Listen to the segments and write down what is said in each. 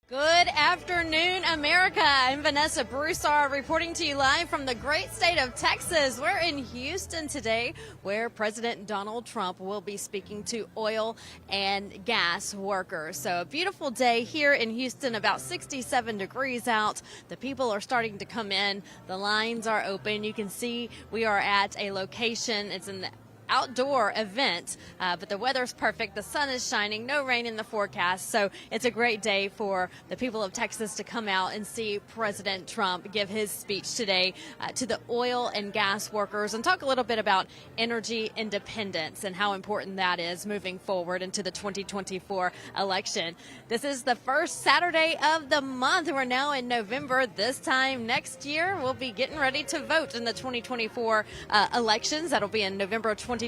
Good afternoon, America. I'm Vanessa Broussard reporting to you live from the great state of Texas. We're in Houston today, where President Donald Trump will be speaking to oil and gas workers. So a beautiful day here in Houston, about 67 degrees out. The people are starting to come in. The lines are open. You can see we are at a location. It's an outdoor event, but the weather's perfect. The sun is shining, no rain in the forecast. So it's a great day for the people of Texas to come out and see President Trump give his speech today to the oil and gas workers and talk a little bit about energy independence and how important that is moving forward into the 2024 election. This is the first Saturday of the month. We're now in November. This time next year, we'll be getting ready to vote in the 2024 elections. That'll be in November 2024.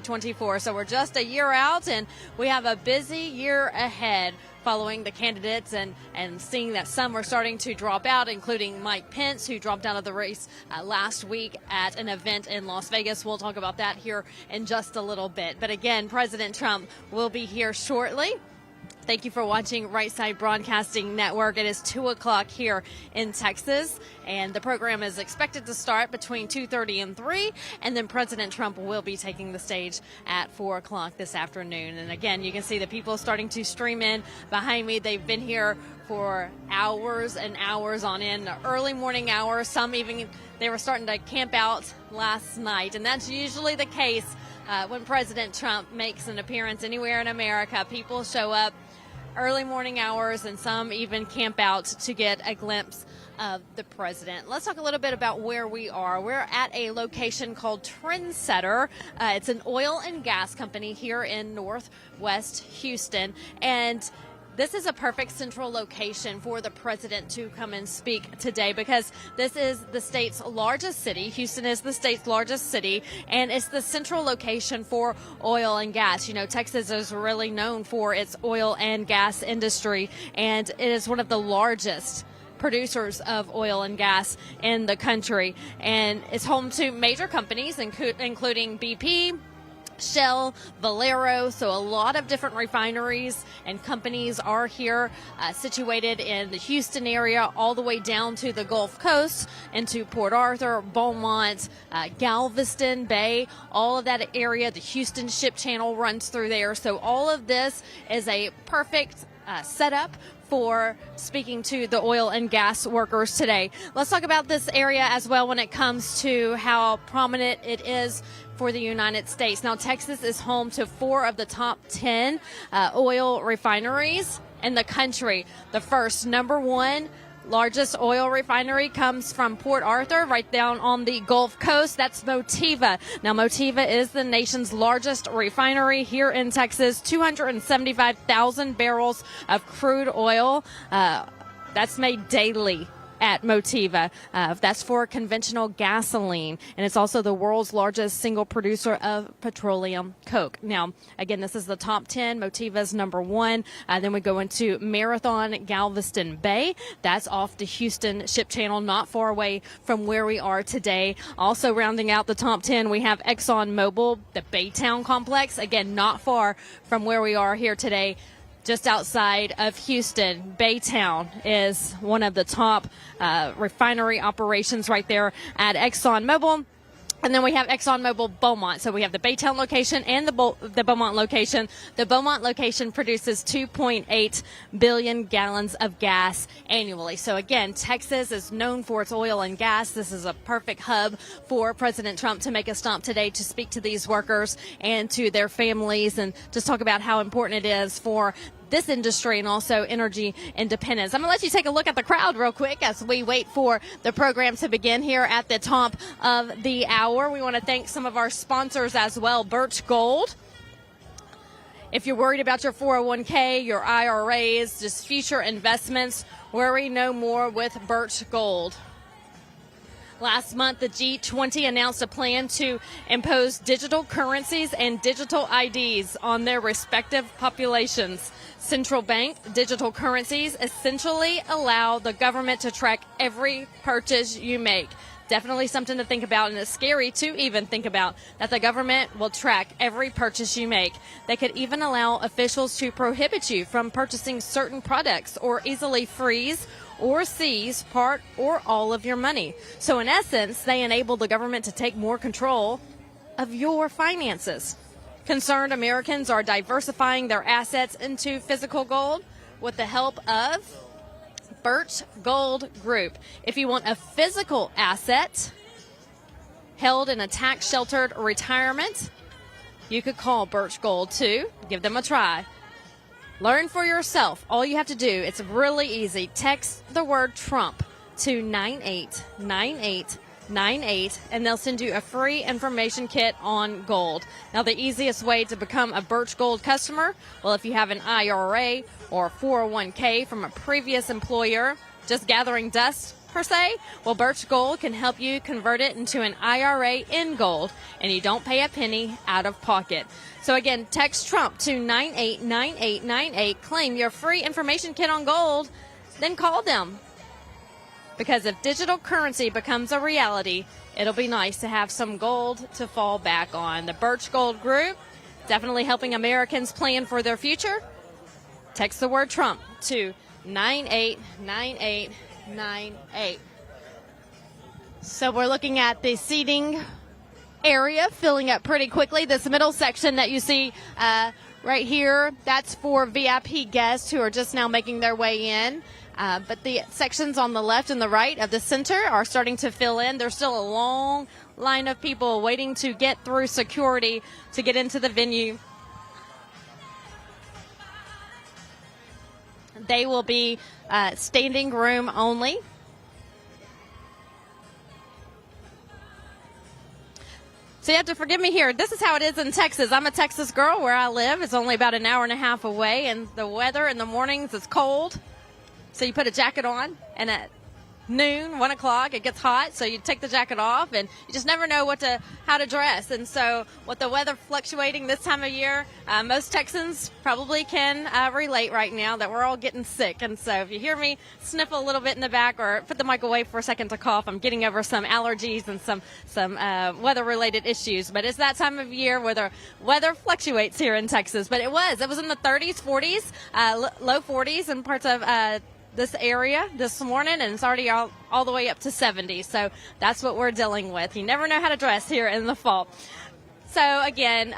So we're just a year out, and we have a busy year ahead following the candidates and seeing that some are starting to drop out, including Mike Pence, who dropped out of the race last week at an event in Las Vegas. We'll talk about that here in just a little bit. But again, President Trump will be here shortly. Thank you for watching Right Side Broadcasting Network. It is 2 o'clock here in Texas, and the program is expected to start between 2:30 and 3, and then President Trump will be taking the stage at 4 o'clock this afternoon. And again, you can see the people starting to stream in behind me. They've been here for hours and hours on end, early morning hours. Some even, they were starting to camp out last night, and that's usually the case when President Trump makes an appearance anywhere in America. People show up early morning hours, and some even camp out to get a glimpse of the president. Let's talk a little bit about where we are. We're at a location called Trendsetter. It's an oil and gas company here in Northwest Houston, and this is a perfect central location for the president to come and speak today, because this is the state's largest city. Houston is the state's largest city, and it's the central location for oil and gas. You know, Texas is really known for its oil and gas industry, and it is one of the largest producers of oil and gas in the country, and it's home to major companies including BP, Shell, Valero. So a lot of different refineries and companies are here, situated in the Houston area, all the way down to the Gulf Coast, into Port Arthur, Beaumont, Galveston Bay, all of that area. The Houston Ship Channel runs through there. So all of this is a perfect setup for speaking to the oil and gas workers today. Let's talk about this area as well when it comes to how prominent it is for the United States. Now, Texas is home to 4 of the top 10 oil refineries in the country. The first, number 1 largest oil refinery, comes from Port Arthur, right down on the Gulf Coast. That's Motiva. Now, Motiva is the nation's largest refinery here in Texas. 275,000 barrels of crude oil. That's made daily at Motiva. That's for conventional gasoline, and it's also the world's largest single producer of petroleum coke. Now, again, this is the top 10. Motiva's number 1. Then we go into Marathon Galveston Bay. That's off the Houston Ship Channel, not far away from where we are today. Also rounding out the top 10, we have ExxonMobil, the Baytown complex. Again, not far from where we are here today, just outside of Houston. Baytown is one of the top refinery operations right there at ExxonMobil. And then we have ExxonMobil Beaumont. So we have the Baytown location and the Beaumont location. The Beaumont location produces 2.8 billion gallons of gas annually. So again, Texas is known for its oil and gas. This is a perfect hub for President Trump to make a stop today to speak to these workers and to their families, and just talk about how important it is for this industry and also energy independence. I'm going to let you take a look at the crowd real quick as we wait for the program to begin here at the top of the hour. We want to thank some of our sponsors as well. Birch Gold. If you're worried about your 401k, your IRAs, just future investments, worry no more with Birch Gold. Last month, the G20 announced a plan to impose digital currencies and digital IDs on their respective populations. Central bank digital currencies essentially allow the government to track every purchase you make. definitely something to think about, and it's scary to even think about that the government will track every purchase you make. They could even allow officials to prohibit you from purchasing certain products or easily freeze or seize part or all of your money. So in essence, they enable the government to take more control of your finances. Concerned Americans are diversifying their assets into physical gold with the help of Birch Gold Group. If you want a physical asset held in a tax-sheltered retirement, you could call Birch Gold too. Give them a try. Learn for yourself. All you have to do, it's really easy. Text the word Trump to 989898, and they'll send you a free information kit on gold. Now, the easiest way to become a Birch Gold customer, well, if you have an IRA or 401k from a previous employer just gathering dust per se, well, Birch Gold can help you convert it into an IRA in gold, and you don't pay a penny out of pocket. So again, text Trump to 989898, claim your free information kit on gold, then call them. Because if digital currency becomes a reality, it'll be nice to have some gold to fall back on. The Birch Gold Group, definitely helping Americans plan for their future. Text the word Trump to 989898. So we're looking at the seating area filling up pretty quickly. This middle section that you see right here, that's for VIP guests who are just now making their way in. But the sections on the left and the right of the center are starting to fill in. There's still a long line of people waiting to get through security to get into the venue. They will be standing room only. So you have to forgive me here. This is how it is in Texas. I'm a Texas girl where I live. It's only about an hour and a half away, and the weather in the mornings is cold. So you put a jacket on, and at noon, 1 o'clock, it gets hot, so you take the jacket off, and you just never know how to dress. And so with the weather fluctuating this time of year, most Texans probably can relate right now that we're all getting sick. And so if you hear me sniffle a little bit in the back or put the mic away for a second to cough, I'm getting over some allergies and some weather-related issues. But it's that time of year where the weather fluctuates here in Texas. But it was in the 30s, 40s, low 40s in parts of this area this morning, and it's already all the way up to 70. So that's what we're dealing with. You never know how to dress here in the fall. So again,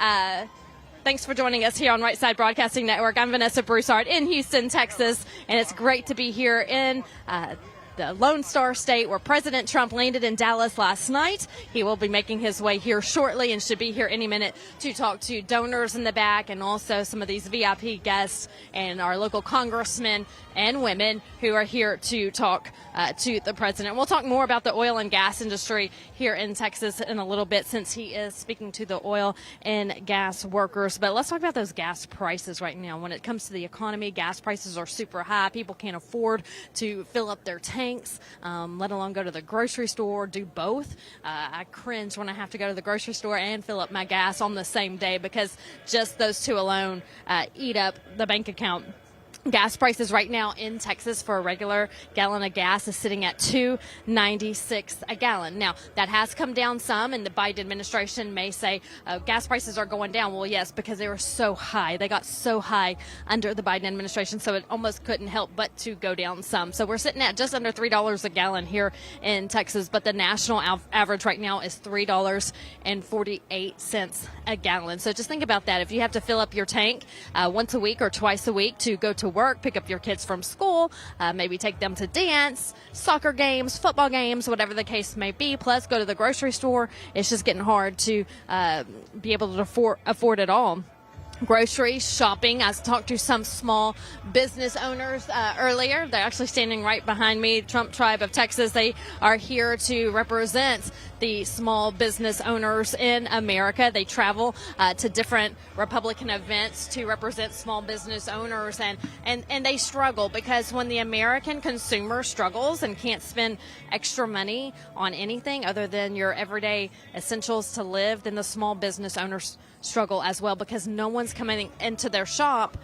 thanks for joining us here on Right Side Broadcasting Network. I'm Vanessa Broussard in Houston, Texas, and it's great to be here in the Lone Star State where President Trump landed in Dallas last night. He will be making his way here shortly and should be here any minute to talk to donors in the back and also some of these VIP guests and our local congressmen and women who are here to talk to the president. We'll talk more about the oil and gas industry here in Texas in a little bit since he is speaking to the oil and gas workers. But let's talk about those gas prices right now. When it comes to the economy, gas prices are super high. People can't afford to fill up their tanks, let alone go to the grocery store, do both. I cringe when I have to go to the grocery store and fill up my gas on the same day because just those two alone eat up the bank account. Gas prices right now in Texas for a regular gallon of gas is sitting at $2.96 a gallon. Now, that has come down some, and the Biden administration may say gas prices are going down. Well, yes, because they were so high. They got so high under the Biden administration, so it almost couldn't help but to go down some. So we're sitting at just under $3 a gallon here in Texas, but the national average right now is $3.48 a gallon. So just think about that. If you have to fill up your tank once a week or twice a week to go to work, pick up your kids from school, maybe take them to dance, soccer games, football games, whatever the case may be, plus go to the grocery store, it's just getting hard to be able to afford it all. Groceries, shopping. I talked to some small business owners earlier. They're actually standing right behind me, Trump Tribe of Texas. They are here to represent the small business owners in America. They travel to different Republican events to represent small business owners, and they struggle because when the American consumer struggles and can't spend extra money on anything other than your everyday essentials to live, then the small business owners struggle as well because no one's coming into their shop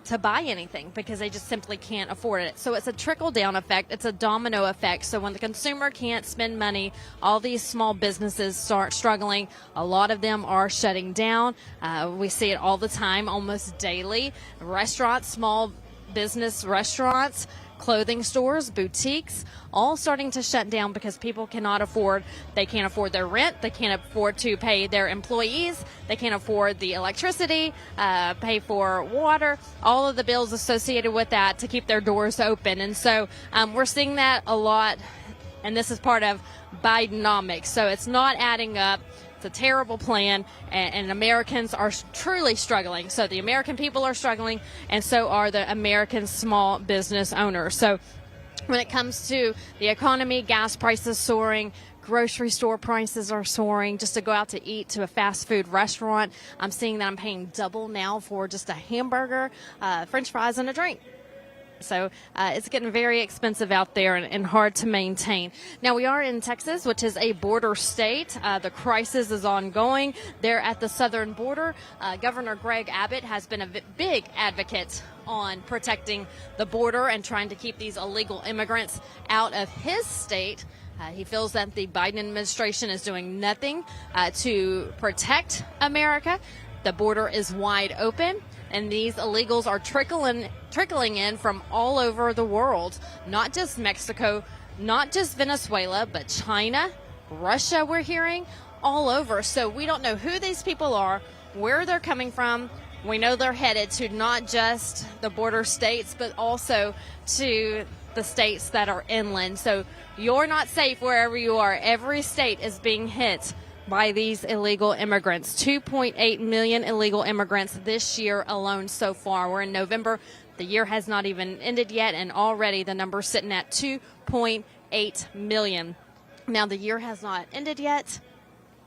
to buy anything because they just simply can't afford it. So it's a trickle-down effect. It's a domino effect. So when the consumer can't spend money, all these small businesses start struggling. A lot of them are shutting down. We see it all the time, almost daily. Restaurants, small business restaurants, clothing stores, boutiques, all starting to shut down because people cannot afford, they can't afford their rent, they can't afford to pay their employees, they can't afford the electricity, pay for water, all of the bills associated with that to keep their doors open. And so we're seeing that a lot, and this is part of Bidenomics. So it's not adding up. It's a terrible plan, and Americans are truly struggling. So the American people are struggling, and so are the American small business owners. So when it comes to the economy, gas prices soaring, grocery store prices are soaring. Just to go out to eat to a fast food restaurant, I'm seeing that I'm paying double now for just a hamburger, French fries, and a drink. So it's getting very expensive out there and hard to maintain. Now, we are in Texas, which is a border state. The crisis is ongoing. They're at the southern border. Governor Greg Abbott has been a big advocate on protecting the border and trying to keep these illegal immigrants out of his state. He feels that the Biden administration is doing nothing to protect America. The border is wide open, and these illegals are trickling in from all over the world, not just Mexico, not just Venezuela, but China, Russia, we're hearing, all over. So we don't know who these people are, where they're coming from. We know they're headed to not just the border states, but also to the states that are inland. So you're not safe wherever you are. Every state is being hit by these illegal immigrants. 2.8 million illegal immigrants this year alone so far. We're in November. The year has not even ended yet, and already the number's sitting at 2.8 million. Now, the year has not ended yet,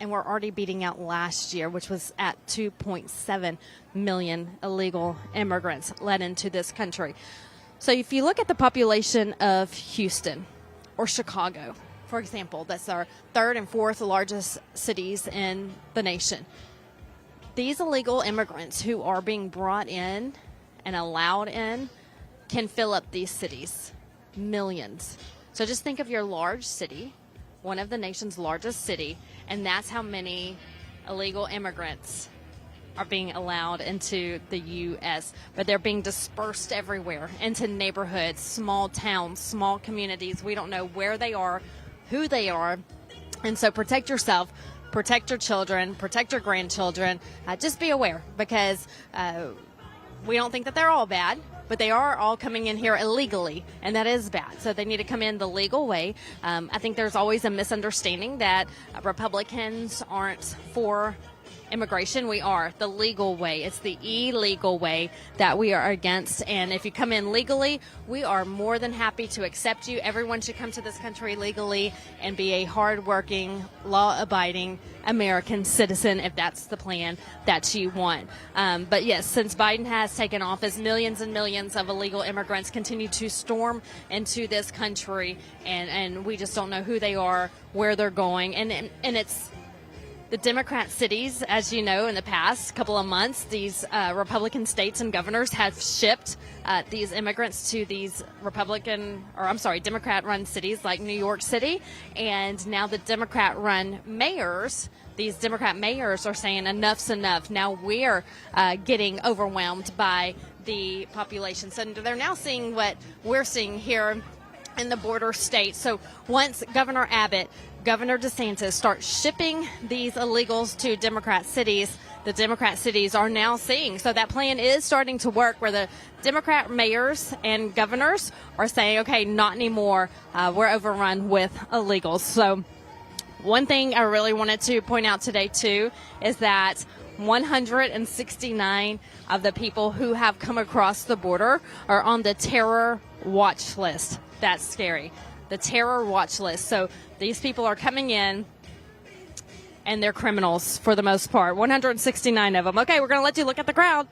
and we're already beating out last year, which was at 2.7 million illegal immigrants let into this country. So if you look at the population of Houston or Chicago, for example, that's our third and fourth largest cities in the nation. These illegal immigrants who are being brought in and allowed in can fill up these cities, millions. So just think of your large city, one of the nation's largest city, and that's how many illegal immigrants are being allowed into the U.S., but they're being dispersed everywhere into neighborhoods, small towns, small communities. We don't know where they are, who they are, and so protect yourself, protect your children, protect your grandchildren. Just be aware, because we don't think that they're all bad, but they are all coming in here illegally, and that is bad. So they need to come in the legal way. I think there's always a misunderstanding that Republicans aren't for immigration. We are the legal way. It's the illegal way that we are against. And if you come in legally, we are more than happy to accept you. Everyone should come to this country legally and be a hardworking, law-abiding American citizen if that's the plan that you want. But yes, since Biden has taken office, millions and millions of illegal immigrants continue to storm into this country, and we just don't know who they are, where they're going. And it's the Democrat cities, as you know, in the past couple of months, these Republican states and governors have shipped these immigrants to these Democrat-run cities like New York City. And now the Democrat-run mayors, these Democrat mayors are saying enough's enough. Now we're getting overwhelmed by the population. So they're now seeing what we're seeing here in the border states. So once Governor Abbott, Governor DeSantis start shipping these illegals to Democrat cities, the Democrat cities are now seeing. So that plan is starting to work, where the Democrat mayors and governors are saying, okay, not anymore. We're overrun with illegals. So one thing I really wanted to point out today, too, is that 169 of the people who have come across the border are on the terror watch list. That's scary. The terror watch list. So these people are coming in, and they're criminals for the most part. 169 of them. Okay, we're going to let you look at the crowd.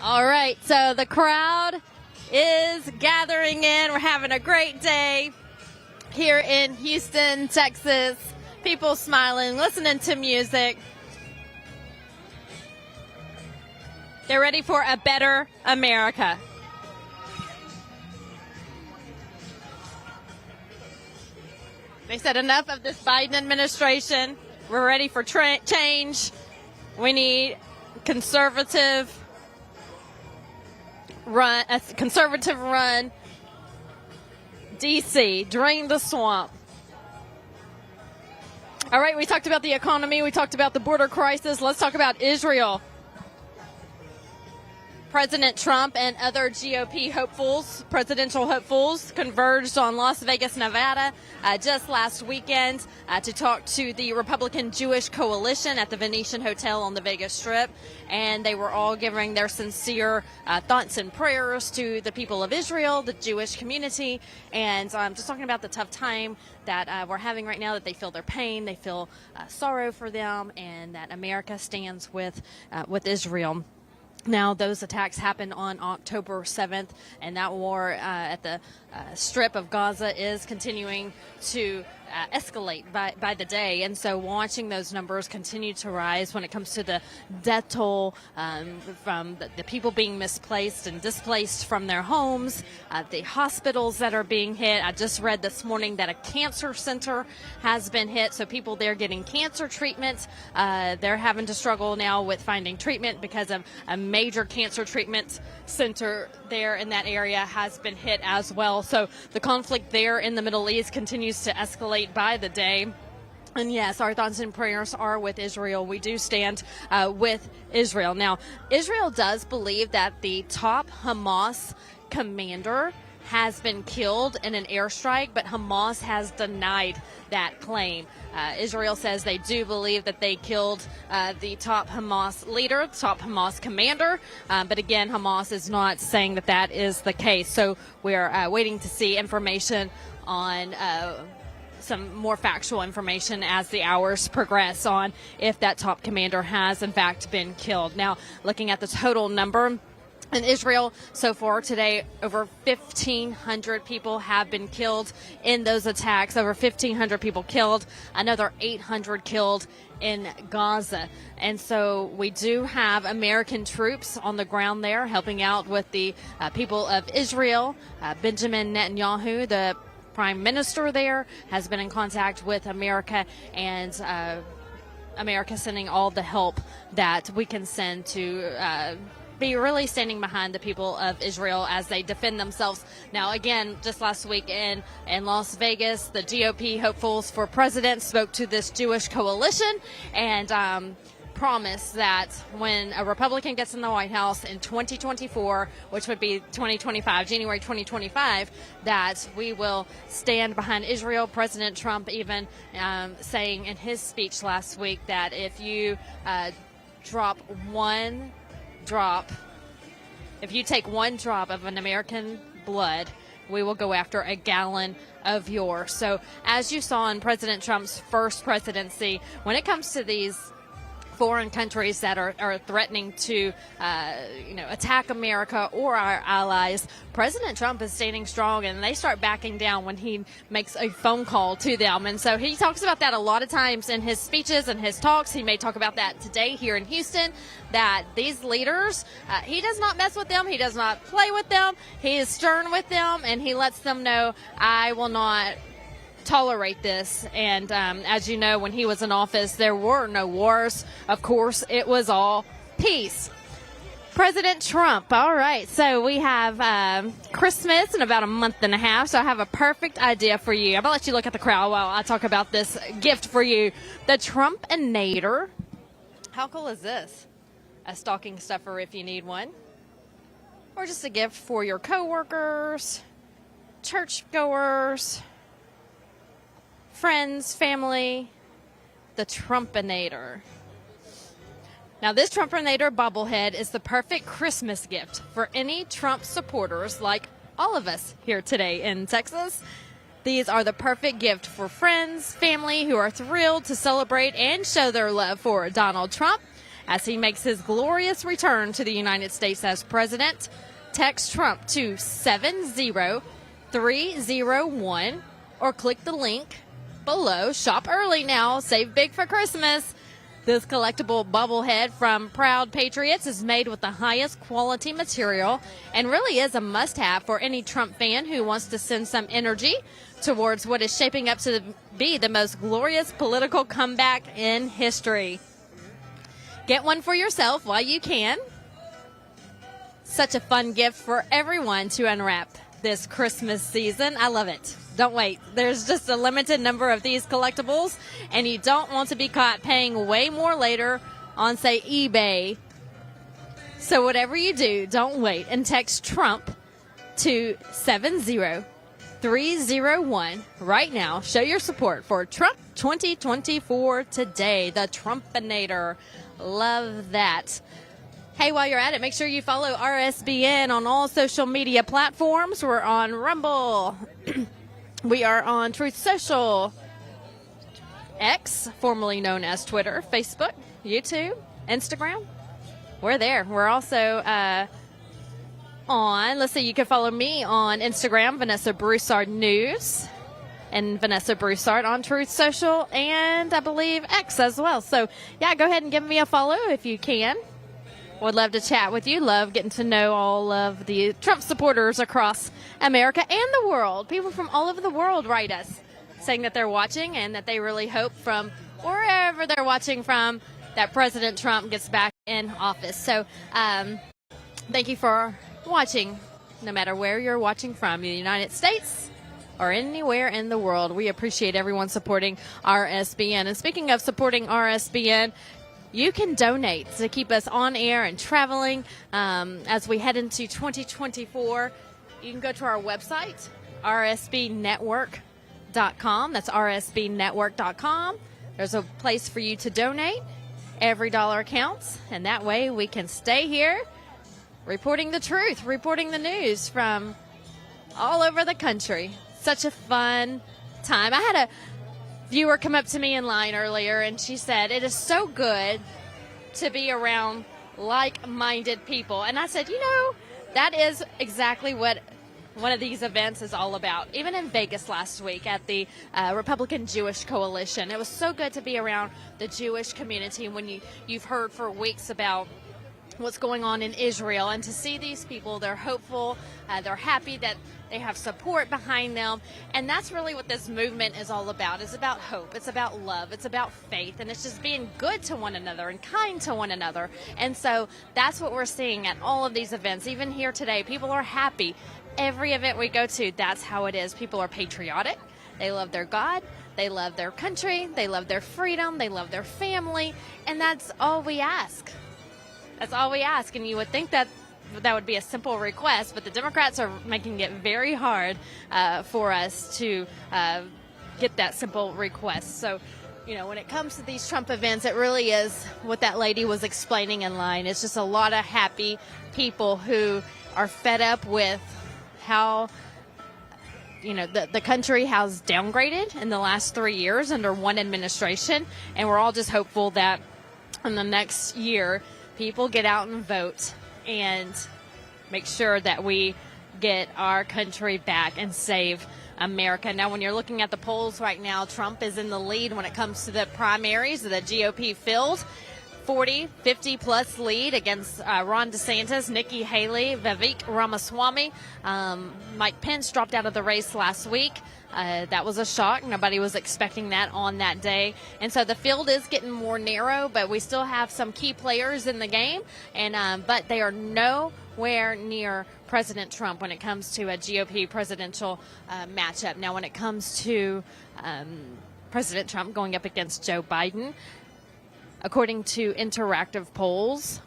All right, so the crowd is gathering in. We're having a great day here in Houston, Texas. People smiling, listening to music. They're ready for a better America. They said enough of this Biden administration. We're ready for change. We need a conservative run. D.C., drain the swamp. All right, we talked about the economy. We talked about the border crisis. Let's talk about Israel. President Trump and other GOP hopefuls, presidential hopefuls, converged on Las Vegas, Nevada just last weekend to talk to the Republican Jewish Coalition at the Venetian Hotel on the Vegas Strip. And they were all giving their sincere thoughts and prayers to the people of Israel, the Jewish community, and just talking about the tough time that we're having right now, that they feel their pain, they feel sorrow for them, and that America stands with Israel. Now, those attacks happened on October 7th, and that war at the Strip of Gaza is continuing to escalate by the day. And so watching those numbers continue to rise when it comes to the death toll from the people being misplaced and displaced from their homes, the hospitals that are being hit. I just read this morning that a cancer center has been hit, so people there getting cancer treatment, they're having to struggle now with finding treatment because of a major cancer treatment center there in that area has been hit as well. So the conflict there in the Middle East continues to escalate by the day. And yes, our thoughts and prayers are with Israel. We do stand with Israel. Now, Israel does believe that the top Hamas commander has been killed in an airstrike, but Hamas has denied that claim. Israel says they do believe that they killed the top Hamas leader, the top Hamas commander, but again, Hamas is not saying that that is the case. So we're waiting to see information on some more factual information as the hours progress on if that top commander has in fact been killed. Now, looking at the total number in Israel so far today, over 1,500 people have been killed in those attacks. Over 1,500 people killed, another 800 killed in Gaza. And so we do have American troops on the ground there helping out with the people of Israel. Benjamin Netanyahu, the Prime Minister there, has been in contact with America, and America sending all the help that we can send to be really standing behind the people of Israel as they defend themselves. Now, again, just last week in Las Vegas, the GOP hopefuls for president spoke to this Jewish coalition and promised that when a Republican gets in the White House in 2024, which would be 2025, January 2025, that we will stand behind Israel. President Trump even saying in his speech last week that if you if you take one drop of an American blood, we will go after a gallon of yours. So as you saw in President Trump's first presidency, when it comes to these foreign countries that are threatening to, attack America or our allies, President Trump is standing strong, and they start backing down when he makes a phone call to them. And so he talks about that a lot of times in his speeches and his talks. He may talk about that today here in Houston, that these leaders, he does not mess with them. He does not play with them. He is stern with them, and he lets them know, I will not tolerate this. And as you know, when he was in office, there were no wars. Of course, it was all peace. President Trump. All right, so we have Christmas in about a month and a half, so I have a perfect idea for you. I'm going to let you look at the crowd while I talk about this gift for you. The Trumpinator. How cool is this? A stocking stuffer if you need one. Or just a gift for your coworkers, churchgoers, friends, family. The Trumpinator. Now, this Trumpinator bobblehead is the perfect Christmas gift for any Trump supporters like all of us here today in Texas. These are the perfect gift for friends, family who are thrilled to celebrate and show their love for Donald Trump. as he makes his glorious return to the United States as president. Text Trump to 70301 or click the link below. Shop early now. Save big for Christmas. This collectible bobblehead from Proud Patriots is made with the highest quality material and really is a must-have for any Trump fan who wants to send some energy towards what is shaping up to be the most glorious political comeback in history. Get one for yourself while you can. Such a fun gift for everyone to unwrap this Christmas season. I love it. Don't wait. There's just a limited number of these collectibles, and you don't want to be caught paying way more later on, say, eBay. So whatever you do, don't wait and text Trump to 70301 right now. Show your support for Trump 2024 today, the Trumpinator. Love that. Hey, while you're at it, make sure you follow RSBN on all social media platforms. We're on Rumble. We are on Truth Social, X, formerly known as Twitter, Facebook, YouTube, Instagram. We're there. We're also on, let's see, you can follow me on Instagram, Vanessa Broussard News, and Vanessa Broussard on Truth Social, and I believe X as well. So, yeah, go ahead and give me a follow if you can. Would love to chat with you. Love getting to know all of the Trump supporters across America and the world. People from all over the world write us saying that they're watching and that they really hope from wherever they're watching from that President Trump gets back in office. So thank you for watching, no matter where you're watching from, the United States or anywhere in the world. We appreciate everyone supporting RSBN. And speaking of supporting RSBN, you can donate to keep us on air and traveling as we head into 2024. You can go to our website, rsbnetwork.com. That's rsbnetwork.com. There's a place for you to donate. Every dollar counts, and that way we can stay here reporting the truth, reporting the news from all over the country. Such a fun time. I had a viewer come up to me in line earlier, and she said, it is so good to be around like-minded people. And I said, you know, that is exactly what one of these events is all about. Even in Vegas last week at the Republican Jewish Coalition, it was so good to be around the Jewish community when you've heard for weeks about what's going on in Israel, and to see these people, they're hopeful, they're happy that they have support behind them, and that's really what this movement is all about. It's about hope, it's about love, it's about faith, and it's just being good to one another and kind to one another. And so that's what we're seeing at all of these events. Even here today, people are happy. Every event we go to, that's how it is. People are patriotic, they love their God, they love their country, they love their freedom, they love their family, and that's all we ask. That's all we ask, and you would think that would be a simple request, but the Democrats are making it very hard for us to get that simple request. So, you know, when it comes to these Trump events, it really is what that lady was explaining in line. It's just a lot of happy people who are fed up with how, you know, the country has downgraded in the last 3 years under one administration, and we're all just hopeful that in the next year people get out and vote and make sure that we get our country back and save America. Now, when you're looking at the polls right now, Trump is in the lead when it comes to the primaries of the GOP field. 40, 50-plus lead against Ron DeSantis, Nikki Haley, Vivek Ramaswamy. Mike Pence dropped out of the race last week. That was a shock. Nobody was expecting that on that day. And so the field is getting more narrow, but we still have some key players in the game. And but they are nowhere near President Trump when it comes to a GOP presidential matchup. Now, when it comes to President Trump going up against Joe Biden, according to interactive polls,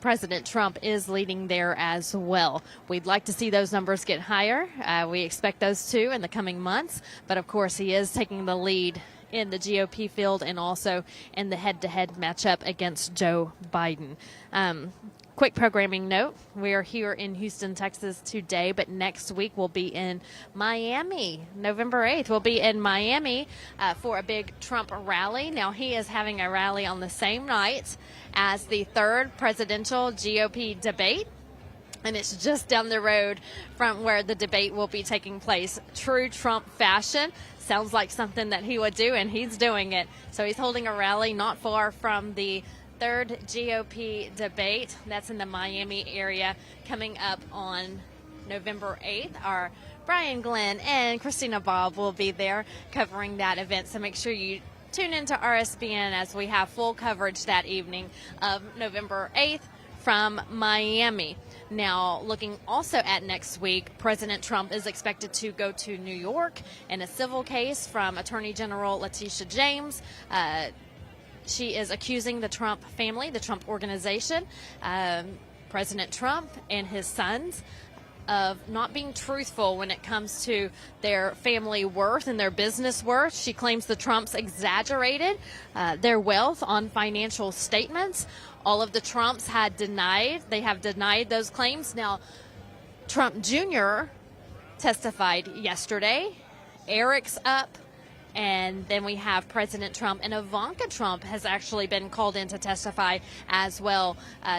President Trump is leading there as well. We'd like to see those numbers get higher. We expect those to in the coming months. But, of course, he is taking the lead in the GOP field and also in the head-to-head matchup against Joe Biden. Quick programming note, we are here in Houston, Texas today, but next week we'll be in Miami. November 8th, we'll be in Miami for a big Trump rally. Now, he is having a rally on the same night as the third presidential GOP debate, and it's just down the road from where the debate will be taking place. True Trump fashion. Sounds like something that he would do, and he's doing it. So he's holding a rally not far from the third GOP debate. That's in the Miami area coming up on November 8th. Our Brian Glenn and Christina Bobb will be there covering that event. So make sure you tune into RSBN as we have full coverage that evening of November 8th from Miami. Now, looking also at next week, President Trump is expected to go to New York in a civil case from Attorney General Letitia James. She is accusing the Trump family, the Trump organization, President Trump and his sons, of not being truthful when it comes to their family worth and their business worth. She claims the Trumps exaggerated their wealth on financial statements. All of the Trumps have denied those claims. Now, Trump Jr. testified yesterday. Eric's up. And then we have President Trump, and Ivanka Trump has actually been called in to testify as well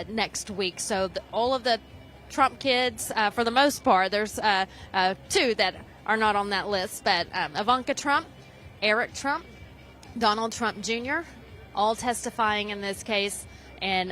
next week. So all of the Trump kids, for the most part, there's two that are not on that list, but Ivanka Trump, Eric Trump, Donald Trump Jr., all testifying in this case, and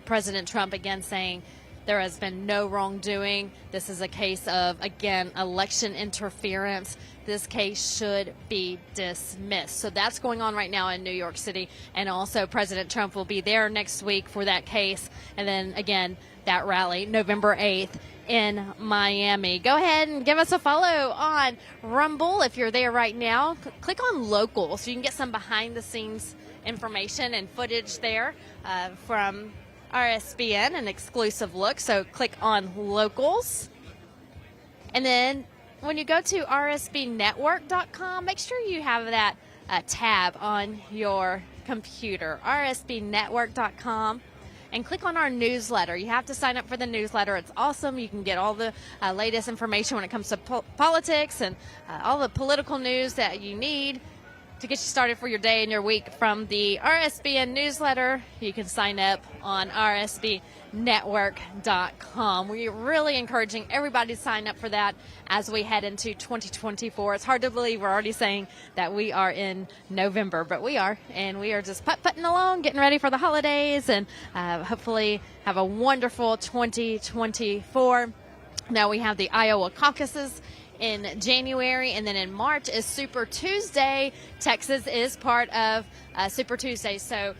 President Trump again saying there has been no wrongdoing. This is a case of, again, election interference. This case should be dismissed. So that's going on right now in New York City. And also President Trump will be there next week for that case. And then, again, that rally, November 8th in Miami. Go ahead and give us a follow on Rumble if you're there right now. Click on local so you can get some behind-the-scenes information and footage there from RSBN, an exclusive look. So click on locals. And then when you go to rsbnetwork.com, make sure you have that tab on your computer, rsbnetwork.com, and click on our newsletter. You have to sign up for the newsletter. It's awesome. You can get all the latest information when it comes to politics and all the political news that you need to get you started for your day and your week from the RSBN newsletter. You can sign up on rsbnetwork.com. We're really encouraging everybody to sign up for that as we head into 2024. It's hard to believe we're already saying that we are in November, but we are, and we are just putting along, getting ready for the holidays, and hopefully have a wonderful 2024. Now we have the Iowa caucuses in January, and then in March is Super Tuesday. Texas is part of Super Tuesday, so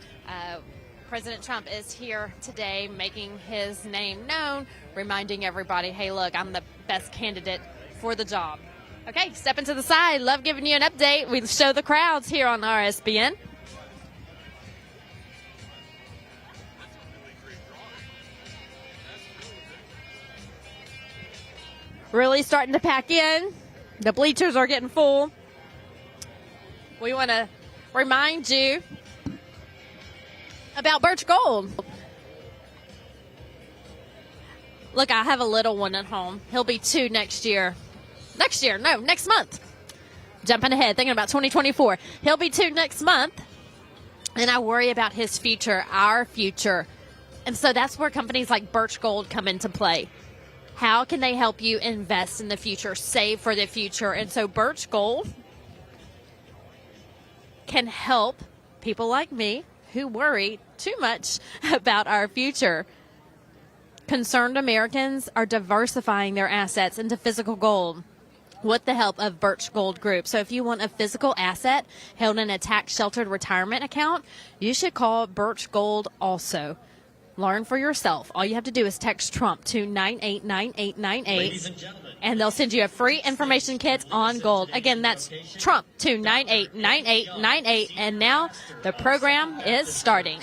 President Trump is here today making his name known, reminding everybody, hey, look, I'm the best candidate for the job. Okay, stepping to the side. Love giving you an update. We show the crowds here on RSBN. Really starting to pack in. The bleachers are getting full. We want to remind you about Birch Gold. Look, I have a little one at home. He'll be 2 next year. Next month. Jumping ahead, thinking about 2024. He'll be 2 next month. And I worry about his future, our future. And so that's where companies like Birch Gold come into play. How can they help you invest in the future, save for the future? And so Birch Gold can help people like me who worry too much about our future. Concerned Americans are diversifying their assets into physical gold with the help of Birch Gold Group. So if you want a physical asset held in a tax-sheltered retirement account, you should call Birch Gold also. Learn for yourself. All you have to do is text Trump to 989898, and they'll send you a free information kit on gold. Again, that's Trump to 989898, and now the program is starting.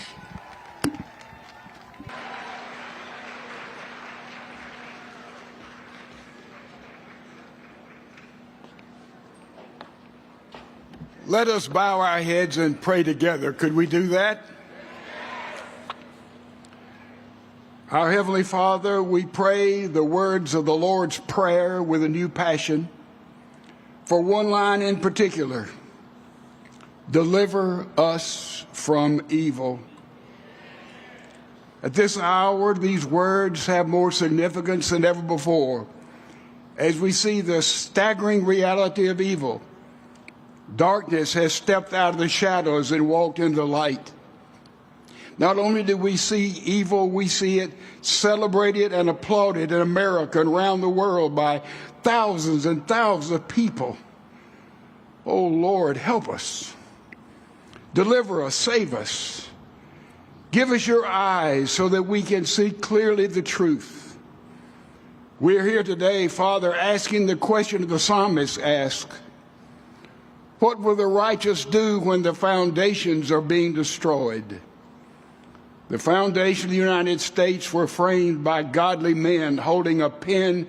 Let us bow our heads and pray together. Could we do that? Our Heavenly Father, we pray the words of the Lord's Prayer with a new passion. For one line in particular, deliver us from evil. At this hour, these words have more significance than ever before as we see the staggering reality of evil. Darkness has stepped out of the shadows and walked into light. Not only do we see evil, we see it celebrated and applauded in America and around the world by thousands and thousands of people. Oh, Lord, help us. Deliver us, save us. Give us your eyes so that we can see clearly the truth. We're here today, Father, asking the question the psalmist asked. What will the righteous do when the foundations are being destroyed? The foundations of the United States were framed by godly men holding a pen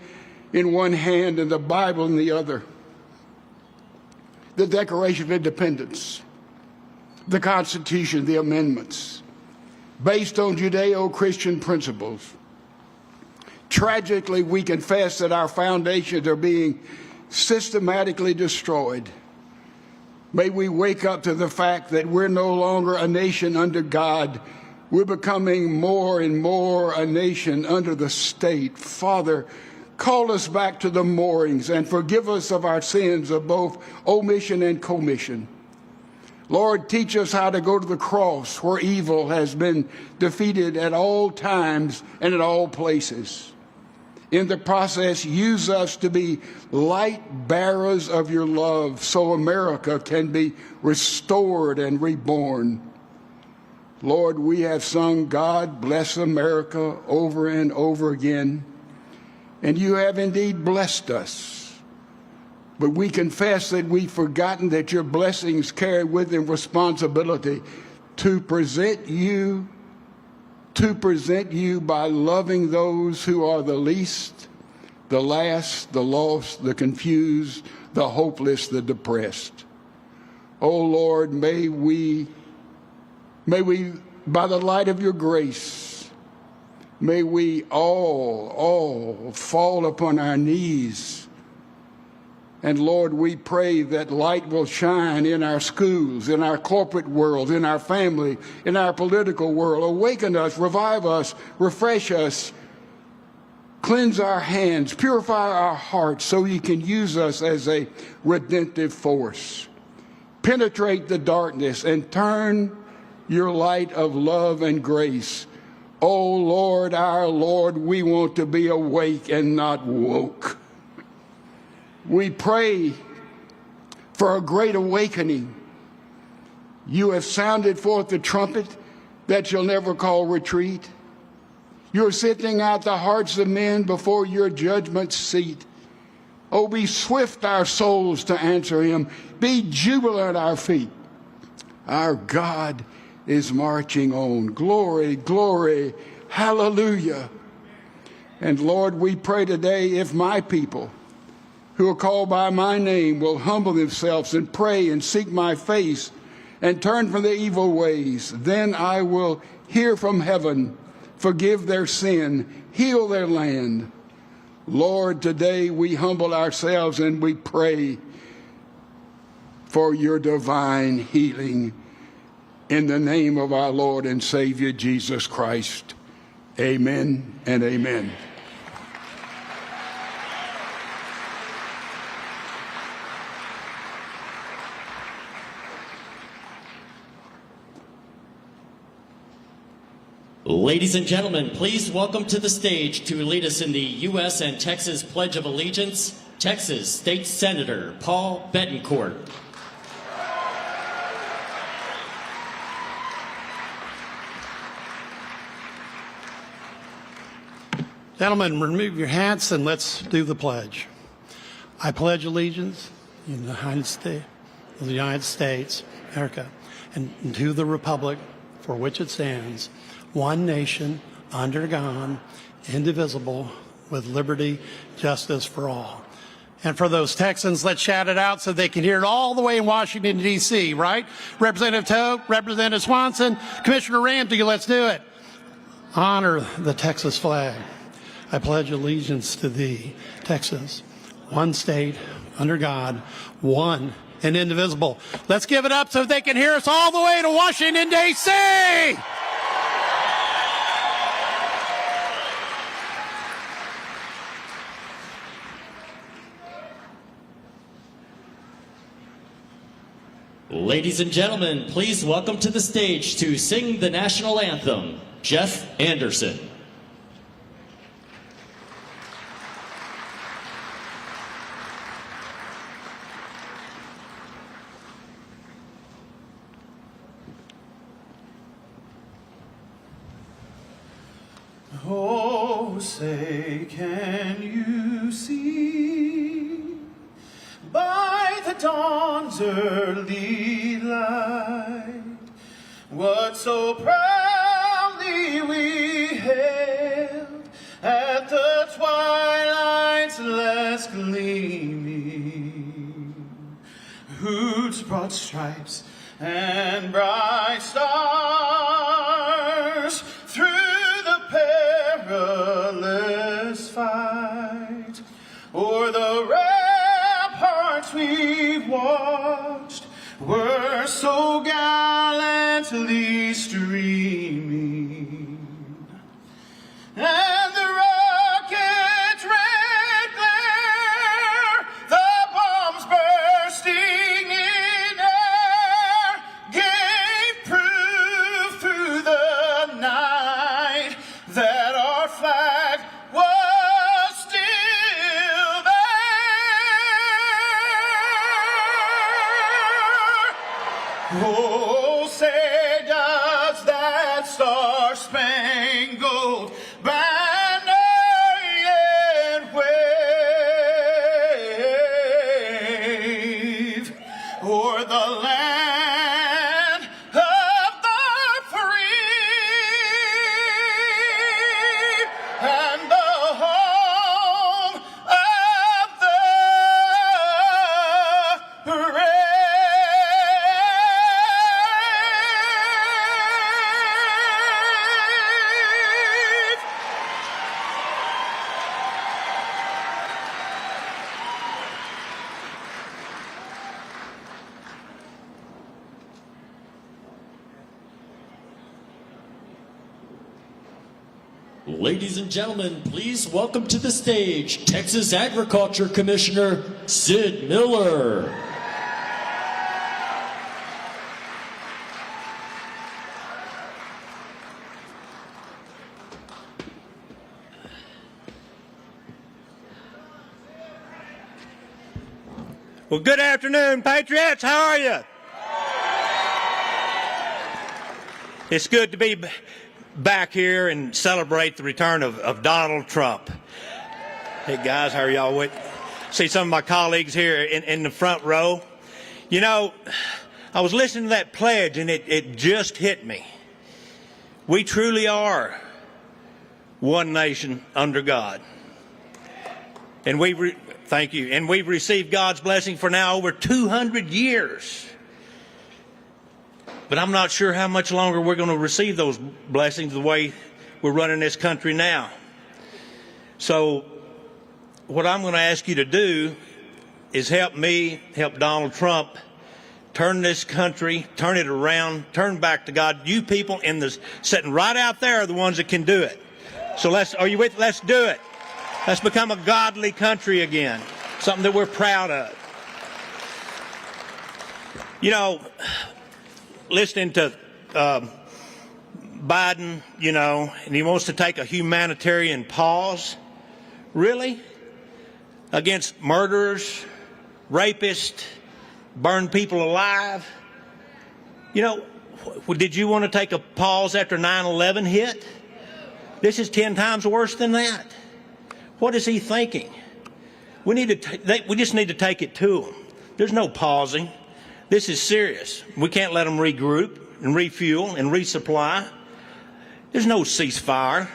in one hand and the Bible in the other. The Declaration of Independence, the Constitution, the amendments, based on Judeo-Christian principles. Tragically, we confess that our foundations are being systematically destroyed. May we wake up to the fact that we're no longer a nation under God. We're becoming more and more a nation under the state. Father, call us back to the moorings and forgive us of our sins of both omission and commission. Lord, teach us how to go to the cross where evil has been defeated at all times and at all places. In the process, use us to be light bearers of your love so America can be restored and reborn. Lord, we have sung God Bless America over and over again, and you have indeed blessed us. But we confess that we've forgotten that your blessings carry with them responsibility to present you by loving those who are the least, the last, the lost, the confused, the hopeless, the depressed. Oh Lord, may we, by the light of your grace, may we all fall upon our knees. And Lord, we pray that light will shine in our schools, in our corporate world, in our family, in our political world. Awaken us, revive us, refresh us, cleanse our hands, purify our hearts so you can use us as a redemptive force. Penetrate the darkness and turn your light of love and grace. Oh Lord, our Lord, we want to be awake and not woke. We pray for a great awakening. You have sounded forth the trumpet that shall never call retreat. You're sifting out the hearts of men before your judgment seat. Oh, be swift our souls to answer him. Be jubilant our feet. Our God is marching on. Glory, glory, hallelujah. And Lord, we pray today, if my people who are called by my name will humble themselves and pray and seek my face and turn from their evil ways, then I will hear from heaven, forgive their sin, heal their land. Lord, today we humble ourselves and we pray for your divine healing in the name of our Lord and Savior Jesus Christ. Amen and amen. Ladies and gentlemen, please welcome to the stage to lead us in the U.S. and Texas Pledge of Allegiance, Texas State Senator Paul Bettencourt. Gentlemen, remove your hats and let's do the pledge. I pledge allegiance in the United States, America, and to the republic for which it stands, one nation, under God, indivisible, with liberty, justice for all. And for those Texans, let's shout it out so they can hear it all the way in Washington, D.C., right? Representative Tote, Representative Swanson, Commissioner Ramsey, let's do it. Honor the Texas flag. I pledge allegiance to thee, Texas, one state, under God, one and indivisible. Let's give it up so they can hear us all the way to Washington, D.C. Ladies and gentlemen, please welcome to the stage to sing the national anthem, Jeff Anderson. Oh, say, can you see by the dawn's early light what so proudly we hailed at the twilight's last gleaming, whose broad stripes and bright stars through the perilous fight o'er the ramparts we watched were so gallantly streaming, and the rocket's red glare, the bombs bursting in air, gave proof through the night that our flag was still there. Oh, say does that star-spangled banner yet wave o'er the land of the free and the home of the brave. Ladies and gentlemen, please welcome to the stage Texas Agriculture Commissioner Sid Miller. Well, good afternoon, Patriots. How are you? It's good to be back here and celebrate the return of Donald Trump. Hey, guys, how are y'all? See some of my colleagues here in the front row. You know, I was listening to that pledge, and it just hit me. We truly are one nation under God. And thank you. And we've received God's blessing for now over 200 years. But I'm not sure how much longer we're going to receive those blessings the way we're running this country now. So what I'm going to ask you to do is help me, help Donald Trump, turn this country, turn it around, turn back to God. You people sitting right out there are the ones that can do it. So are you with? Let's do it. Let's become a godly country again, something that we're proud of. You know, listening to Biden, you know, and he wants to take a humanitarian pause. Really? Against murderers, rapists, burn people alive? You know, did you want to take a pause after 9/11 hit? This is 10 times worse than that. What is he thinking? We just need to take it to him. There's no pausing. This is serious. We can't let them regroup and refuel and resupply. There's no ceasefire.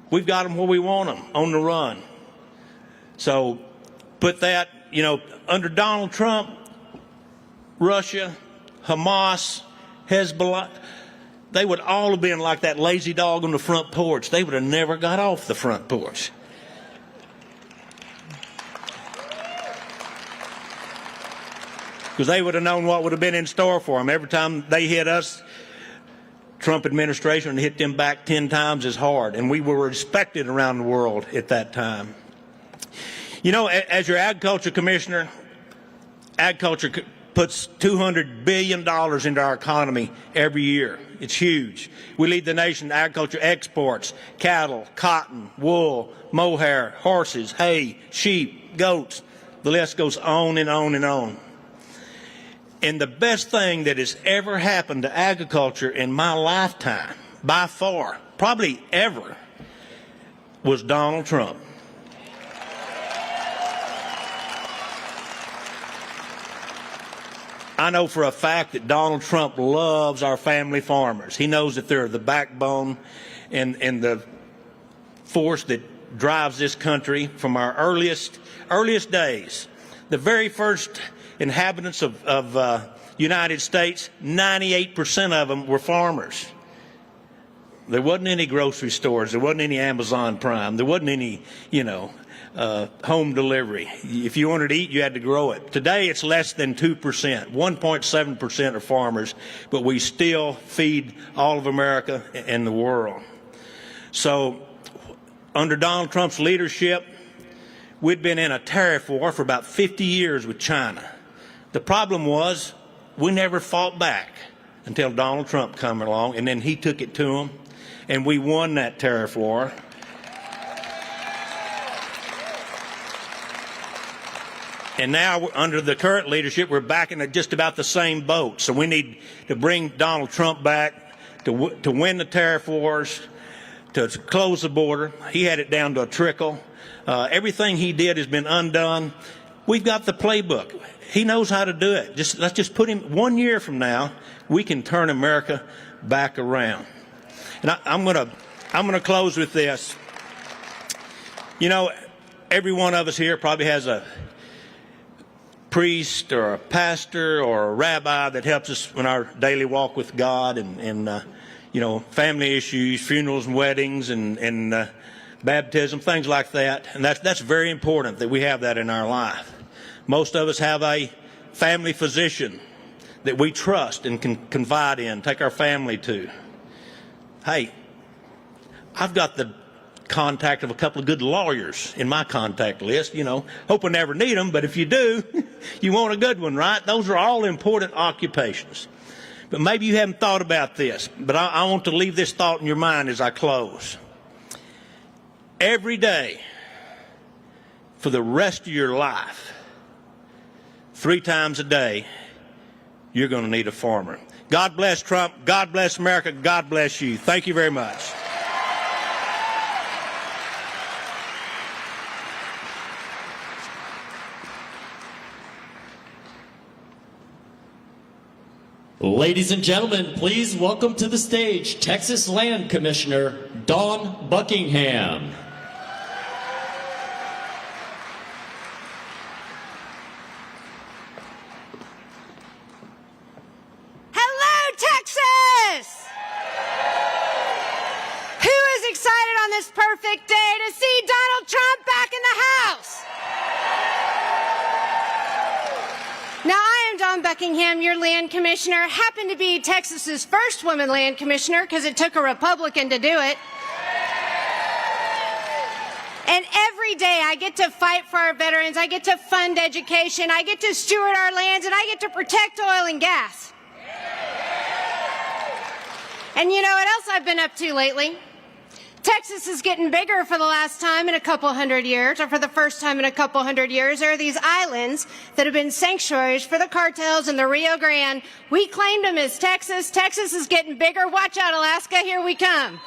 We've got them where we want them, on the run. So put that, under Donald Trump, Russia, Hamas, Hezbollah, they would all have been like that lazy dog on the front porch. They would have never got off the front porch. Because they would have known what would have been in store for them. Every time they hit us, Trump administration hit them back 10 times as hard. And we were respected around the world at that time. As your agriculture commissioner, agriculture puts $200 billion into our economy every year. It's huge. We lead the nation in agriculture exports: cattle, cotton, wool, mohair, horses, hay, sheep, goats. The list goes on and on and on. And the best thing that has ever happened to agriculture in my lifetime, by far, probably ever, was Donald Trump. I know for a fact that Donald Trump loves our family farmers. He knows that they're the backbone and the force that drives this country from our earliest days. The very first inhabitants of United States, 98% of them were farmers. There wasn't any grocery stores. There wasn't any Amazon Prime. There wasn't any, home delivery. If you wanted to eat, you had to grow it. Today, it's less than 2%. 1.7% are farmers, but we still feed all of America and the world. So, under Donald Trump's leadership, we'd been in a tariff war for about 50 years with China. The problem was we never fought back until Donald Trump came along, and then he took it to them, and we won that tariff war. And now, under the current leadership, we're back in just about the same boat. So we need to bring Donald Trump back to win the tariff wars, to close the border. He had it down to a trickle. Everything he did has been undone. We've got the playbook. He knows how to do it. Let's just put him. 1 year from now, we can turn America back around. And I'm gonna close with this. Every one of us here probably has a priest or a pastor or a rabbi that helps us in our daily walk with God and family issues, funerals and weddings and baptism, things like that. And that's very important that we have that in our life. Most of us have a family physician that we trust and can confide in, take our family to. Hey, I've got the contact of a couple of good lawyers in my contact list. Hope I never need them, but if you do, you want a good one, right? Those are all important occupations. But maybe you haven't thought about this, but I want to leave this thought in your mind as I close. Every day for the rest of your life, 3 times a day, you're going to need a farmer. God bless Trump. God bless America. God bless you. Thank you very much. Ladies and gentlemen, please welcome to the stage Texas Land Commissioner Dawn Buckingham. Hello, Texas! Who is excited on this perfect day to see Donald Trump back in the House? Now, I am Dawn Buckingham, your land commissioner. Happened to be Texas's first woman land commissioner because it took a Republican to do it. And every day I get to fight for our veterans, I get to fund education, I get to steward our lands, and I get to protect oil and gas. And you know what else I've been up to lately? Texas is getting bigger for the last time in a couple hundred years, or for the first time in a couple hundred years. There are these islands that have been sanctuaries for the cartels in the Rio Grande. We claimed them as Texas. Texas is getting bigger. Watch out, Alaska. Here we come.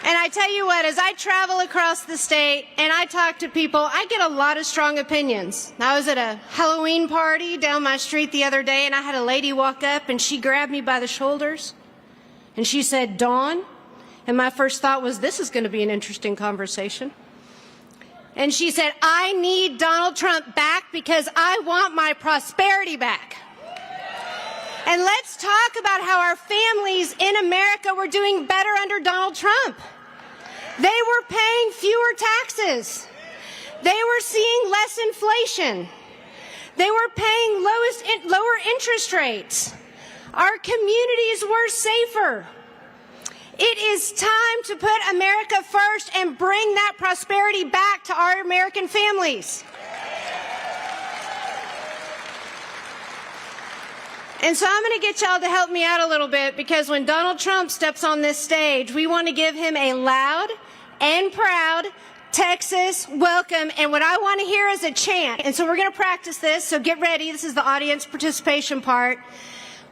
And I tell you what, as I travel across the state and I talk to people, I get a lot of strong opinions. I was at a Halloween party down my street the other day, and I had a lady walk up and she grabbed me by the shoulders and she said, "Dawn." And my first thought was, this is going to be an interesting conversation. And she said, I need Donald Trump back because I want my prosperity back. And let's talk about how our families in America were doing better under Donald Trump. They were paying fewer taxes. They were seeing less inflation. They were paying lower interest rates. Our communities were safer. It is time to put America first and bring that prosperity back to our American families. And so I'm going to get y'all to help me out a little bit, because when Donald Trump steps on this stage, we want to give him a loud and proud Texas welcome. And what I want to hear is a chant. And so we're going to practice this. So get ready. This is the audience participation part.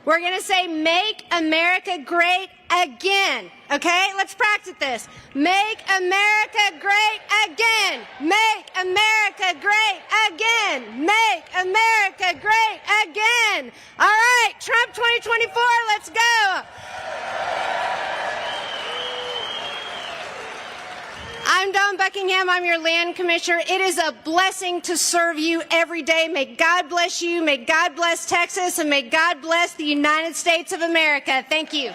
We're going to say, make America great again. Okay? Let's practice this. Make America great again. Make America great again. Make America great again. All right, Trump 2024, let's go. I'm Dawn Buckingham. I'm your land commissioner. It is a blessing to serve you every day. May God bless you. May God bless Texas. And may God bless the United States of America. Thank you.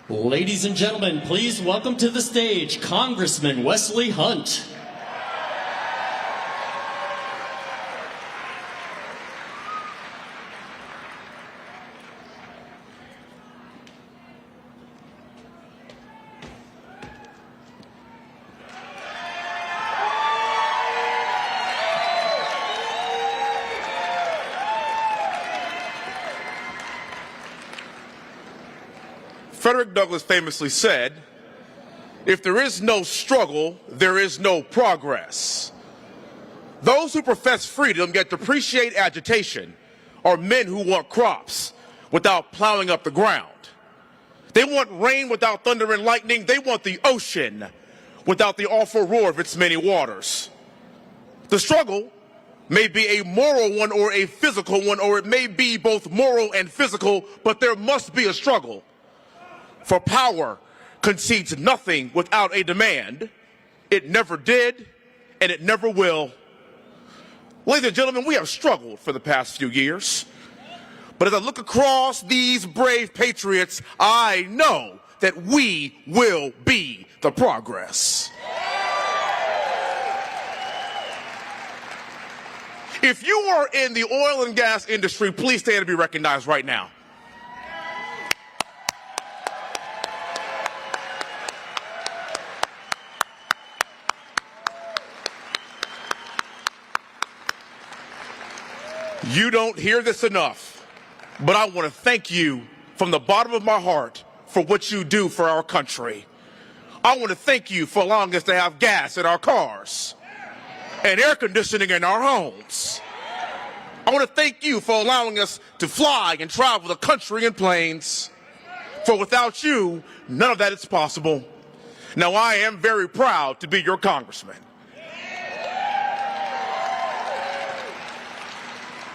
Ladies and gentlemen, please welcome to the stage Congressman Wesley Hunt. Frederick Douglass famously said, if there is no struggle, there is no progress. Those who profess freedom yet depreciate agitation are men who want crops without plowing up the ground. They want rain without thunder and lightning. They want the ocean without the awful roar of its many waters. The struggle may be a moral one or a physical one, or it may be both moral and physical, but there must be a struggle. For power concedes nothing without a demand. It never did, and it never will. Ladies and gentlemen, we have struggled for the past few years. But as I look across these brave patriots, I know that we will be the progress. If you are in the oil and gas industry, please stand to be recognized right now. You don't hear this enough, but I want to thank you from the bottom of my heart for what you do for our country. I want to thank you for allowing us to have gas in our cars and air conditioning in our homes. I want to thank you for allowing us to fly and travel the country in planes. For without you, none of that is possible. Now, I am very proud to be your congressman.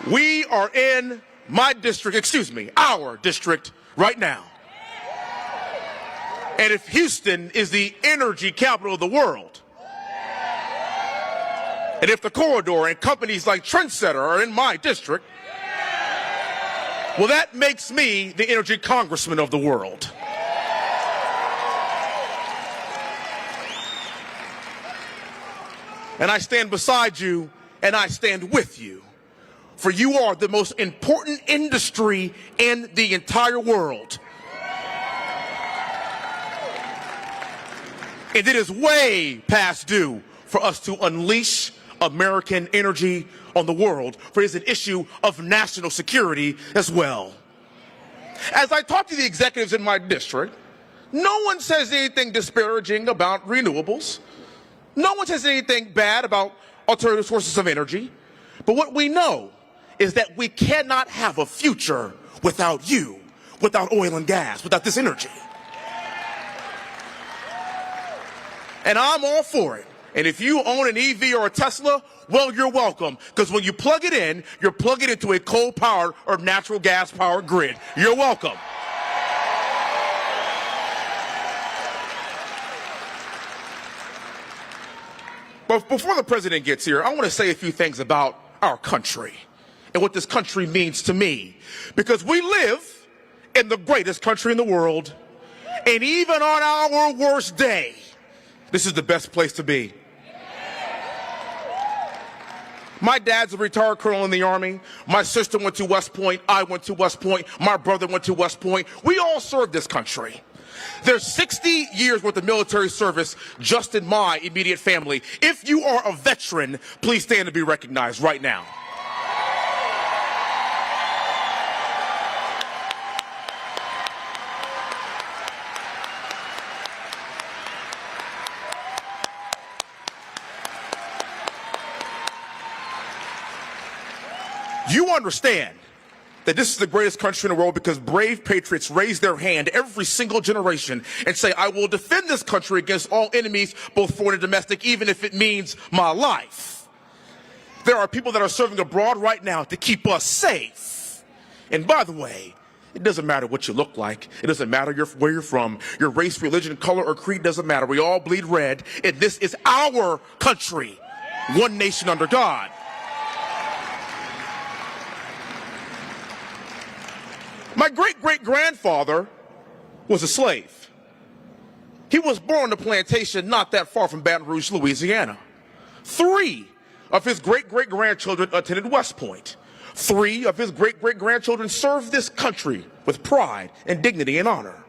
We are in our district right now. And if Houston is the energy capital of the world, and if the corridor and companies like Trendsetter are in my district, well, that makes me the energy congressman of the world. And I stand beside you, and I stand with you. For you are the most important industry in the entire world. And it is way past due for us to unleash American energy on the world, for it is an issue of national security as well. As I talk to the executives in my district, no one says anything disparaging about renewables. No one says anything bad about alternative sources of energy. But what we know is that we cannot have a future without you, without oil and gas, without this energy. And I'm all for it. And if you own an EV or a Tesla, well, you're welcome. Because when you plug it in, you're plugging it into a coal-powered or natural gas-powered grid. You're welcome. But before the president gets here, I want to say a few things about our country and what this country means to me. Because we live in the greatest country in the world, and even on our worst day, this is the best place to be. My dad's a retired colonel in the Army. My sister went to West Point. I went to West Point. My brother went to West Point. We all served this country. There's 60 years worth of military service just in my immediate family. If you are a veteran, please stand to be recognized right now. You understand that this is the greatest country in the world because brave patriots raise their hand every single generation and say, I will defend this country against all enemies, both foreign and domestic, even if it means my life. There are people that are serving abroad right now to keep us safe. And by the way, it doesn't matter what you look like. It doesn't matter where you're from. Your race, religion, color, or creed doesn't matter. We all bleed red, and this is our country. One nation under God. My great-great-grandfather was a slave. He was born on a plantation not that far from Baton Rouge, Louisiana. 3 of his great-great-grandchildren attended West Point. 3 of his great-great-grandchildren served this country with pride and dignity and honor.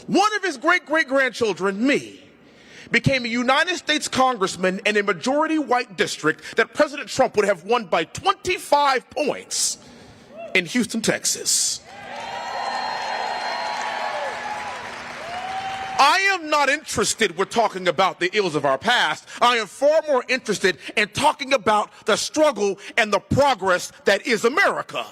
One of his great-great-grandchildren, me, became a United States congressman in a majority white district that President Trump would have won by 25 points in Houston, Texas. I am not interested with talking about the ills of our past. I am far more interested in talking about the struggle and the progress that is America.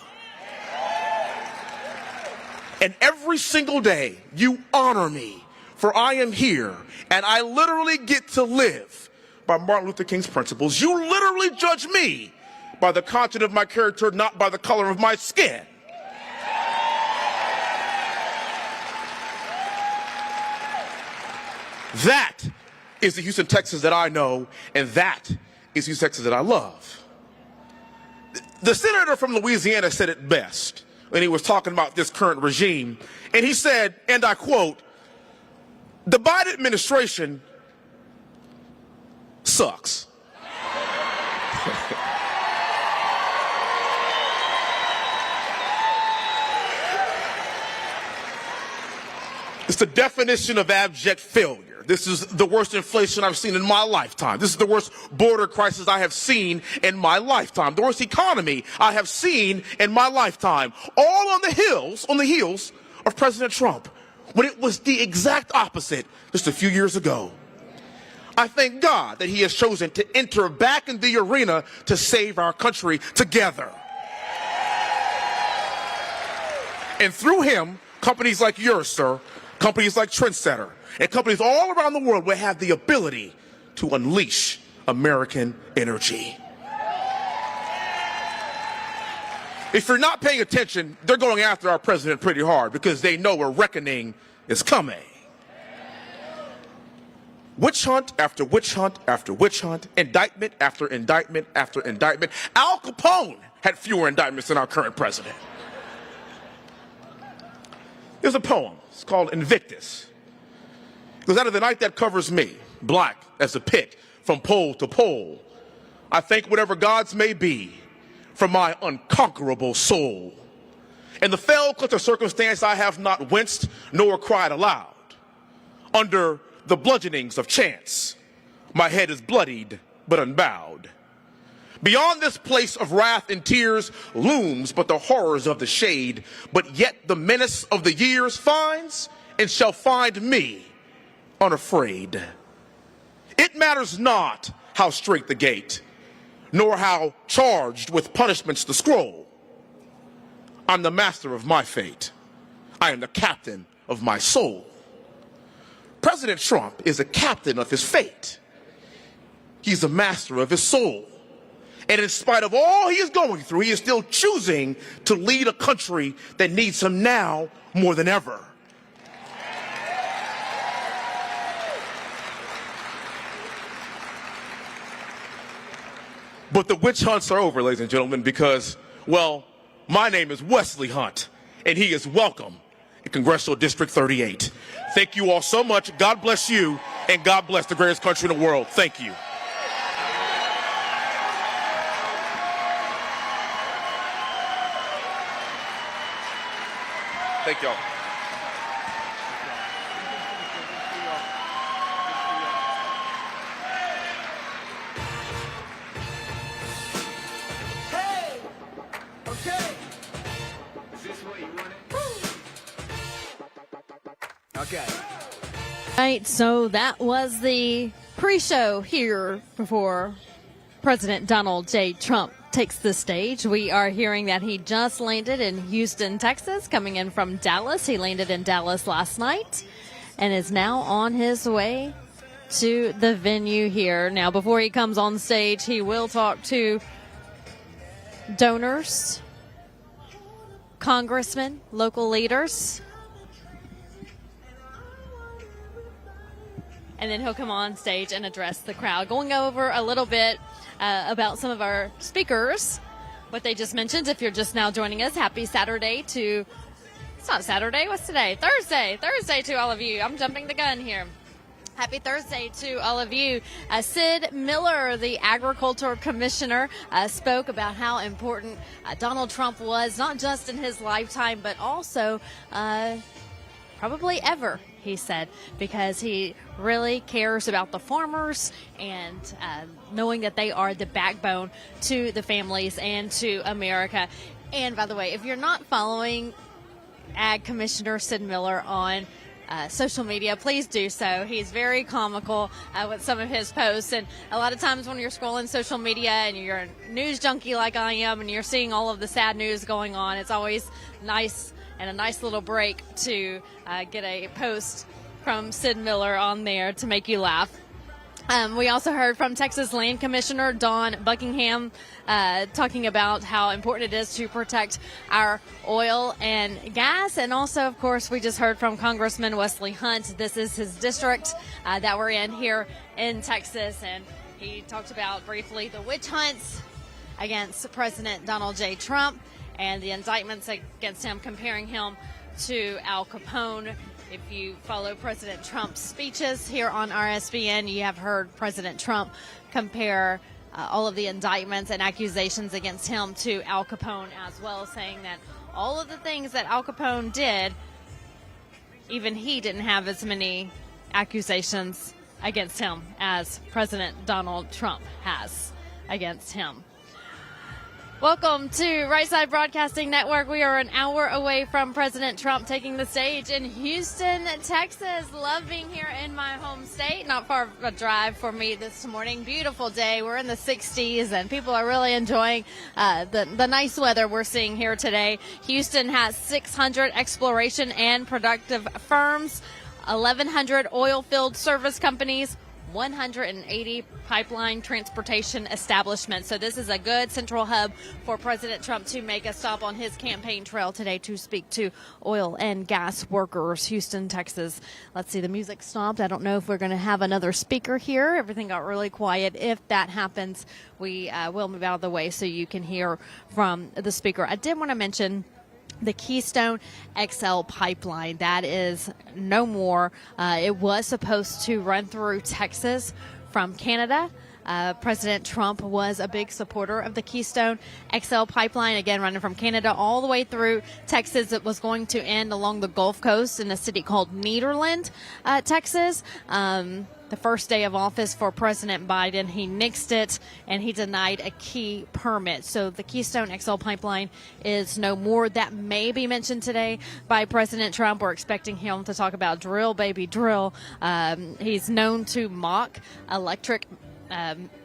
And every single day you honor me, for I am here and I literally get to live by Martin Luther King's principles. You literally judge me by the content of my character, not by the color of my skin. That is the Houston, Texas that I know, and that is Houston, Texas that I love. The senator from Louisiana said it best when he was talking about this current regime, and he said, and I quote, "The Biden administration sucks." It's the definition of abject failure. This is the worst inflation I've seen in my lifetime. This is the worst border crisis I have seen in my lifetime. The worst economy I have seen in my lifetime. All on the heels of President Trump, when it was the exact opposite just a few years ago. I thank God that he has chosen to enter back in the arena to save our country together. And through him, companies like yours, sir, companies like Trendsetter, and companies all around the world will have the ability to unleash American energy. If you're not paying attention, they're going after our president pretty hard because they know a reckoning is coming. Witch hunt after witch hunt after witch hunt, indictment after indictment after indictment. Al Capone had fewer indictments than our current president. There's a poem. It's called Invictus. It goes, out of the night that covers me, black as a pit from pole to pole, I thank whatever gods may be for my unconquerable soul. In the fell clutch of circumstance, I have not winced nor cried aloud. Under the bludgeonings of chance, my head is bloodied but unbowed. Beyond this place of wrath and tears looms but the horrors of the shade, but yet the menace of the years finds and shall find me unafraid. It matters not how straight the gate, nor how charged with punishments the scroll. I'm the master of my fate. I am the captain of my soul. President Trump is a captain of his fate. He's a master of his soul. And in spite of all he is going through, he is still choosing to lead a country that needs him now more than ever. But the witch hunts are over, ladies and gentlemen, because, well, my name is Wesley Hunt, and he is welcome in Congressional District 38. Thank you all so much. God bless you, and God bless the greatest country in the world. Thank you. Thank y'all. Hey! Okay. Is this what you wanted? Okay. Right, so that was the pre-show here before President Donald J. Trump takes the stage. We are hearing that he just landed in Houston, Texas, coming in from Dallas. He landed in Dallas last night and is now on his way to the venue here. Now, before he comes on stage, he will talk to donors, congressmen, local leaders, and then he'll come on stage and address the crowd, going over a little bit about some of our speakers, what they just mentioned. If you're just now joining us, happy Saturday to, it's not Saturday, what's today? Thursday to all of you. I'm jumping the gun here. Happy Thursday to all of you. Sid Miller, the Agriculture Commissioner, spoke about how important Donald Trump was, not just in his lifetime, but also probably ever, he said, because he really cares about the farmers and knowing that they are the backbone to the families and to America. And by the way, if you're not following Ag Commissioner Sid Miller on social media, please do so. He's very comical with some of his posts, and a lot of times when you're scrolling social media and you're a news junkie like I am and you're seeing all of the sad news going on, it's always nice and a nice little break to get a post from Sid Miller on there to make you laugh. We also heard from Texas Land Commissioner Don Buckingham talking about how important it is to protect our oil and gas. And also, of course, we just heard from Congressman Wesley Hunt. This is his district that we're in here in Texas. And he talked about briefly the witch hunts against President Donald J. Trump and the indictments against him, comparing him to Al Capone. If you follow President Trump's speeches here on RSBN, you have heard President Trump compare all of the indictments and accusations against him to Al Capone as well, saying that all of the things that Al Capone did, even he didn't have as many accusations against him as President Donald Trump has against him. Welcome to Right Side Broadcasting Network. We are an hour away from President Trump taking the stage in Houston, Texas. Love being here in my home state. Not far of a drive for me this morning. Beautiful day. We're in the 60s and people are really enjoying the nice weather we're seeing here today. Houston has 600 exploration and productive firms, 1,100 oil field service companies, 180 pipeline transportation establishments. So this is a good central hub for President Trump to make a stop on his campaign trail today to speak to oil and gas workers. Houston, Texas. Let's see, the music stopped. I don't know if we're going to have another speaker here. Everything got really quiet. If that happens, we will move out of the way so you can hear from the speaker. I did want to mention the Keystone XL pipeline. That is no more. It was supposed to run through Texas from Canada. President Trump was a big supporter of the Keystone XL pipeline, again, running from Canada all the way through Texas. It was going to end along the Gulf Coast in a city called Nederland, Texas. The first day of office for President Biden, he nixed it and he denied a key permit. So the Keystone XL pipeline is no more. That may be mentioned today by President Trump. We're expecting him to talk about drill, baby, drill. He's known to mock electric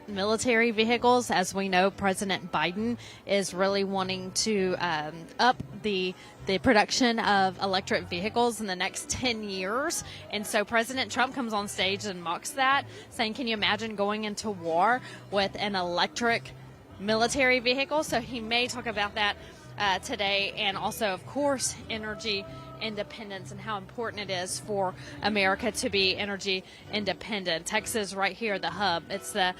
military vehicles. As we know, President Biden is really wanting to up the production of electric vehicles in the next 10 years. And so President Trump comes on stage and mocks that, saying, can you imagine going into war with an electric military vehicle? So he may talk about that today, and also, of course, energy independence and how important it is for America to be energy independent. Texas right here, the hub. It's the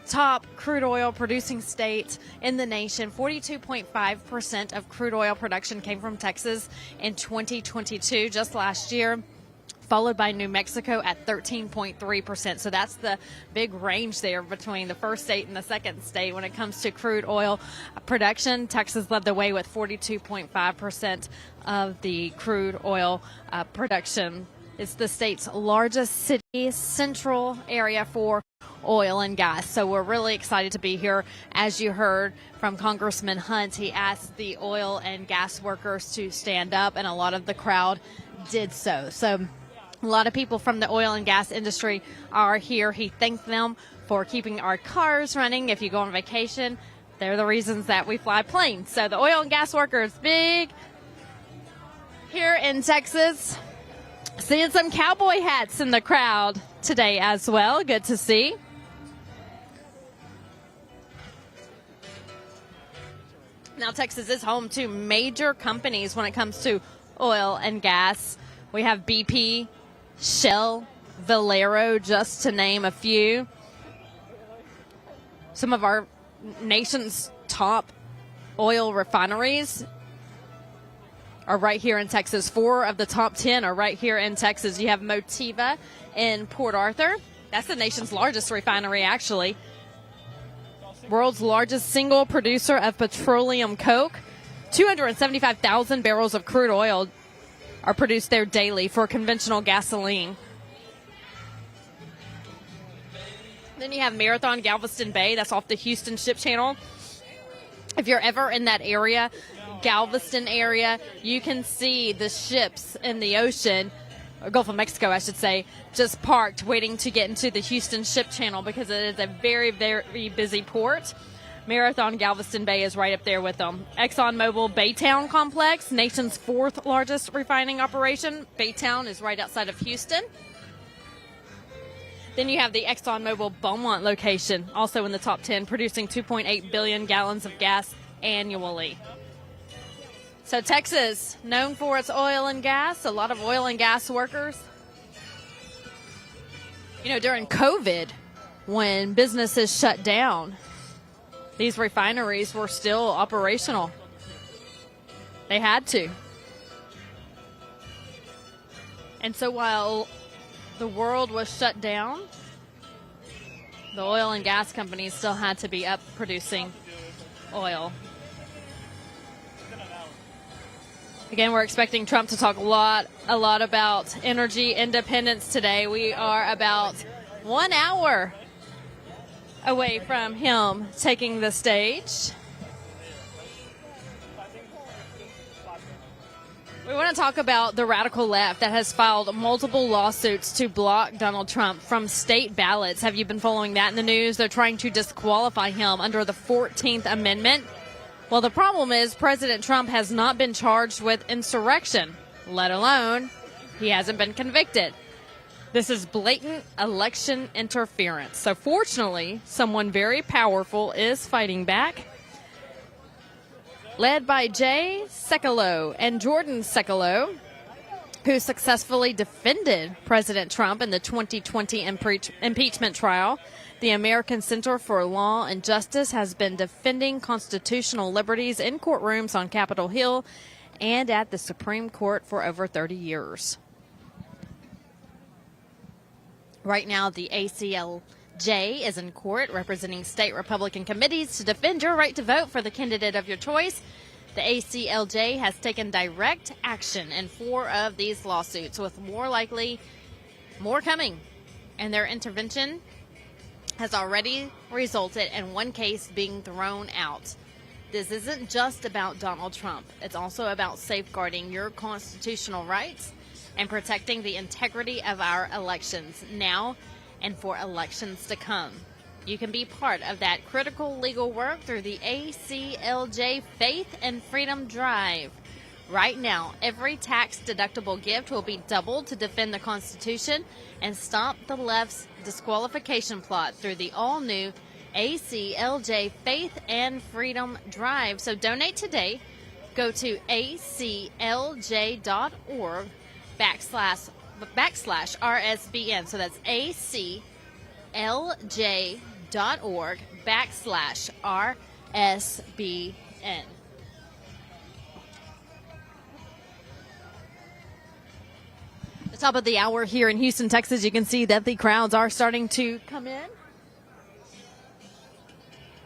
top crude oil producing state in the nation. 42.5% of crude oil production came from Texas in 2022, just last year, followed by New Mexico at 13.3%. So that's the big range there between the first state and the second state when it comes to crude oil production. Texas led the way with 42.5% of the crude oil production. It's the state's largest city central area for oil and gas. So we're really excited to be here. As you heard from Congressman Hunt, he asked the oil and gas workers to stand up, and a lot of the crowd did so. So a lot of people from the oil and gas industry are here. He thanked them for keeping our cars running. If you go on vacation, they're the reasons that we fly planes. So the oil and gas workers, big here in Texas. Seeing some cowboy hats in the crowd today as well. Good to see. Now, Texas is home to major companies when it comes to oil and gas. We have BP, Shell, Valero, just to name a few. Some of our nation's top oil refineries are right here in Texas. 4 of the top 10 are right here in Texas. You have Motiva in Port Arthur. That's the nation's largest refinery, actually. World's largest single producer of petroleum coke. 275,000 barrels of crude oil are produced there daily for conventional gasoline. Then you have Marathon Galveston Bay. That's off the Houston Ship Channel. If you're ever in that area, Galveston area, you can see the ships in the ocean, or Gulf of Mexico, I should say, just parked waiting to get into the Houston Ship Channel because it is a very, very busy port. Marathon Galveston Bay is right up there with them. ExxonMobil Baytown Complex, nation's 4th largest refining operation. Baytown is right outside of Houston. Then you have the ExxonMobil Beaumont location, also in the top 10, producing 2.8 billion gallons of gas annually. So Texas, known for its oil and gas, a lot of oil and gas workers. You know, during COVID, when businesses shut down, these refineries were still operational. They had to. And so while the world was shut down, the oil and gas companies still had to be up producing oil. Again, we're expecting Trump to talk a lot about energy independence today. We are about 1 hour away from him taking the stage. We want to talk about the radical left that has filed multiple lawsuits to block Donald Trump from state ballots. Have you been following that in the news? They're trying to disqualify him under the 14th Amendment. Well, the problem is President Trump has not been charged with insurrection, let alone he hasn't been convicted. This is blatant election interference. So fortunately, someone very powerful is fighting back, led by Jay Sekulow and Jordan Sekulow, who successfully defended President Trump in the 2020 impeachment trial. The American Center for Law and Justice has been defending constitutional liberties in courtrooms on Capitol Hill and at the Supreme Court for over 30 years. Right now, the ACLJ is in court representing state Republican committees to defend your right to vote for the candidate of your choice. The ACLJ has taken direct action in 4 of these lawsuits, with more coming. And their intervention has already resulted in 1 case being thrown out. This isn't just about Donald Trump. It's also about safeguarding your constitutional rights and protecting the integrity of our elections now and for elections to come. You can be part of that critical legal work through the ACLJ Faith and Freedom Drive. Right now, every tax-deductible gift will be doubled to defend the Constitution and stop the left's disqualification plot through the all-new ACLJ Faith and Freedom Drive. So donate today. Go to aclj.org/RSBN. So that's aclj.org/RSBN. tvOS.org/RSBN. The top of the hour here in Houston, Texas, you can see that the crowds are starting to come in.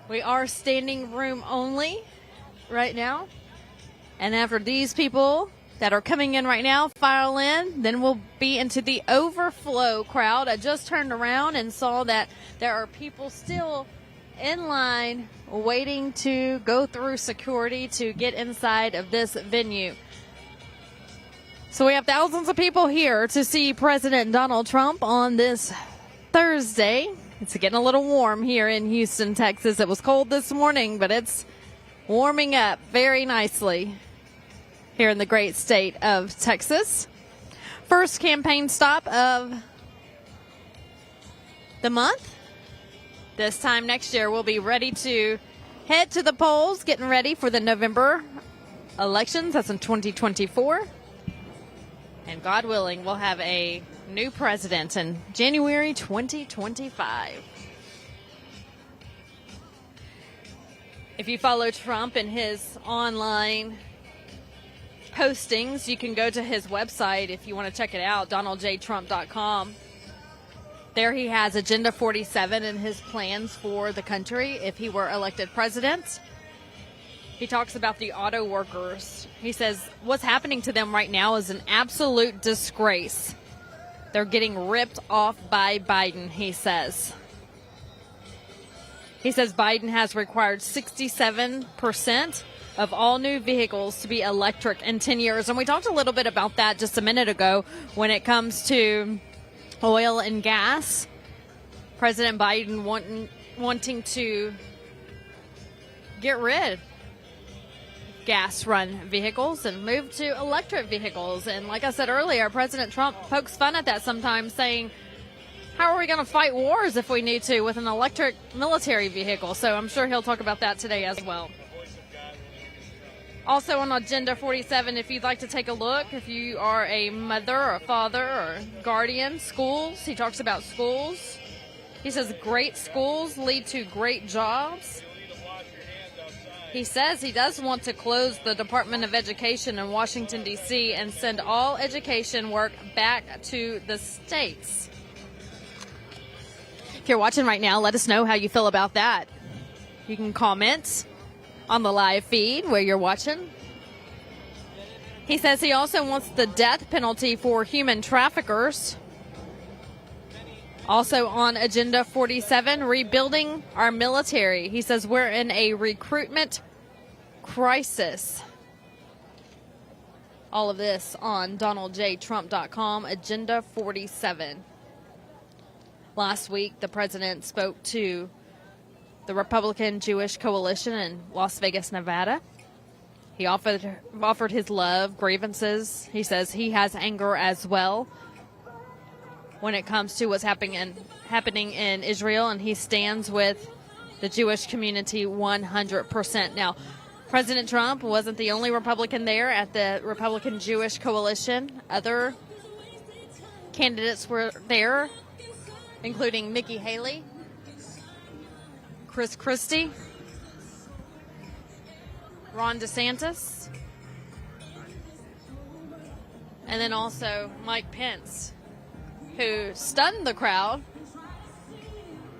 We are standing room only right now. And after these people that are coming in right now file in, then we'll be into the overflow crowd. I just turned around and saw that there are people still in line waiting to go through security to get inside of this venue. So we have thousands of people here to see President Donald Trump on this Thursday. It's getting a little warm here in Houston, Texas. It was cold this morning, but it's warming up very nicely here in the great state of Texas. First campaign stop of the month. This time next year, we'll be ready to head to the polls, getting ready for the November elections. That's in 2024. And God willing, we'll have a new president in January 2025. If you follow Trump in his online postings, you can go to his website if you want to check it out, donaldjtrump.com. There he has Agenda 47 and his plans for the country if he were elected president. He talks about the auto workers. He says what's happening to them right now is an absolute disgrace. They're getting ripped off by Biden, he says. He says Biden has required 67% of all new vehicles to be electric in 10 years. And we talked a little bit about that just a minute ago when it comes to oil and gas. President Biden wanting to get rid gas-run vehicles and move to electric vehicles. And like I said earlier, President Trump pokes fun at that sometimes, saying, how are we going to fight wars if we need to with an electric military vehicle? So I'm sure he'll talk about that today as well. Also on Agenda 47, if you'd like to take a look, if you are a mother or a father or guardian, schools, he talks about schools. He says great schools lead to great jobs. He says he does want to close the Department of Education in Washington, D.C. and send all education work back to the states. If you're watching right now, let us know how you feel about that. You can comment on the live feed where you're watching. He says he also wants the death penalty for human traffickers. Also on Agenda 47, rebuilding our military. He says we're in a recruitment crisis. All of this on donaldjtrump.com, Agenda 47. Last week, the president spoke to the Republican Jewish Coalition in Las Vegas, Nevada. He offered his love, grievances. He says he has anger as well when it comes to what's happening in Israel, and he stands with the Jewish community 100%. Now, President Trump wasn't the only Republican there at the Republican Jewish Coalition. Other candidates were there, including Nikki Haley, Chris Christie, Ron DeSantis, and then also Mike Pence, who stunned the crowd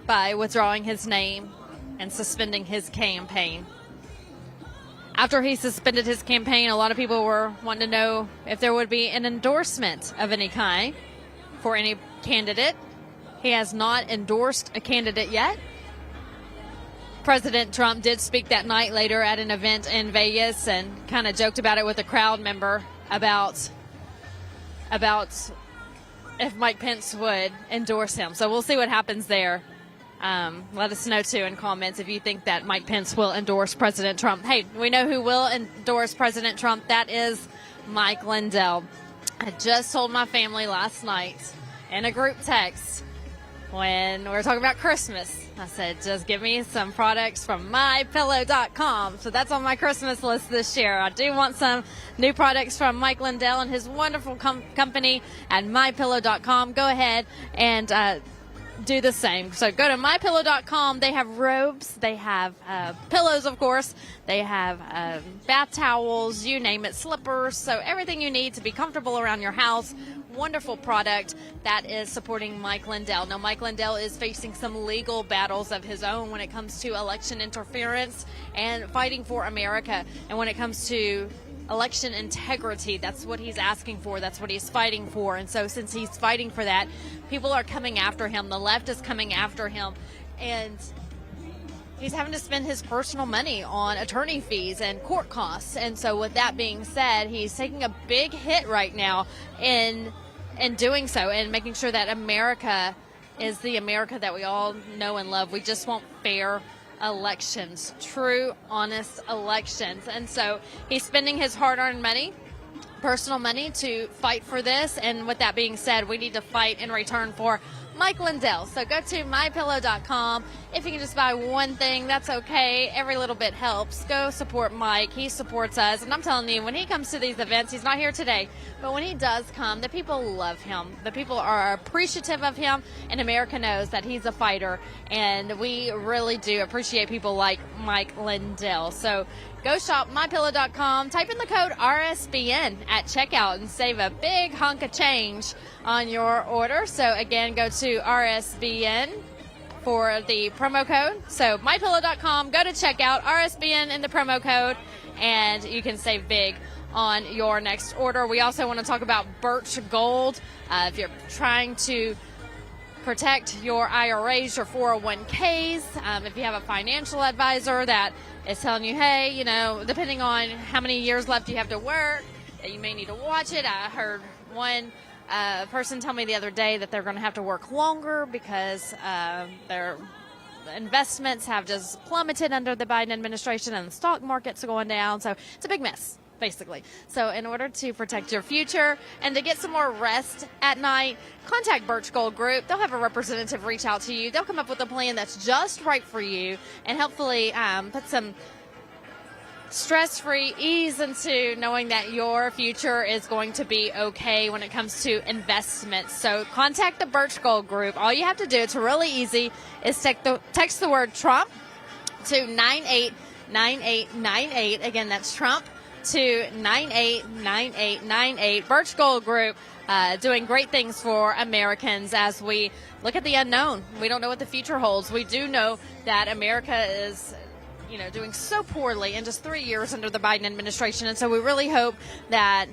by withdrawing his name and suspending his campaign. After he suspended his campaign, a lot of people were wanting to know if there would be an endorsement of any kind for any candidate. He has not endorsed a candidate yet. President Trump did speak that night later at an event in Vegas and kind of joked about it with a crowd member about if Mike Pence would endorse him. So we'll see what happens there. Let us know, too, in comments if you think that Mike Pence will endorse President Trump. Hey, we know who will endorse President Trump. That is Mike Lindell. I just told my family last night in a group text when we were talking about Christmas. I said, just give me some products from mypillow.com. So that's on my Christmas list this year. I do want some new products from Mike Lindell and his wonderful company at mypillow.com. Go ahead and do the same. So go to mypillow.com. They have robes. They have pillows, of course. They have bath towels, you name it, slippers. So everything you need to be comfortable around your house. Wonderful product that is supporting Mike Lindell. Now, Mike Lindell is facing some legal battles of his own when it comes to election interference and fighting for America. And when it comes to election integrity, that's what he's asking for. That's what he's fighting for. And so since he's fighting for that, people are coming after him. The left is coming after him. And he's having to spend his personal money on attorney fees and court costs. And so with that being said, he's taking a big hit right now in doing so and making sure that America is the America that we all know and love. We just want fair elections, true, honest elections. And so he's spending his hard-earned money, personal money, to fight for this. And with that being said, we need to fight in return for Mike Lindell. So go to mypillow.com. If you can just buy one thing, that's okay. Every little bit helps. Go support Mike. He supports us. And I'm telling you, when he comes to these events, he's not here today, but when he does come, the people love him. The people are appreciative of him, and America knows that he's a fighter. And we really do appreciate people like Mike Lindell. So go shop mypillow.com. Type in the code RSBN at checkout and save a big hunk of change on your order. So again, go to RSBN for the promo code. So mypillow.com, go to checkout, RSBN in the promo code, and you can save big on your next order. We also want to talk about Birch Gold. If you're trying to protect your IRAs, your 401ks, if you have a financial advisor that is telling you, hey, you know, depending on how many years left you have to work, you may need to watch it. I heard one person tell me the other day that they're going to have to work longer because their investments have just plummeted under the Biden administration and the stock markets are going down. So it's a big mess, basically. So in order to protect your future and to get some more rest at night, contact Birch Gold Group. They'll have a representative reach out to you. They'll come up with a plan that's just right for you and hopefully put some stress-free ease into knowing that your future is going to be okay when it comes to investments. So contact the Birch Gold Group. All you have to do, it's really easy, is text the word Trump to 989898. Again, that's Trump to 989898. Birch Gold Group doing great things for Americans as we look at the unknown. We don't know what the future holds. We do know that America is doing so poorly in just 3 years under the Biden administration. And so we really hope that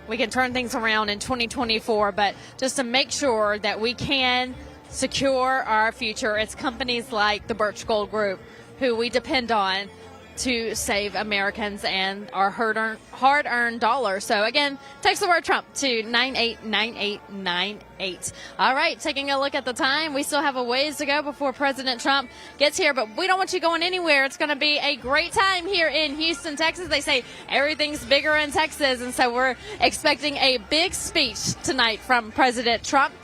we can turn things around in 2024. But just to make sure that we can secure our future, it's companies like the Birch Gold Group who we depend on to save Americans and our hard-earned dollars. So again, text the word Trump to 989898. All right, taking a look at the time. We still have a ways to go before President Trump gets here, but we don't want you going anywhere. It's going to be a great time here in Houston, Texas. They say everything's bigger in Texas, and so we're expecting a big speech tonight from President Trump.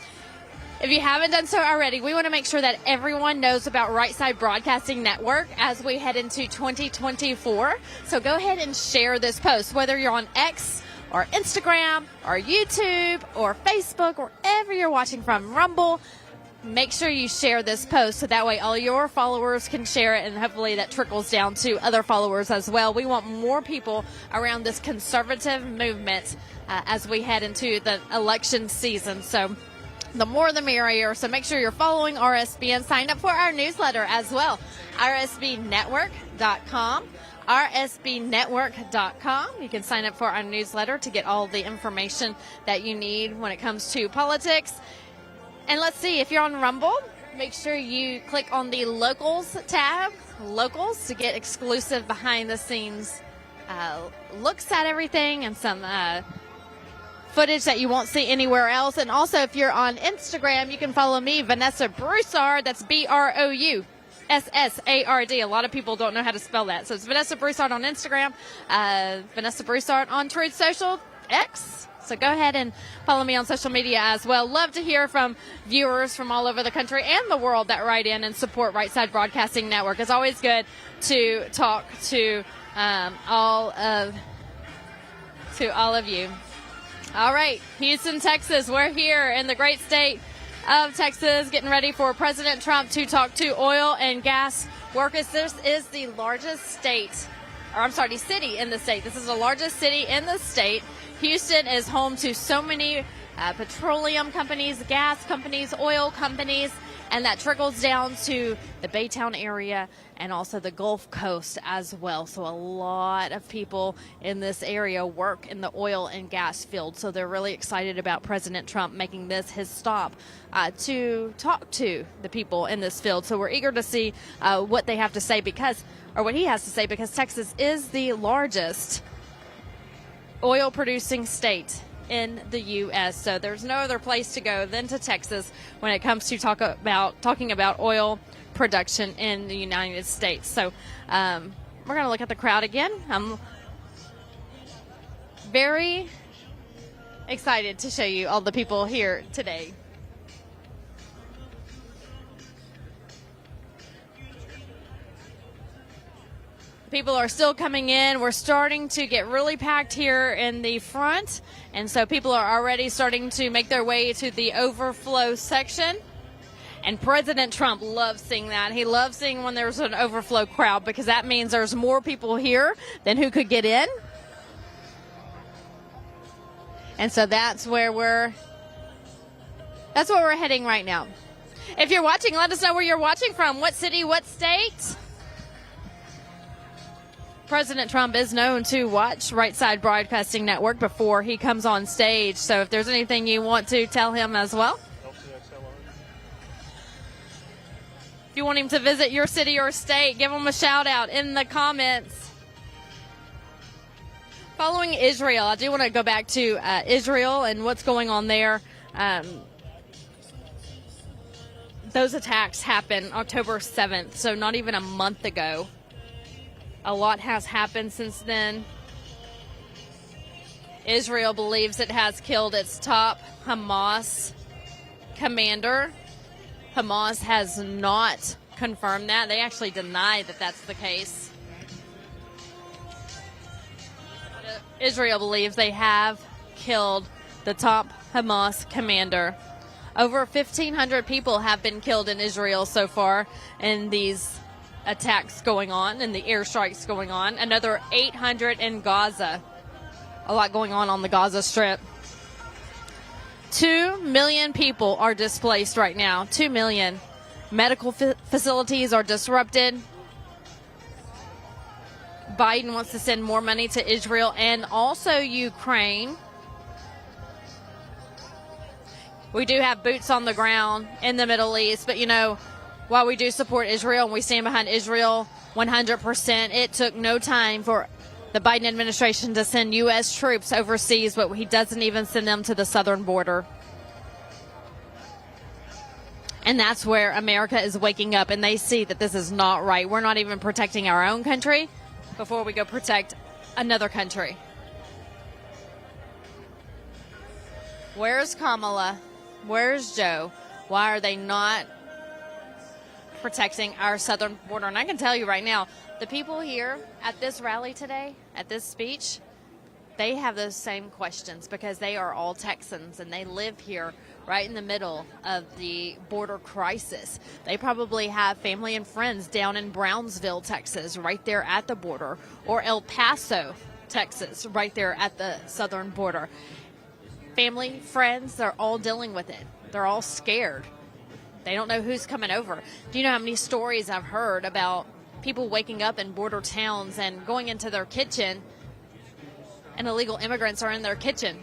If you haven't done so already, we want to make sure that everyone knows about Right Side Broadcasting Network as we head into 2024. So go ahead and share this post, whether you're on X or Instagram or YouTube or Facebook, wherever you're watching from, Rumble. Make sure you share this post so that way all your followers can share it, and hopefully that trickles down to other followers as well. We want more people around this conservative movement as we head into the election season. So the more the merrier. So make sure you're following RSBN. Sign up for our newsletter as well. RSBnetwork.com. RSBnetwork.com. You can sign up for our newsletter to get all the information that you need when it comes to politics. And let's see, if you're on Rumble, make sure you click on the Locals tab, Locals, to get exclusive behind-the-scenes looks at everything and some footage that you won't see anywhere else. And also, if you're on Instagram, you can follow me, Vanessa Broussard. That's BROUSSARD. A lot of people don't know how to spell that. So it's Vanessa Broussard on Instagram, Vanessa Broussard on Truth Social, X. So go ahead and follow me on social media as well. Love to hear from viewers from all over the country and the world that write in and support Right Side Broadcasting Network. It's always good to talk to all of you. All right, Houston, Texas, we're here in the great state of Texas, getting ready for President Trump to talk to oil and gas workers. This is the largest city in the state. This is the largest city in the state. Houston is home to so many petroleum companies, gas companies, oil companies, and that trickles down to the Baytown area and also the Gulf Coast as well. So a lot of people in this area work in the oil and gas field. So they're really excited about President Trump making this his stop to talk to the people in this field. So we're eager to see what they have to say what he has to say, because Texas is the largest oil producing state in the U.S. So there's no other place to go than to Texas when it comes to talking about oil production in the United States. So we're going to look at the crowd again. I'm very excited to show you all the people here today. People are still coming in. We're starting to get really packed here in the front. And so people are already starting to make their way to the overflow section. And President Trump loves seeing that. He loves seeing when there's an overflow crowd, because that means there's more people here than who could get in. And so that's where we're heading right now. If you're watching, let us know where you're watching from. What city, what state? President Trump is known to watch Right Side Broadcasting Network before he comes on stage. So if there's anything you want to tell him as well. If you want him to visit your city or state, give him a shout out in the comments. Following Israel, I do want to go back to Israel and what's going on there. Those attacks happened October 7th, so not even a month ago. A lot has happened since then. Israel believes it has killed its top Hamas commander. Hamas has not confirmed that. They actually deny that that's the case. Israel believes they have killed the top Hamas commander. Over 1,500 people have been killed in Israel so far in these attacks going on and the airstrikes going on. Another 800 in Gaza. A lot going on the Gaza Strip. 2 million people are displaced right now. 2 million. Medical facilities are disrupted. Biden wants to send more money to Israel and also Ukraine. We do have boots on the ground in the Middle East, but while we do support Israel and we stand behind Israel 100%, it took no time for the Biden administration to send U.S. troops overseas, but he doesn't even send them to the southern border. And that's where America is waking up, and they see that this is not right. We're not even protecting our own country before we go protect another country. Where's Kamala? Where's Joe? Why are they not protecting our southern border? And I can tell you right now, the people here at this rally today, at this speech, they have those same questions because they are all Texans and they live here right in the middle of the border crisis. They probably have family and friends down in Brownsville, Texas, right there at the border, or El Paso, Texas, right there at the southern border. Family, friends, they're all dealing with it. They're all scared. They don't know who's coming over. Do you know how many stories I've heard about people waking up in border towns and going into their kitchen and illegal immigrants are in their kitchen?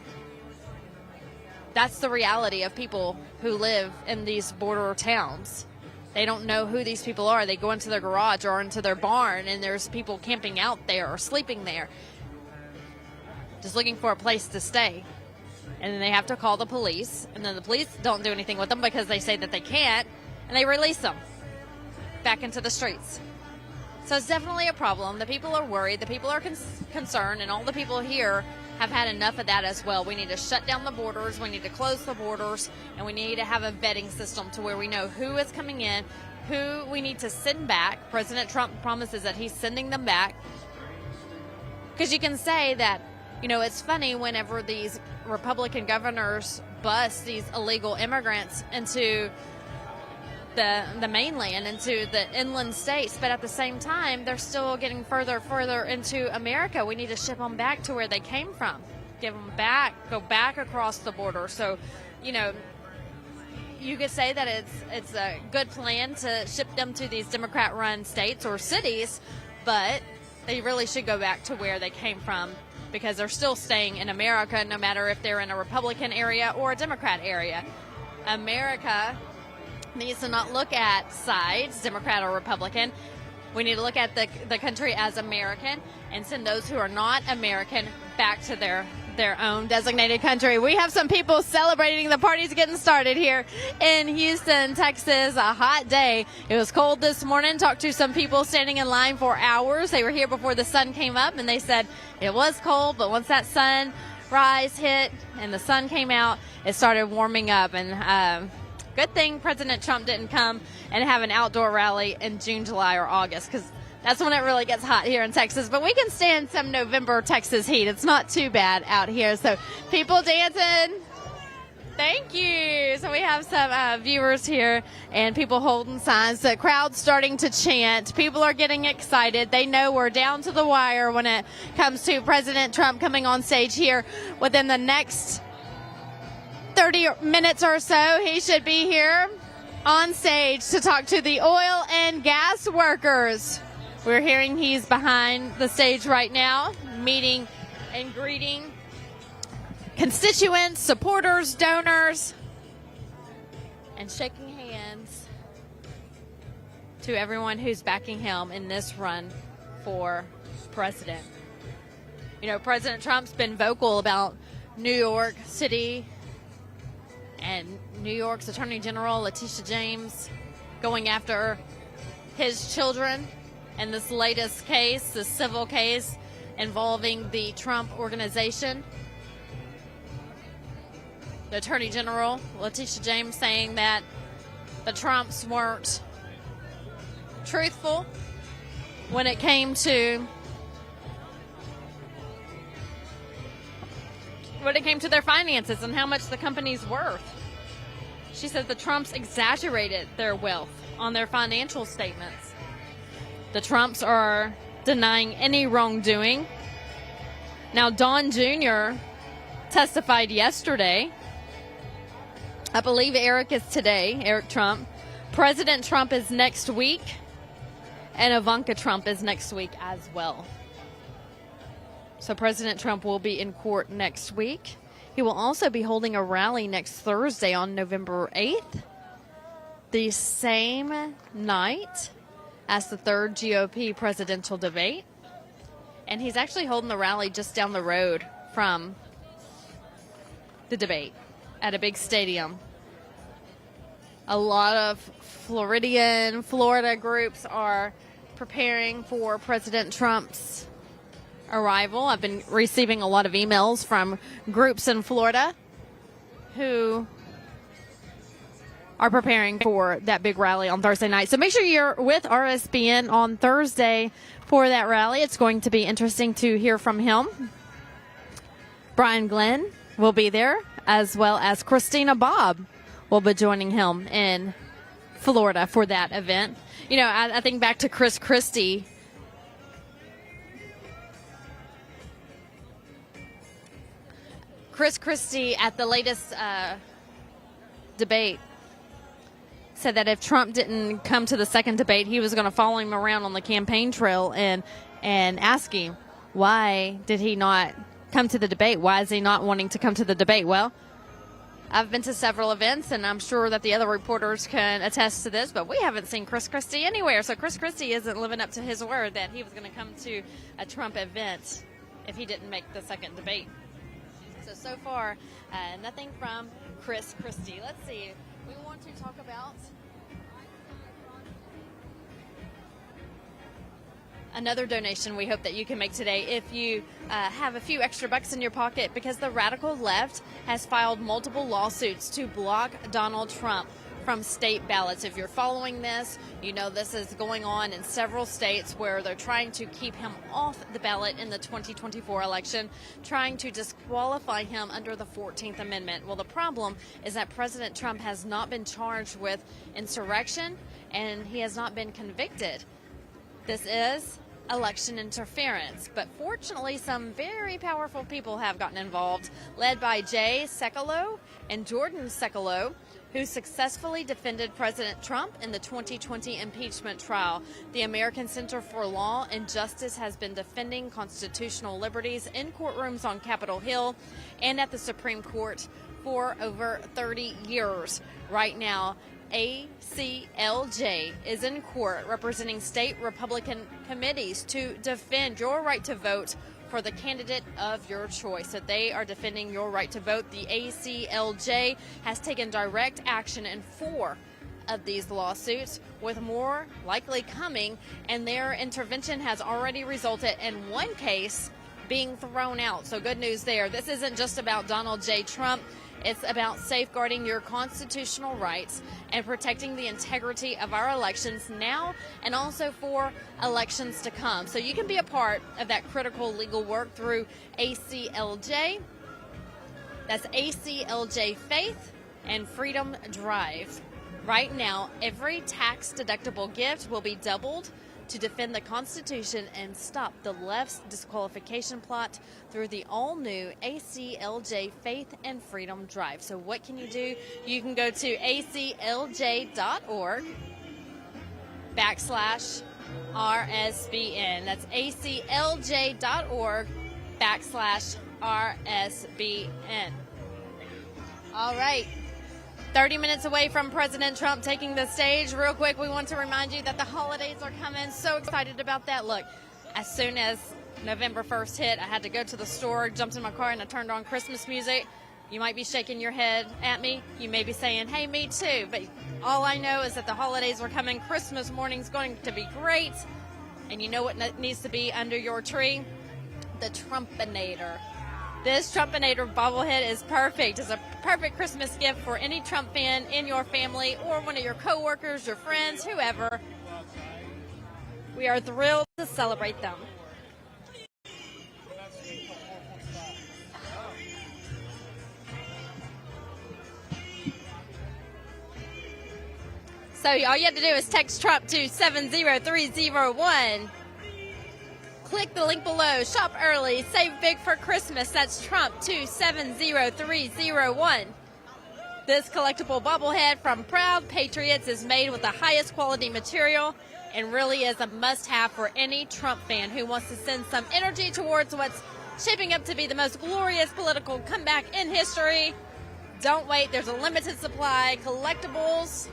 That's the reality of people who live in these border towns. They don't know who these people are. They go into their garage or into their barn and there's people camping out there or sleeping there, just looking for a place to stay. And then they have to call the police, and then the police don't do anything with them because they say that they can't, and they release them back into the streets. So it's definitely a problem. The people are worried. The people are concerned, and all the people here have had enough of that as well. We need to shut down the borders. We need to close the borders, and we need to have a vetting system to where we know who is coming in, who we need to send back. President Trump promises that he's sending them back. Because you can say that, it's funny whenever these Republican governors bus these illegal immigrants into the mainland, into the inland states, but at the same time, they're still getting further into America. We need to ship them back to where they came from, give them back, go back across the border. So, you know, you could say that it's a good plan to ship them to these Democrat-run states or cities, but they really should go back to where they came from, because they're still staying in America, no matter if they're in a Republican area or a Democrat area. America needs to not look at sides, Democrat or Republican. We need to look at the country as American and send those who are not American back to their own designated country. We have some people celebrating. The party's getting started here in Houston, Texas. A hot day. It was cold this morning. Talked to some people standing in line for hours. They were here before the sun came up, and they said it was cold, but once that sunrise hit and the sun came out, it started warming up. And good thing President Trump didn't come and have an outdoor rally in June, July, or August, because that's when it really gets hot here in Texas. But we can stand some November Texas heat. It's not too bad out here. So people dancing. Thank you. So we have some viewers here and people holding signs. The crowd's starting to chant. People are getting excited. They know we're down to the wire when it comes to President Trump coming on stage here within the next 30 minutes or so. He should be here on stage to talk to the oil and gas workers. We're hearing he's behind the stage right now, meeting and greeting constituents, supporters, donors, and shaking hands to everyone who's backing him in this run for president. You know, President Trump's been vocal about New York City and New York's Attorney General, Letitia James, going after his children in this latest case, this civil case involving the Trump organization. The Attorney General, Letitia James, saying that the Trumps weren't truthful when it came to their finances and how much the company's worth. She said the Trumps exaggerated their wealth on their financial statements. The Trumps are denying any wrongdoing. Now, Don Jr. testified yesterday. I believe Eric is today, Eric Trump. President Trump is next week, and Ivanka Trump is next week as well. So President Trump will be in court next week. He will also be holding a rally next Thursday on November 8th, the same night as the third GOP presidential debate. And he's actually holding the rally just down the road from the debate at a big stadium. A lot of Florida groups are preparing for President Trump's arrival. I've been receiving a lot of emails from groups in Florida who are preparing for that big rally on Thursday night. So make sure you're with RSBN on Thursday for that rally. It's going to be interesting to hear from him. Brian Glenn will be there, as well as Christina Bobb will be joining him in Florida for that event. You know, I think back to Chris Christie. Chris Christie at the latest debate said that if Trump didn't come to the second debate, he was going to follow him around on the campaign trail and ask him, why did he not come to the debate? Why is he not wanting to come to the debate? Well, I've been to several events, and I'm sure that the other reporters can attest to this, but we haven't seen Chris Christie anywhere. So Chris Christie isn't living up to his word that he was going to come to a Trump event if he didn't make the second debate. So far, nothing from Chris Christie. Let's see. We want to talk about another donation we hope that you can make today if you have a few extra bucks in your pocket, because the radical left has filed multiple lawsuits to block Donald Trump from state ballots. If you're following this, you know this is going on in several states where they're trying to keep him off the ballot in the 2024 election, trying to disqualify him under the 14th Amendment. Well, the problem is that President Trump has not been charged with insurrection and he has not been convicted. This is election interference, but fortunately some very powerful people have gotten involved, led by Jay Sekulow and Jordan Sekulow, who successfully defended President Trump in the 2020 impeachment trial. The American Center for Law and Justice has been defending constitutional liberties in courtrooms on Capitol Hill and at the Supreme Court for over 30 years. Right now, ACLJ is in court representing state Republican committees to defend your right to vote for the candidate of your choice. So they are defending your right to vote. The ACLJ has taken direct action in 4 of these lawsuits, with more likely coming, and their intervention has already resulted in one case being thrown out. So good news there. This isn't just about Donald J. Trump. It's about safeguarding your constitutional rights and protecting the integrity of our elections now and also for elections to come. So you can be a part of that critical legal work through ACLJ. That's ACLJ Faith and Freedom Drive. Right now, every tax-deductible gift will be doubled to defend the Constitution and stop the left's disqualification plot through the all-new ACLJ Faith and Freedom Drive. So what can you do? You can go to aclj.org/RSBN. That's aclj.org/RSBN. All right. 30 minutes away from President Trump taking the stage. Real quick, we want to remind you that the holidays are coming. So excited about that. Look, as soon as November 1st hit, I had to go to the store, jumped in my car, and I turned on Christmas music. You might be shaking your head at me. You may be saying, hey, me too. But all I know is that the holidays are coming. Christmas morning's going to be great. And you know what needs to be under your tree? The Trumpinator. This Trumpinator bobblehead is perfect. It's a perfect Christmas gift for any Trump fan in your family or one of your coworkers, your friends, whoever. We are thrilled to celebrate them. So all you have to do is text Trump to 70301. Click the link below. Shop early. Save big for Christmas. That's Trump to 70301. This collectible bobblehead from Proud Patriots is made with the highest quality material and really is a must-have for any Trump fan who wants to send some energy towards what's shaping up to be the most glorious political comeback in history. Don't wait. There's a limited supply. Collectibles.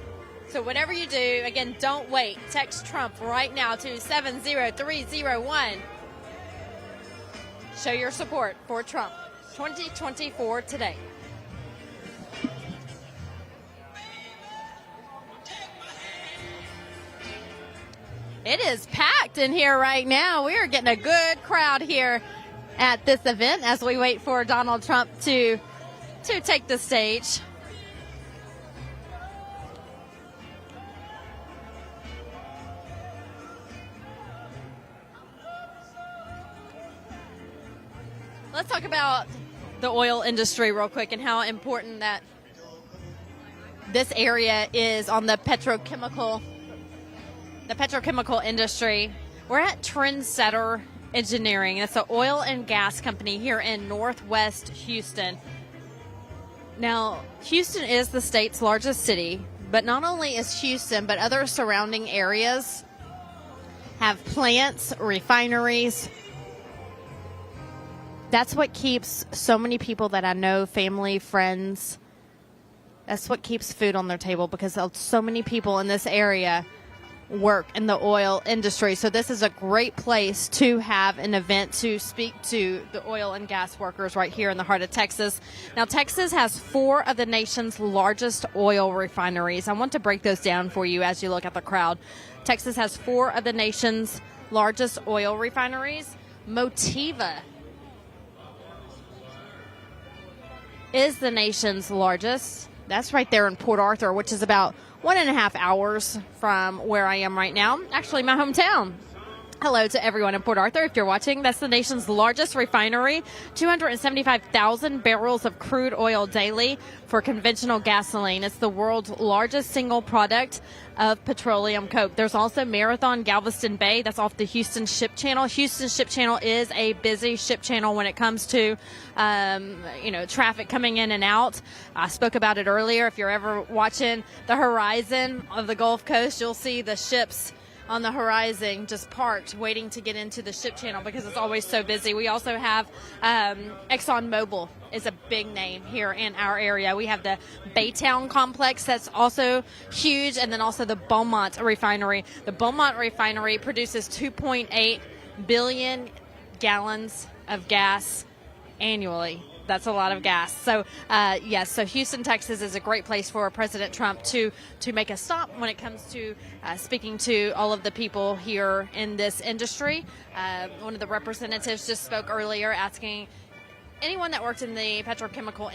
So whatever you do, again, don't wait. Text Trump right now to 70301. Show your support for Trump 2024 today. It is packed in here right now. We are getting a good crowd here at this event as we wait for Donald Trump to take the stage. Let's talk about the oil industry real quick and how important that this area is on the petrochemical industry. We're at Trendsetter Engineering. It's an oil and gas company here in Northwest Houston. Now, Houston is the state's largest city, but not only is Houston, but other surrounding areas have plants, refineries. That's what keeps so many people that I know, family, friends, that's what keeps food on their table, because so many people in this area work in the oil industry. So this is a great place to have an event to speak to the oil and gas workers right here in the heart of Texas. Now, Texas has 4 of the nation's largest oil refineries. I want to break those down for you as you look at the crowd. Texas has 4 of the nation's largest oil refineries. Motiva is the nation's largest. That's right there in Port Arthur, which is about 1.5 hours from where I am right now. Actually, my hometown. Hello to everyone in Port Arthur. If you're watching, that's the nation's largest refinery, 275,000 barrels of crude oil daily for conventional gasoline. It's the world's largest single product of petroleum coke. There's also Marathon Galveston Bay. That's off the Houston Ship Channel. Houston Ship Channel is a busy ship channel when it comes to, traffic coming in and out. I spoke about it earlier. If you're ever watching the horizon of the Gulf Coast, you'll see the ships on the horizon just parked waiting to get into the ship channel because it's always so busy. We also have ExxonMobil is a big name here in our area. We have the Baytown complex that's also huge, and then also the Beaumont refinery. The Beaumont refinery produces 2.8 billion gallons of gas annually. That's a lot of gas. So, yes, so Houston, Texas is a great place for President Trump to make a stop when it comes to speaking to all of the people here in this industry. One of the representatives just spoke earlier asking anyone that worked in the petrochemical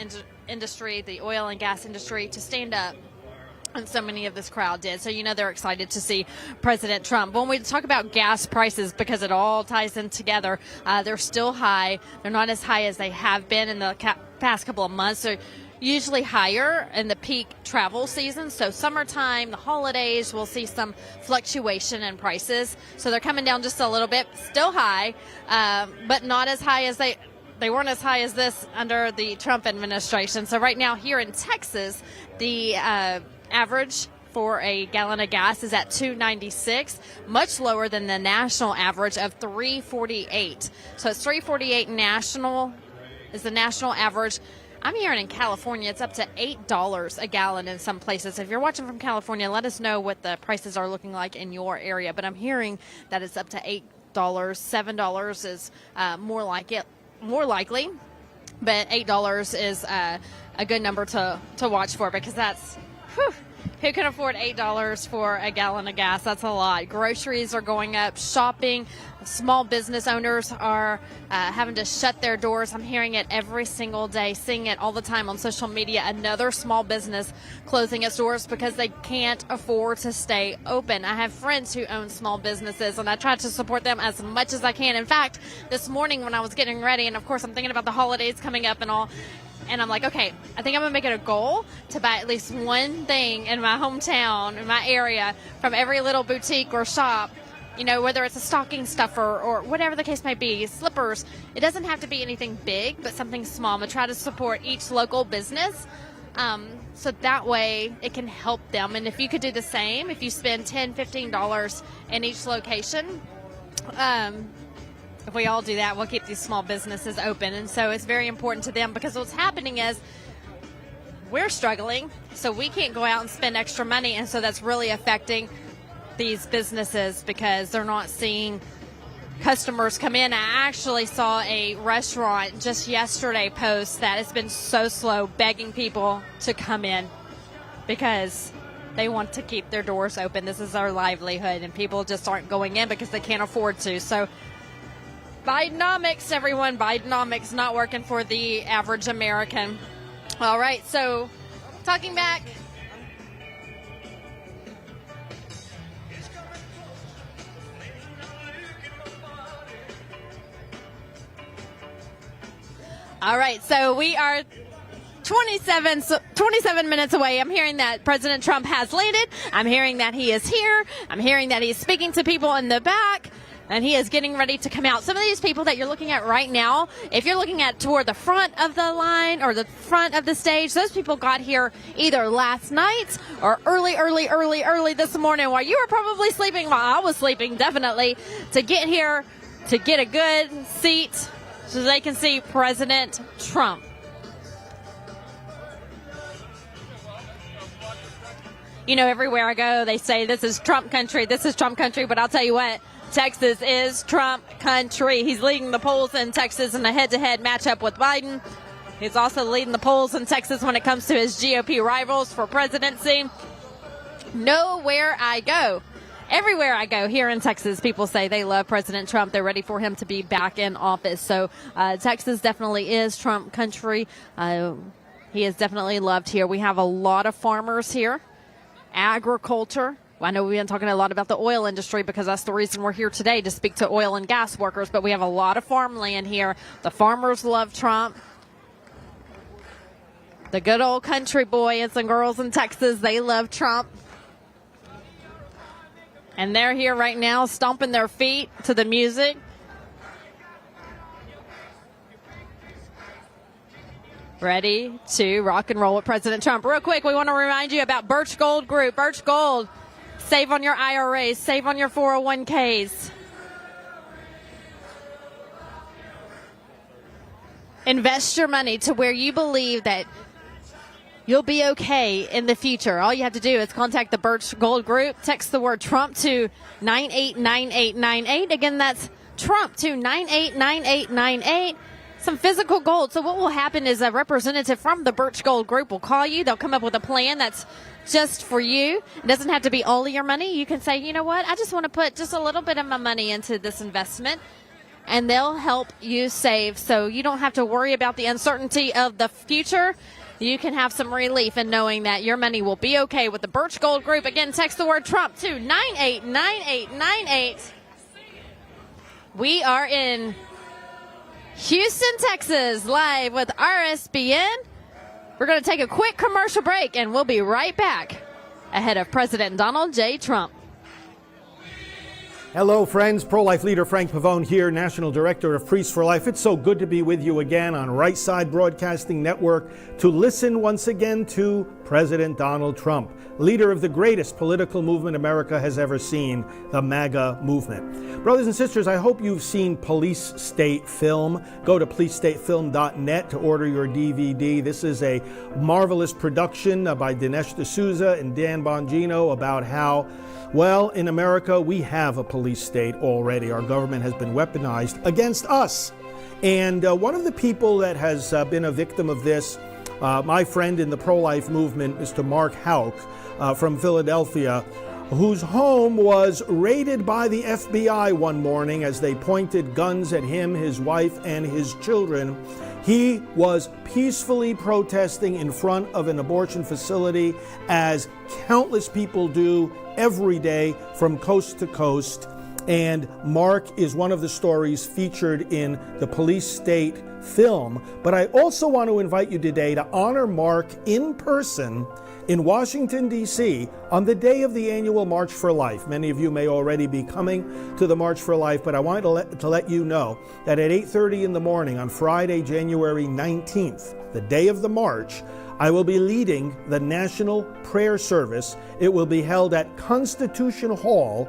industry, the oil and gas industry, to stand up. And so many of this crowd did. So, they're excited to see President Trump. When we talk about gas prices, because it all ties in together, they're still high. They're not as high as they have been in the past couple of months. They're usually higher in the peak travel season. So summertime, the holidays, we'll see some fluctuation in prices. So they're coming down just a little bit, still high, but not as high as they weren't as high as this under the Trump administration. So right now here in Texas, the average for a gallon of gas is at $2.96, much lower than the national average of $3.48. So it's $3.48 national is the national average. I'm hearing in California it's up to $8 a gallon in some places. If you're watching from California, let us know what the prices are looking like in your area. But I'm hearing that it's up to $8. $7 is more likely, but $8 is a good number to watch for, because that's who can afford $8 for a gallon of gas? That's a lot. Groceries are going up. Shopping, small business owners are having to shut their doors. I'm hearing it every single day, seeing it all the time on social media. Another small business closing its doors because they can't afford to stay open. I have friends who own small businesses, and I try to support them as much as I can. In fact, this morning when I was getting ready, and of course I'm thinking about the holidays coming up and all, and I'm like, okay, I think I'm going to make it a goal to buy at least one thing in my hometown, in my area, from every little boutique or shop, whether it's a stocking stuffer or whatever the case may be, slippers. It doesn't have to be anything big, but something small. I'm going to try to support each local business, so that way it can help them. And if you could do the same, if you spend $10, $15 in each location, if we all do that, we'll keep these small businesses open. And so it's very important to them, because what's happening is we're struggling, so we can't go out and spend extra money. And so that's really affecting these businesses because they're not seeing customers come in. I actually saw a restaurant just yesterday post that it's been so slow begging people to come in because they want to keep their doors open. This is our livelihood, and people just aren't going in because they can't afford to. So Bidenomics, everyone. Bidenomics not working for the average American. All right, so talking back. All right, so we are 27 minutes away. I'm hearing that President Trump has landed. I'm hearing that he is here. I'm hearing that he's speaking to people in the back, and he is getting ready to come out. Some of these people that you're looking at right now, if you're looking at toward the front of the line or the front of the stage, those people got here either last night or early this morning while you were probably sleeping, while I was sleeping, definitely, to get here, to get a good seat so they can see President Trump. Everywhere I go, they say this is Trump country, but I'll tell you what, Texas is Trump country. He's leading the polls in Texas in a head-to-head matchup with Biden. He's also leading the polls in Texas when it comes to his GOP rivals for presidency. Nowhere I go, everywhere I go here in Texas, people say they love President Trump. They're ready for him to be back in office. So Texas definitely is Trump country. He is definitely loved here. We have a lot of farmers here, agriculture. I know we've been talking a lot about the oil industry because that's the reason we're here today, to speak to oil and gas workers, but we have a lot of farmland here. The farmers love Trump. The good old country boys and girls in Texas, they love Trump. And they're here right now stomping their feet to the music. Ready to rock and roll with President Trump. Real quick, we want to remind you about Birch Gold Group. Birch Gold, save on your IRAs, save on your 401ks. Invest your money to where you believe that you'll be okay in the future. All you have to do is contact the Birch Gold Group. Text the word Trump to 989898. Again, that's Trump to 989898. Some physical gold. So what will happen is a representative from the Birch Gold Group will call you. They'll come up with a plan that's just for you. It doesn't have to be all of your money. You can say, you know what, I just want to put just a little bit of my money into this investment. And they'll help you save so you don't have to worry about the uncertainty of the future. You can have some relief in knowing that your money will be okay with the Birch Gold Group. Again, text the word Trump to 989898. We are in Houston, Texas, live with RSBN. We're going to take a quick commercial break, and we'll be right back ahead of President Donald J. Trump. Hello, friends. Pro-life leader Frank Pavone here, National Director of Priests for Life. It's so good to be with you again on Right Side Broadcasting Network to listen once again to President Donald Trump, leader of the greatest political movement America has ever seen, the MAGA movement. Brothers and sisters, I hope you've seen Police State Film. Go to policestatefilm.net to order your DVD. This is a marvelous production by Dinesh D'Souza and Dan Bongino about how, well, in America, we have a police state already. Our government has been weaponized against us. And one of the people that has been a victim of this, my friend in the pro-life movement, Mr. Mark Houck from Philadelphia, whose home was raided by the FBI one morning as they pointed guns at him, his wife, and his children. He was peacefully protesting in front of an abortion facility, as countless people do every day from coast to coast. And Mark is one of the stories featured in the Police State film. But I also want to invite you today to honor Mark in person in Washington, D.C. on the day of the annual March for Life. Many of you may already be coming to the March for Life, but I wanted to let you know that at 8:30 in the morning on Friday, January 19th, the day of the march, I will be leading the National Prayer Service. It will be held at Constitution Hall,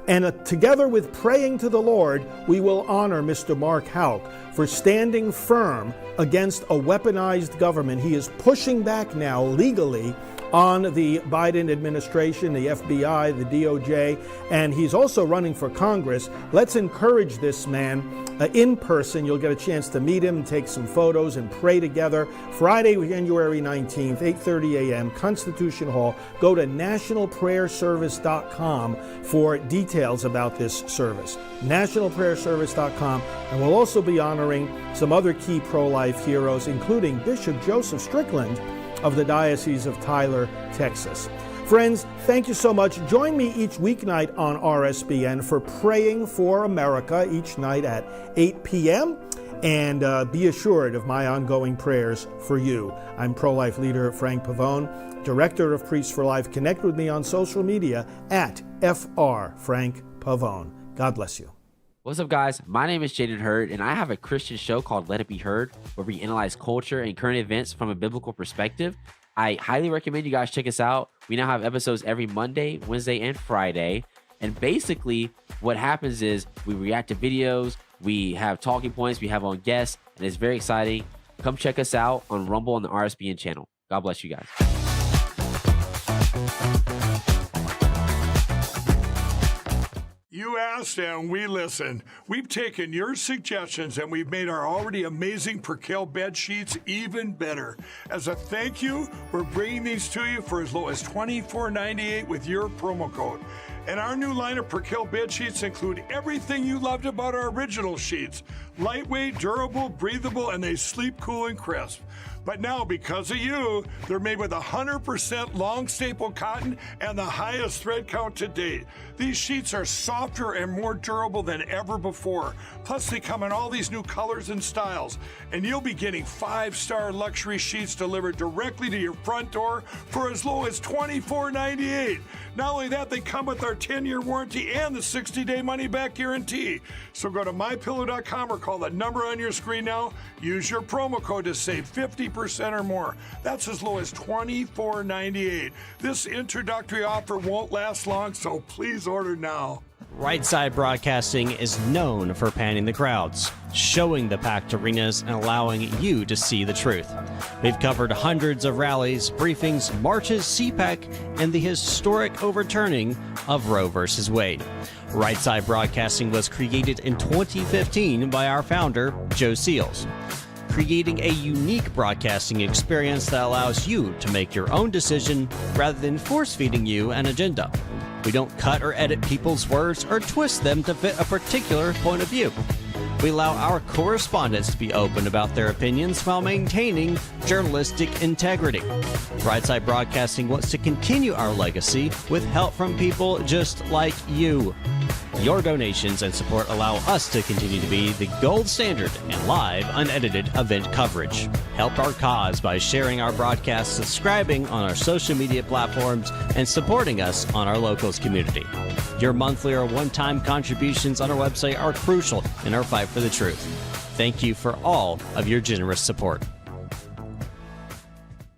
and together with praying to the Lord, we will honor Mr. Mark Houck for standing firm against a weaponized government. He is pushing back now legally on the Biden administration, the FBI, the DOJ, and he's also running for Congress. Let's encourage this man in person. You'll get a chance to meet him, take some photos, and pray together. Friday, January 19th, 8:30 a.m., Constitution Hall. Go to nationalprayerservice.com for details about this service. nationalprayerservice.com. And we'll also be honoring some other key pro-life heroes, including Bishop Joseph Strickland of the Diocese of Tyler, Texas. Friends, thank you so much. Join me each weeknight on RSBN for Praying for America, each night at 8 p.m. And be assured of my ongoing prayers for you. I'm pro-life leader Frank Pavone, Director of Priests for Life. Connect with me on social media at FR Frank Pavone. God bless you. What's up, guys? My name is Jaden Hurd, and I have a Christian show called Let It Be Heard, where we analyze culture and current events from a biblical perspective. I highly recommend you guys check us out. We now have episodes every Monday, Wednesday, and Friday. And basically, what happens is we react to videos, we have talking points, we have on guests, and it's very exciting. Come check us out on Rumble on the RSBN channel. God bless you guys. You asked and we listened. We've taken your suggestions and we've made our already amazing Percale bed sheets even better. As a thank you, we're bringing these to you for as low as $24.98 with your promo code. And our new line of Percale bed sheets include everything you loved about our original sheets. Lightweight, durable, breathable, and they sleep cool and crisp. But now, because of you, they're made with 100% long staple cotton and the highest thread count to date. These sheets are softer and more durable than ever before. Plus, they come in all these new colors and styles. And you'll be getting 5-star luxury sheets delivered directly to your front door for as low as $24.98. Not only that, they come with our 10-year warranty and the 60-day money-back guarantee. So go to mypillow.com or call the number on your screen now. Use your promo code to save 50% or more. That's as low as $24.98. This introductory offer won't last long, so please order now. Right Side Broadcasting is known for panning the crowds, showing the packed arenas, and allowing you to see the truth. We've covered hundreds of rallies, briefings, marches, CPAC, and the historic overturning of Roe v. Wade. Right Side Broadcasting was created in 2015 by our founder, Joe Seals, creating a unique broadcasting experience that allows you to make your own decision rather than force-feeding you an agenda. We don't cut or edit people's words or twist them to fit a particular point of view. We allow our correspondents to be open about their opinions while maintaining journalistic integrity. Right Side Broadcasting wants to continue our legacy with help from people just like you. Your donations and support allow us to continue to be the gold standard in live, unedited event coverage. Help our cause by sharing our broadcasts, subscribing on our social media platforms, and supporting us on our locals community. Your monthly or one-time contributions on our website are crucial in our fight for the truth. Thank you for all of your generous support.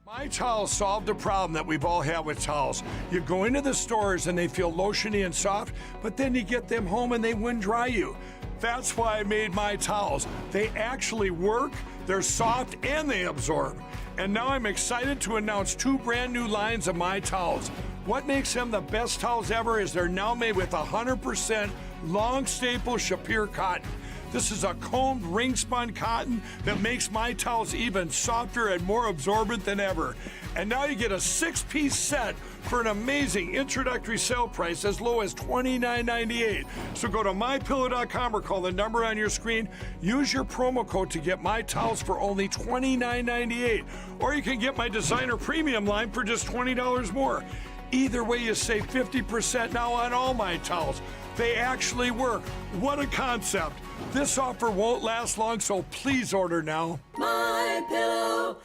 My Towels solved a problem that we've all had with towels. You go into the stores and they feel lotiony and soft, but then you get them home and they wind dry you. That's why I made My Towels. They actually work, they're soft, and they absorb. And now I'm excited to announce 2 brand new lines of My Towels. What makes them the best towels ever is they're now made with 100% long staple Shapir cotton. This is a combed ring-spun cotton that makes My Towels even softer and more absorbent than ever. And now you get a 6-piece set for an amazing introductory sale price as low as $29.98. So go to mypillow.com or call the number on your screen. Use your promo code to get My Towels for only $29.98. Or you can get my designer premium line for just $20 more. Either way, you save 50% now on all My Towels. They actually work. What a concept. This offer won't last long, so please order now. MyPillow.com.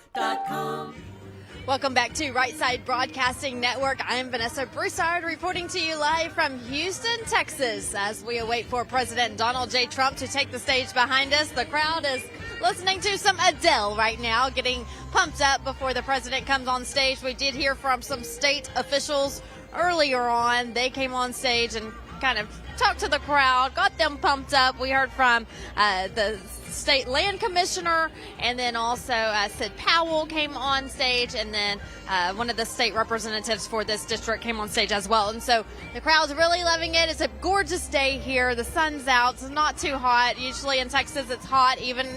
Welcome back to Right Side Broadcasting Network. I'm Vanessa Broussard reporting to you live from Houston, Texas. As we await for President Donald J. Trump to take the stage behind us, the crowd is listening to some Adele right now, getting pumped up before the president comes on stage. We did hear from some state officials earlier on. They came on stage and kind of talked to the crowd, got them pumped up. We heard from the state land commissioner, and then also Sid Powell came on stage, and then one of the state representatives for this district came on stage as well. And so the crowd's really loving it. It's a gorgeous day here. The sun's out. It's not too hot. Usually in Texas it's hot. Even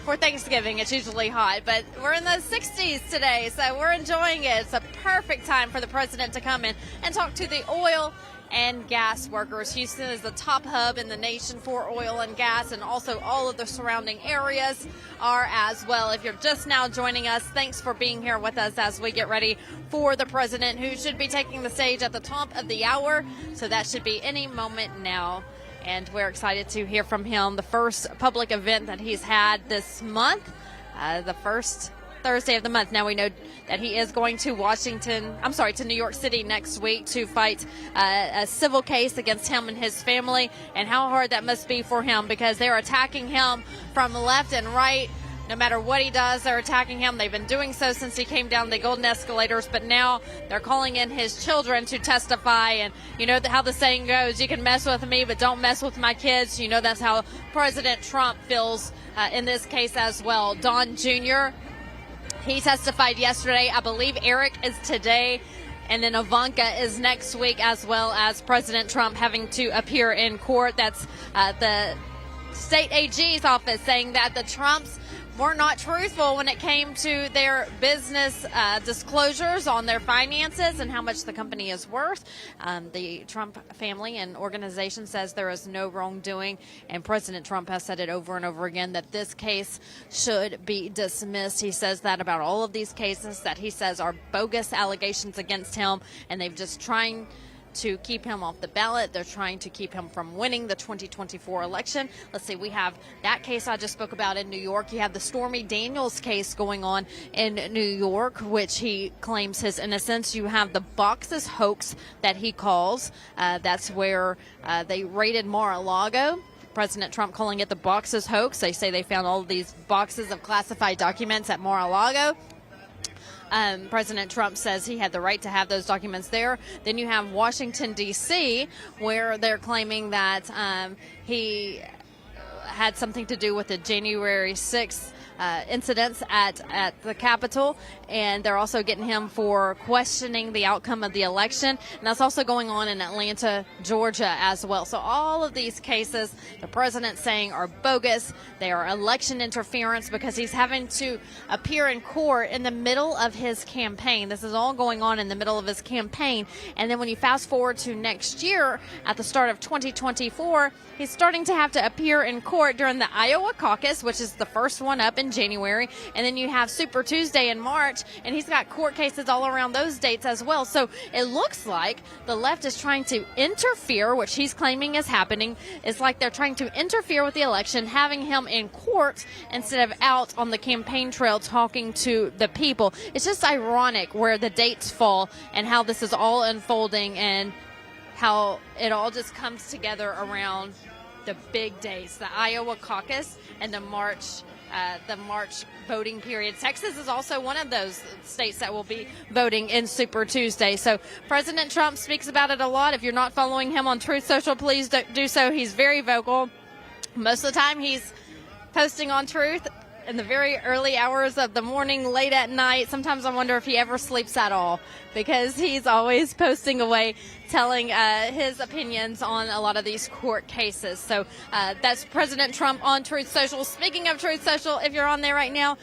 for Thanksgiving it's usually hot, but we're in the 60s today, so we're enjoying it. It's a perfect time for the president to come in and talk to the oil and gas workers. Houston is the top hub in the nation for oil and gas, and also all of the surrounding areas are as well. If you're just now joining us, thanks for being here with us as we get ready for the president, who should be taking the stage at the top of the hour. So that should be any moment now. And we're excited to hear from him. The first public event that he's had this month, the first Thursday of the month. Now we know that he is going to to New York City next week to fight a civil case against him and his family, and how hard that must be for him, because they're attacking him from left and right. No matter what he does, they're attacking him. They've been doing so since he came down the golden escalators, but now they're calling in his children to testify. And you know how the saying goes, you can mess with me, but don't mess with my kids. You know that's how President Trump feels in this case as well. Don Jr., he testified yesterday. I believe Eric is today, and then Ivanka is next week, as well as President Trump having to appear in court. That's the state AG's office saying that the Trumps were not truthful when it came to their business disclosures on their finances and how much the company is worth. The Trump family and organization says there is no wrongdoing, and President Trump has said it over and over again that this case should be dismissed. He says that about all of these cases that he says are bogus allegations against him, and they've just trying to keep him off the ballot. They're trying to keep him from winning the 2024 election. Let's see, we have that case I just spoke about in New York. You have the Stormy Daniels case going on in New York, which he claims his innocence. You have the boxes hoax that he calls. That's where they raided Mar-a-Lago. President Trump calling it the boxes hoax. They say they found all of these boxes of classified documents at Mar-a-Lago. President Trump says he had the right to have those documents there. Then you have Washington, D.C., where they're claiming that he had something to do with the January 6th incidents at the Capitol, and they're also getting him for questioning the outcome of the election, and that's also going on in Atlanta, Georgia as well. So all of these cases the president's saying are bogus. They are election interference because he's having to appear in court in the middle of his campaign. This is all going on in the middle of his campaign, and then when you fast forward to next year at the start of 2024, he's starting to have to appear in court during the Iowa caucus, which is the first one up in January, and then you have Super Tuesday in March, and he's got court cases all around those dates as well. So it looks like the left is trying to interfere, which he's claiming is happening. It's like they're trying to interfere with the election, having him in court instead of out on the campaign trail talking to the people. It's just ironic where the dates fall and how this is all unfolding and how it all just comes together around the big days, the Iowa caucus and the March voting period. Texas is also one of those states that will be voting in Super Tuesday. So President Trump speaks about it a lot. If you're not following him on Truth Social, please do so. He's very vocal. Most of the time he's posting on Truth in the very early hours of the morning, late at night. Sometimes I wonder if he ever sleeps at all, because he's always posting away, telling his opinions on a lot of these court cases. So that's President Trump on Truth Social. Speaking of Truth Social, if you're on there right now,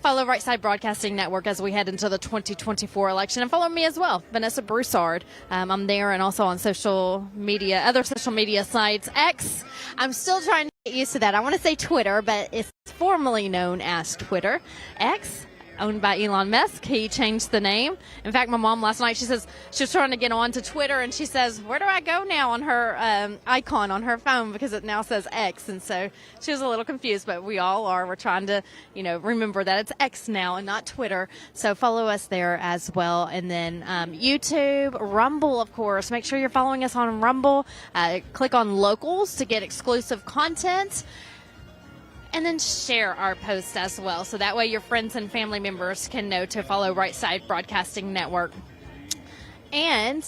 follow Right Side Broadcasting Network as we head into the 2024 election, and follow me as well, Vanessa Broussard. I'm there, and also on social media, other social media sites. X, I'm still trying to get used to that. I want to say Twitter, but it's formerly known as Twitter. X, owned by Elon Musk. He changed the name. In fact, my mom last night, she says she was trying to get on to Twitter, and she says, where do I go now on her icon on her phone, because it now says X. And so she was a little confused, but we all are. We're trying to, remember that it's X now and not Twitter. So follow us there as well. And then YouTube, Rumble, of course. Make sure you're following us on Rumble. Click on Locals to get exclusive content. And then share our post as well, so that way your friends and family members can know to follow Right Side Broadcasting Network. And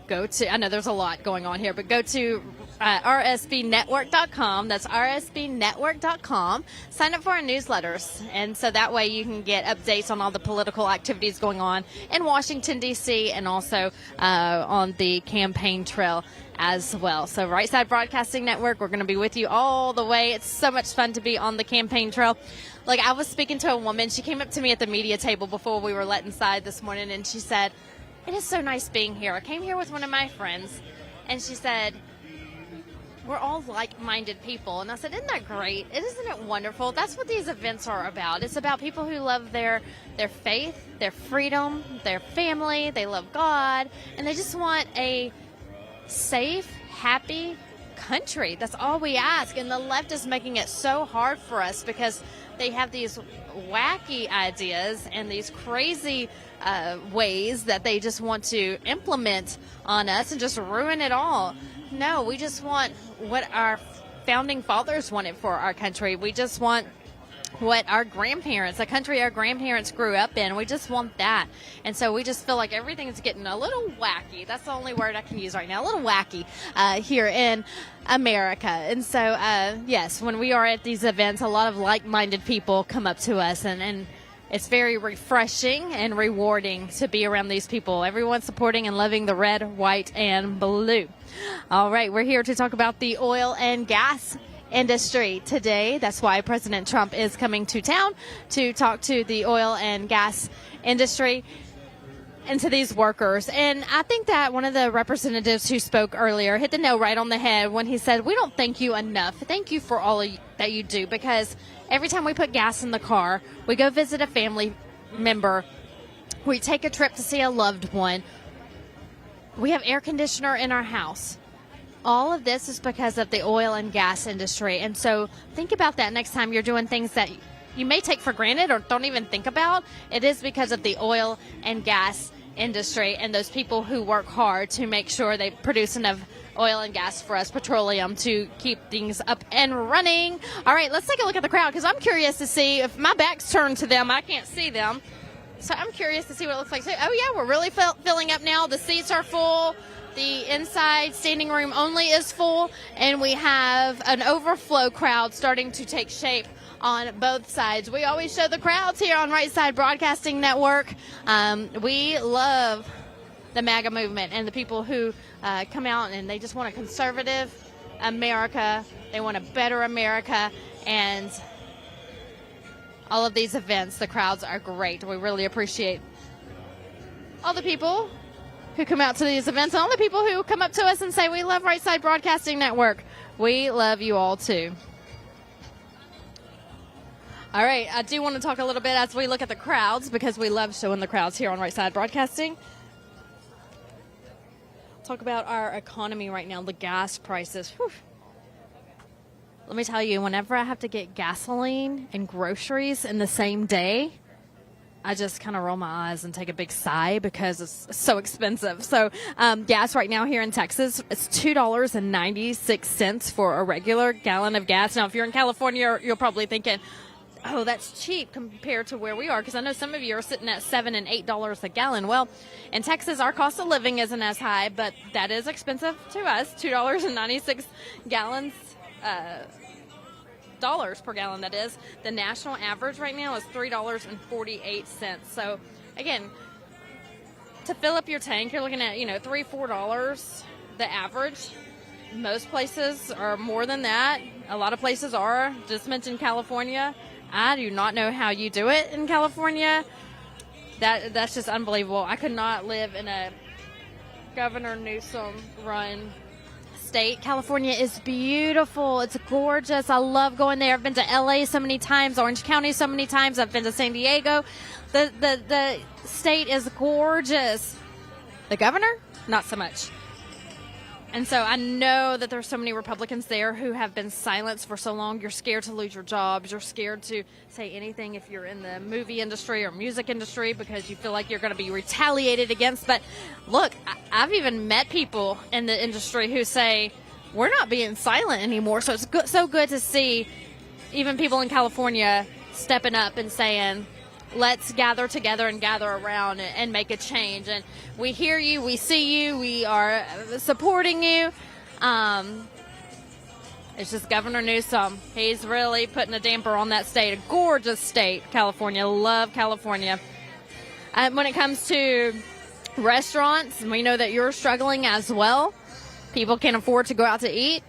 go to, I know there's a lot going on here, but go to RSBNetwork.com. That's RSBNetwork.com. Sign up for our newsletters, and so that way you can get updates on all the political activities going on in Washington, D.C., and also on the campaign trail as well. So Right Side Broadcasting Network, we're going to be with you all the way. It's so much fun to be on the campaign trail. Like, I was speaking to a woman. She came up to me at the media table before we were let inside this morning, and she said, it is so nice being here. I came here with one of my friends, and she said, we're all like-minded people. And I said, isn't that great? Isn't it wonderful? That's what these events are about. It's about people who love their faith, their freedom, their family. They love God, and they just want a safe, happy country. That's all we ask. And the left is making it so hard for us because they have these wacky ideas and these crazy ways that they just want to implement on us and just ruin it all. No, we just want what our founding fathers wanted for our country. We just want what our grandparents, the country our grandparents grew up in, we just want that. And so we just feel like everything is getting a little wacky. That's the only word I can use right now, a little wacky here in America. And so, yes, when we are at these events, a lot of like-minded people come up to us, and it's very refreshing and rewarding to be around these people. Everyone supporting and loving the red, white, and blue. All right, we're here to talk about the oil and gas industry today. That's why President Trump is coming to town to talk to the oil and gas industry and to these workers. And I think that one of the representatives who spoke earlier hit the nail right on the head when he said, we don't thank you enough. Thank you for all that you do, because every time we put gas in the car, we go visit a family member, we take a trip to see a loved one, we have air conditioner in our house. All of this is because of the oil and gas industry. And so think about that next time you're doing things that you may take for granted or don't even think about. It is because of the oil and gas industry and those people who work hard to make sure they produce enough oil and gas for us, petroleum, to keep things up and running. All right, let's take a look at the crowd, because I'm curious to see, if my back's turned to them, I can't see them. So I'm curious to see what it looks like too. Oh yeah, we're really filling up now. The seats are full. The inside standing room only is full, and we have an overflow crowd starting to take shape on both sides. We always show the crowds here on Right Side Broadcasting Network. We love the MAGA movement and the people who come out and they just want a conservative America. They want a better America, and all of these events, the crowds are great. We really appreciate all the people who come out to these events and all the people who come up to us and say, we love Right Side Broadcasting Network. We love you all too. All right, I do want to talk a little bit as we look at the crowds, because we love showing the crowds here on Right Side Broadcasting. Talk about our economy right now, the gas prices. Whew. Let me tell you, whenever I have to get gasoline and groceries in the same day, I just kind of roll my eyes and take a big sigh, because it's so expensive. So gas right now here in Texas, it's $2.96 for a regular gallon of gas. Now, if you're in California, you're probably thinking, oh, that's cheap compared to where we are, because I know some of you are sitting at $7 and $8 a gallon. Well, in Texas, our cost of living isn't as high, but that is expensive to us. $2.96 dollars per gallon, that is. The national average right now is $3.48. So again, to fill up your tank, you're looking at, $3-4 the average. Most places are more than that. A lot of places are. Just mentioned California. I do not know how you do it in California. That's just unbelievable. I could not live in a Governor Newsom run state. California is beautiful. It's gorgeous. I love going there. I've been to LA so many times, Orange County so many times. I've been to San Diego. The state is gorgeous. The governor, not so much. And so I know that there's so many Republicans there who have been silenced for so long. You're scared to lose your jobs. You're scared to say anything if you're in the movie industry or music industry, because you feel like you're going to be retaliated against. But look, I've even met people in the industry who say, we're not being silent anymore. So it's so good to see even people in California stepping up and saying, let's gather together and gather around and make a change. And we hear you, we see you, we are supporting you. It's just Governor Newsom. He's really putting a damper on that state. A gorgeous state, California. Love California. When it comes to restaurants, we know that you're struggling as well. People can't afford to go out to eat.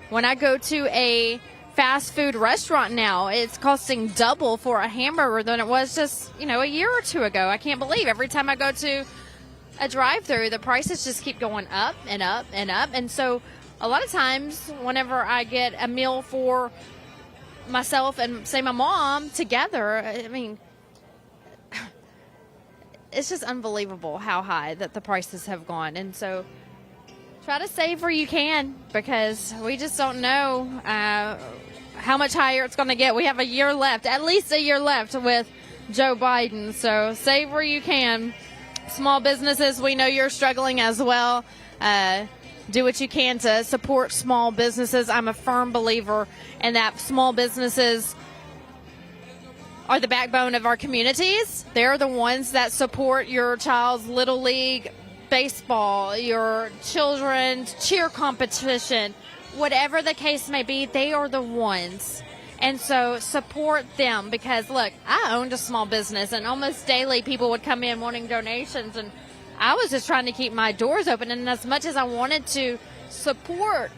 When I go to a fast food restaurant now, it's costing double for a hamburger than it was just, a year or two ago. I can't believe every time I go to a drive-through, the prices just keep going up and up and up. And so a lot of times whenever I get a meal for myself and, say, my mom together, I mean, it's just unbelievable how high that the prices have gone. And so try to save where you can, because we just don't know how much higher it's going to get. We have a year left, at least a year left with Joe Biden. So save where you can. Small businesses, we know you're struggling as well. Do what you can to support small businesses. I'm a firm believer in that. Small businesses are the backbone of our communities. They're the ones that support your child's little league baseball, your children's cheer competition, whatever the case may be. They are the ones. And so support them, because look, I owned a small business and almost daily people would come in wanting donations, and I was just trying to keep my doors open. And as much as I wanted to support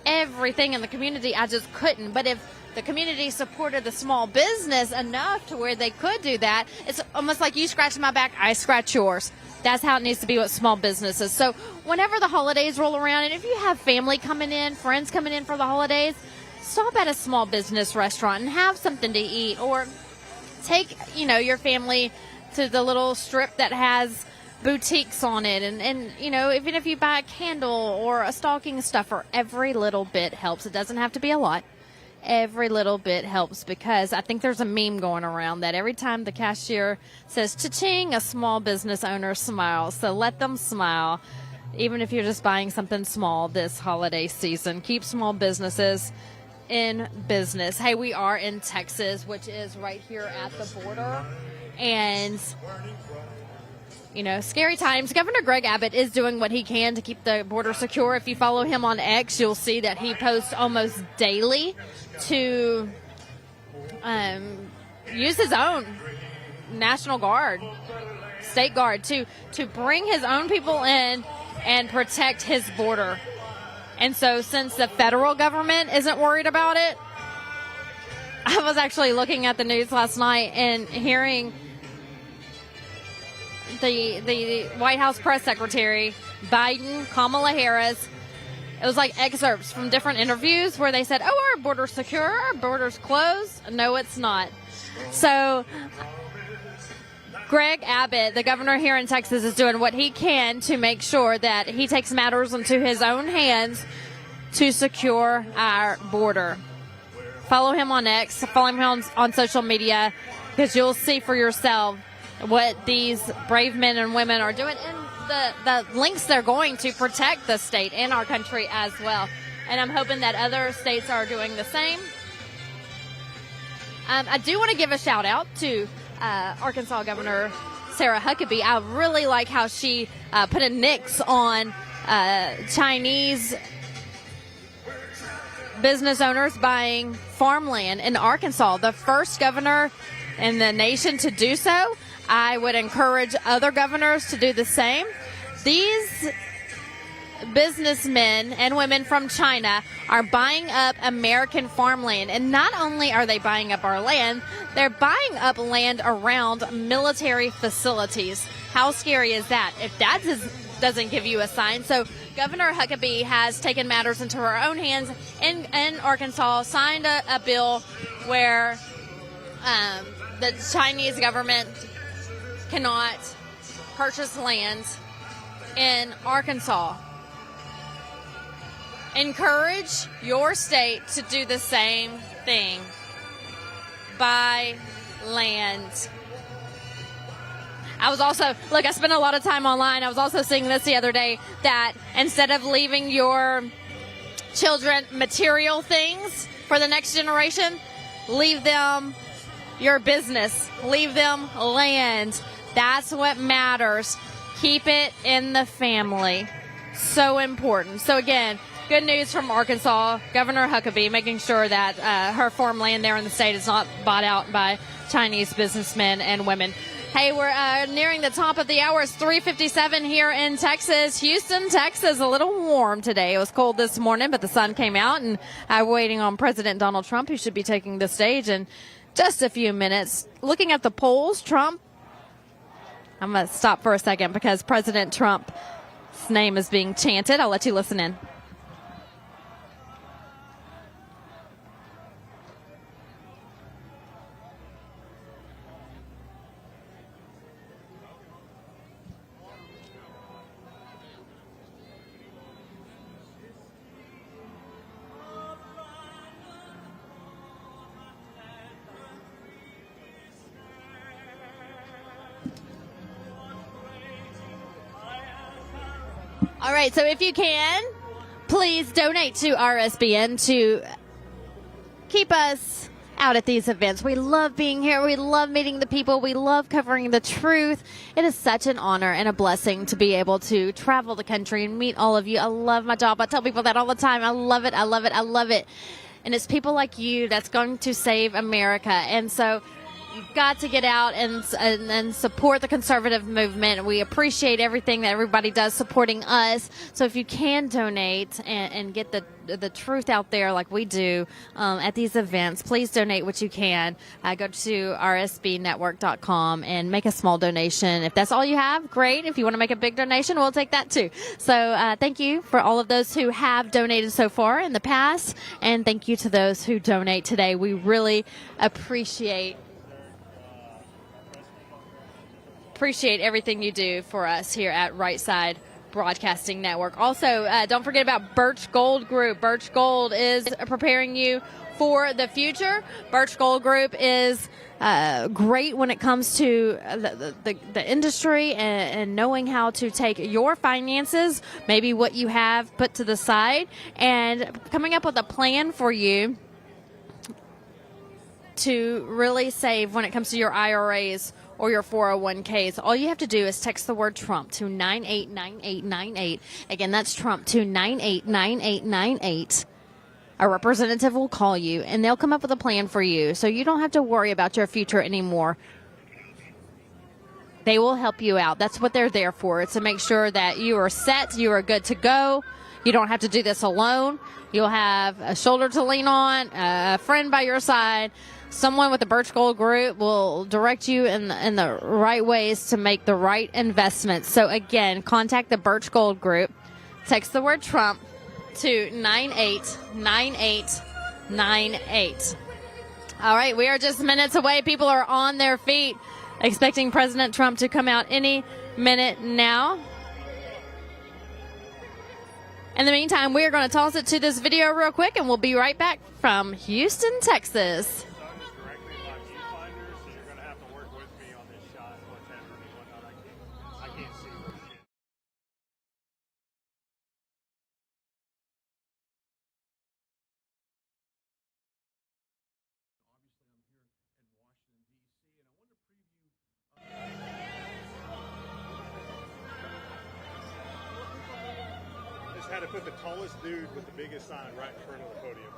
everything in the community. I just couldn't. But if the community supported the small business enough to where they could do that, it's almost like you scratch my back, I scratch yours. That's how it needs to be with small businesses. So whenever the holidays roll around, and if you have family coming in, friends coming in for the holidays, stop at a small business restaurant and have something to eat, or take, your family to the little strip that has boutiques on it, and even if you buy a candle or a stocking stuffer, every little bit helps. It doesn't have to be a lot. Every little bit helps, because I think there's a meme going around that every time the cashier says cha-ching, a small business owner smiles. So let them smile, even if you're just buying something small this holiday season. Keep small businesses in business. Hey, we are in Texas, which is right here at the border, and scary times. Governor Greg Abbott is doing what he can to keep the border secure. If you follow him on X, you'll see that he posts almost daily to use his own National Guard, State Guard, to bring his own people in and protect his border. And so since the federal government isn't worried about it, I was actually looking at the news last night and hearing the White House press secretary, Biden, Kamala Harris. It was like excerpts from different interviews where they said, our border's secure, our border's closed. No, it's not. So Greg Abbott, the governor here in Texas, is doing what he can to make sure that he takes matters into his own hands to secure our border. Follow him on X, follow him on social media, because you'll see for yourself what these brave men and women are doing, and the lengths they're going to protect the state and our country as well. And I'm hoping that other states are doing the same. I do want to give a shout out to Arkansas Governor Sarah Huckabee. I really like how she put a nix on Chinese business owners buying farmland in Arkansas. The first governor in the nation to do so. I would encourage other governors to do the same. These businessmen and women from China are buying up American farmland. And not only are they buying up our land, they're buying up land around military facilities. How scary is that? If that doesn't give you a sign. So Governor Huckabee has taken matters into her own hands in Arkansas, signed a bill where the Chinese government cannot purchase land in Arkansas. Encourage your state to do the same thing. Buy land. I spent a lot of time online. I was also seeing this the other day, that instead of leaving your children material things for the next generation, leave them your business, leave them land. That's what matters. Keep it in the family. So important. So again, good news from Arkansas. Governor Huckabee making sure that her farmland there in the state is not bought out by Chinese businessmen and women. Hey, we're nearing the top of the hour. It's 3:57 here in Texas. Houston, Texas, a little warm today. It was cold this morning, but the sun came out, and I'm waiting on President Donald Trump, who should be taking the stage in just a few minutes. Looking at the polls, I'm going to stop for a second because President Trump's name is being chanted. I'll let you listen in. All right, so if you can, please donate to RSBN to keep us out at these events. We love being here. We love meeting the people. We love covering the truth. It is such an honor and a blessing to be able to travel the country and meet all of you. I love my job. I tell people that all the time. I love it. I love it. I love it. And it's people like you that's going to save America. And so You've got to get out and support the conservative movement. We appreciate everything that everybody does supporting us. So if you can donate and get the truth out there like we do at these events, please donate what you can. Go to rsbnetwork.com and make a small donation. If that's all you have, great. If you want to make a big donation, we'll take that too. So thank you for all of those who have donated so far in the past, and thank you to those who donate today. We really appreciate everything you do for us here at Right Side Broadcasting Network. Also, don't forget about Birch Gold Group. Birch Gold is preparing you for the future. Birch Gold Group is great when it comes to the industry and knowing how to take your finances, maybe what you have put to the side, and coming up with a plan for you to really save when it comes to your IRAs or your 401ks. All you have to do is text the word Trump to 989898. Again, that's Trump to 989898. A representative will call you, and they'll come up with a plan for you, so you don't have to worry about your future anymore. They will help you out. That's what they're there for. It's to make sure that you are set, you are good to go. You don't have to do this alone. You'll have a shoulder to lean on, a friend by your side. Someone with the Birch Gold Group will direct you in the right ways to make the right investments. So, again, contact the Birch Gold Group. Text the word Trump to 989898. All right, we are just minutes away. People are on their feet, expecting President Trump to come out any minute now. In the meantime, we are going to toss it to this video real quick, and we'll be right back from Houston, Texas. Had to put the tallest dude with the biggest sign right in front of the podium.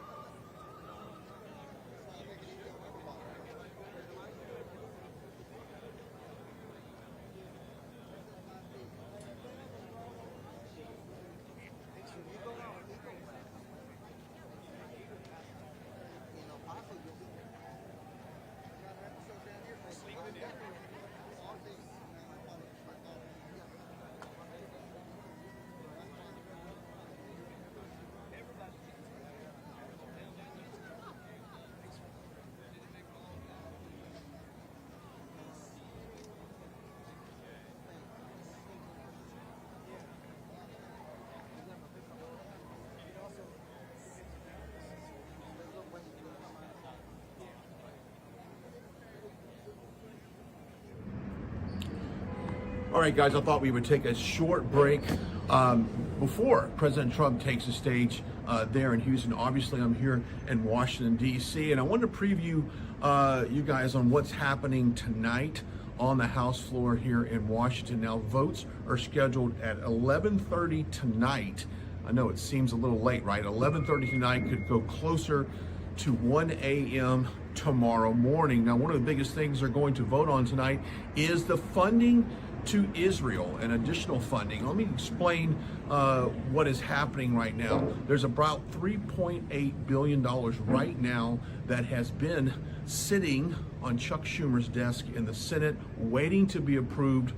All right, guys, I thought we would take a short break before President Trump takes the stage there in Houston. Obviously, I'm here in Washington, D.C., and I want to preview you guys on what's happening tonight on the House floor here in Washington. Now, votes are scheduled at 11:30 tonight. I know it seems a little late, right? 11:30 tonight could go closer to 1 a.m. tomorrow morning. Now, one of the biggest things they're going to vote on tonight is the funding to Israel and additional funding. Let me explain what is happening right now. There's about $3.8 billion right now that has been sitting on Chuck Schumer's desk in the Senate, waiting to be approved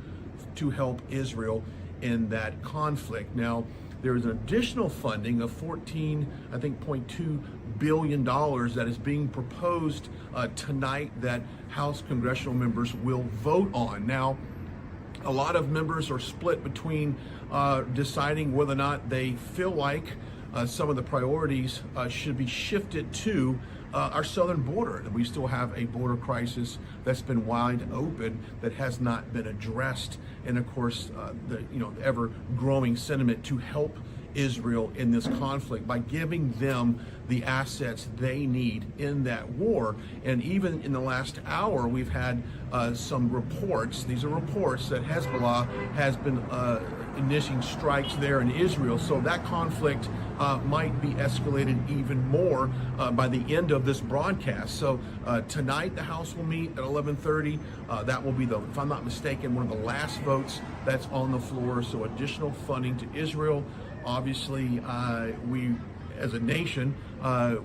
to help Israel in that conflict. Now, there is an additional funding of $14.2 billion that is being proposed tonight that House congressional members will vote on. Now, a lot of members are split between deciding whether or not they feel like some of the priorities should be shifted to our southern border. We still have a border crisis that's been wide open that has not been addressed, and of course, the ever-growing sentiment to help Israel in this conflict by giving them the assets they need in that war. And even in the last hour, we've had some reports. These are reports that Hezbollah has been initiating strikes there in Israel. So that conflict might be escalated even more by the end of this broadcast. So tonight the House will meet at 11:30. That will be, if I'm not mistaken, one of the last votes that's on the floor. So additional funding to Israel. Obviously, we as a nation,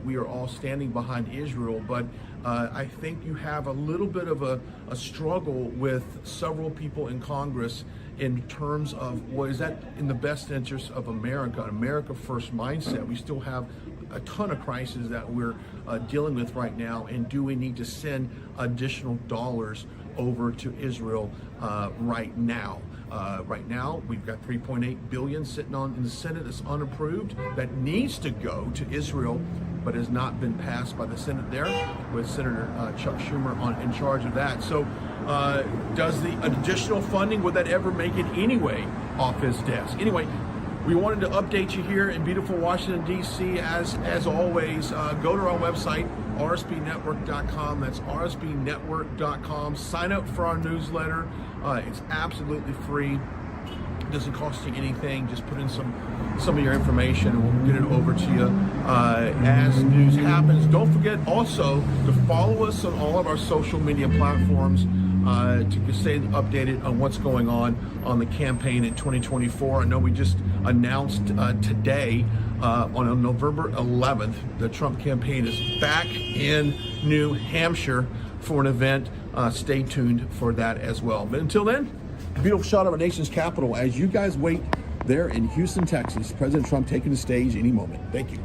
we are all standing behind Israel, but I think you have a little bit of a struggle with several people in Congress in terms of what is that in the best interest of America, an America first mindset. We still have a ton of crises that we're dealing with right now, and do we need to send additional dollars over to Israel right now? Right now, we've got $3.8 billion sitting in the Senate that's unapproved that needs to go to Israel, but has not been passed by the Senate there, with Senator Chuck Schumer in charge of that. So does the additional funding, would that ever make it anyway off his desk? Anyway, we wanted to update you here in beautiful Washington, D.C. As always, go to our website, rsbnetwork.com. That's rsbnetwork.com. Sign up for our newsletter. It's absolutely free. It doesn't cost you anything. Just put in some of your information and we'll get it over to you as news happens. Don't forget also to follow us on all of our social media platforms to stay updated on what's going on the campaign in 2024. I know we just announced today on November 11th, the Trump campaign is back in New Hampshire for an event. Stay tuned for that as well. But until then, a beautiful shot of our nation's capital as you guys wait there in Houston, Texas. President Trump taking the stage any moment. Thank you.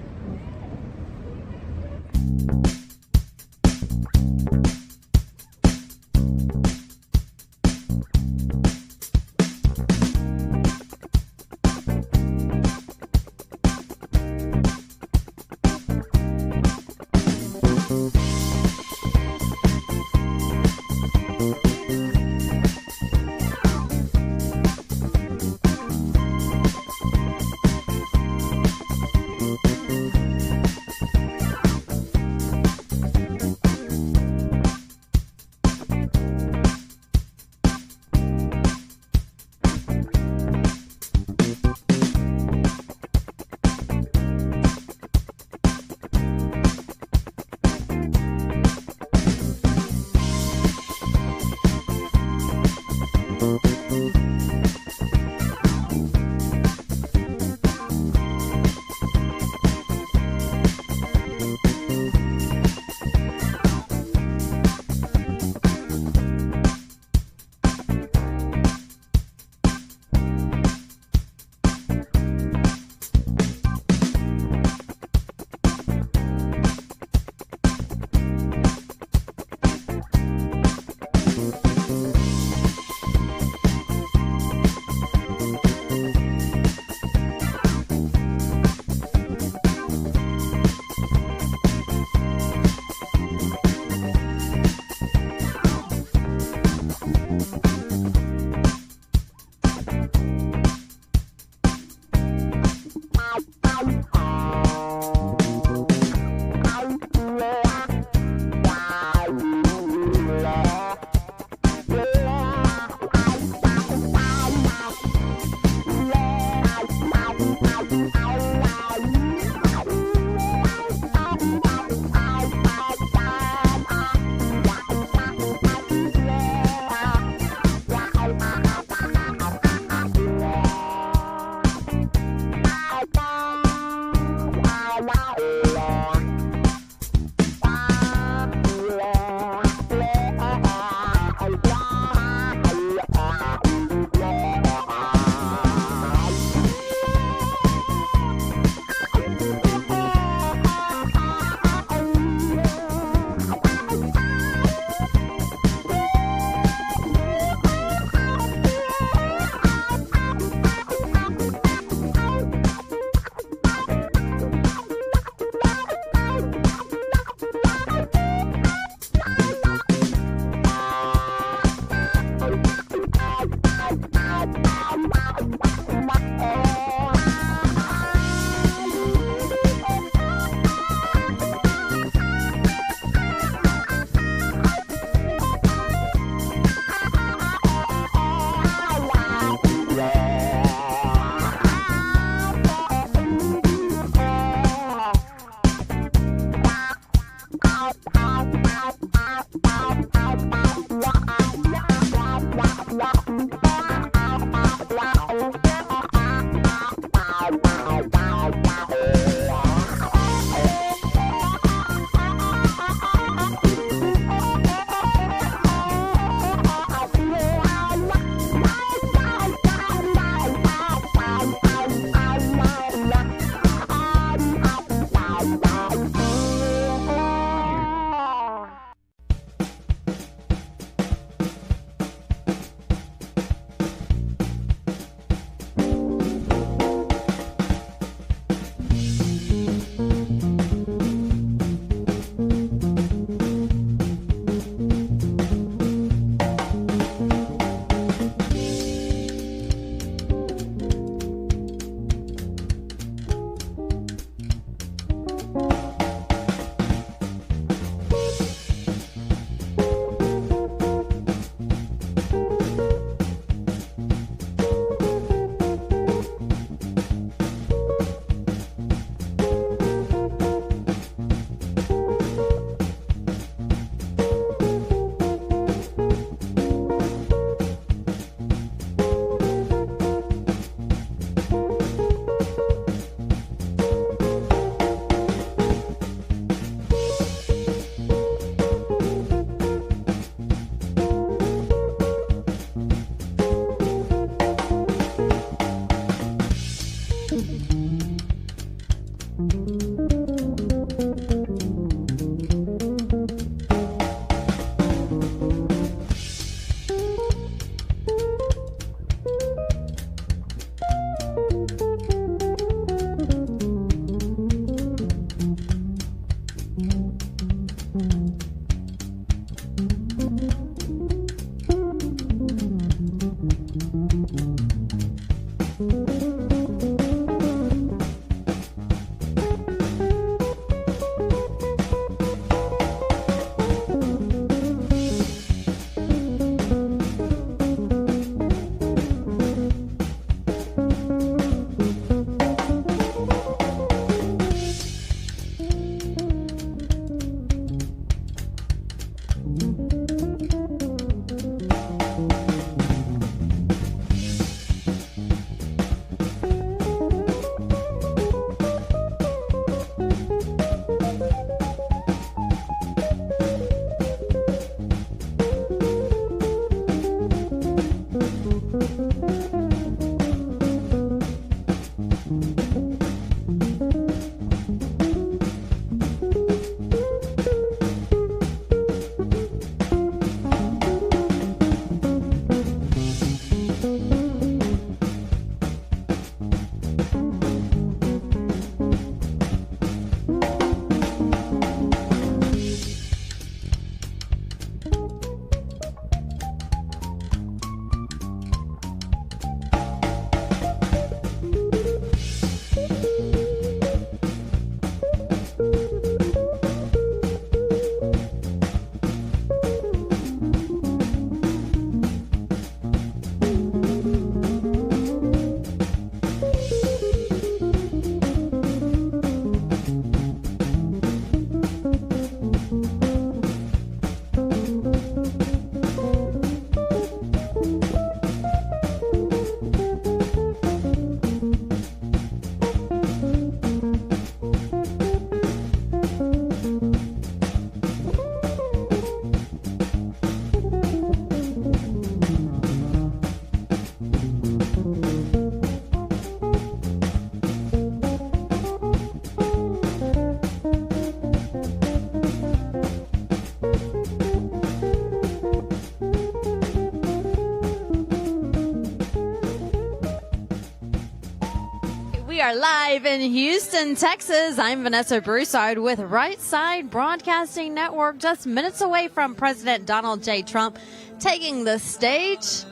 We are live in Houston, Texas. I'm Vanessa Broussard with Right Side Broadcasting Network, just minutes away from President Donald J. Trump taking the stage.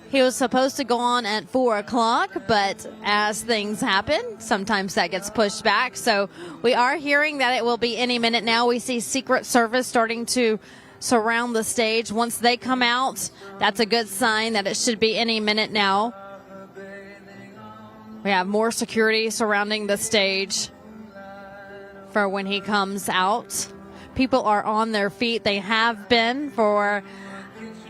He was supposed to go on at 4 o'clock, but as things happen, sometimes that gets pushed back. So we are hearing that it will be any minute now. We see Secret Service starting to surround the stage. Once they come out, that's a good sign that it should be any minute now. We have more security surrounding the stage for when he comes out. People are on their feet. They have been for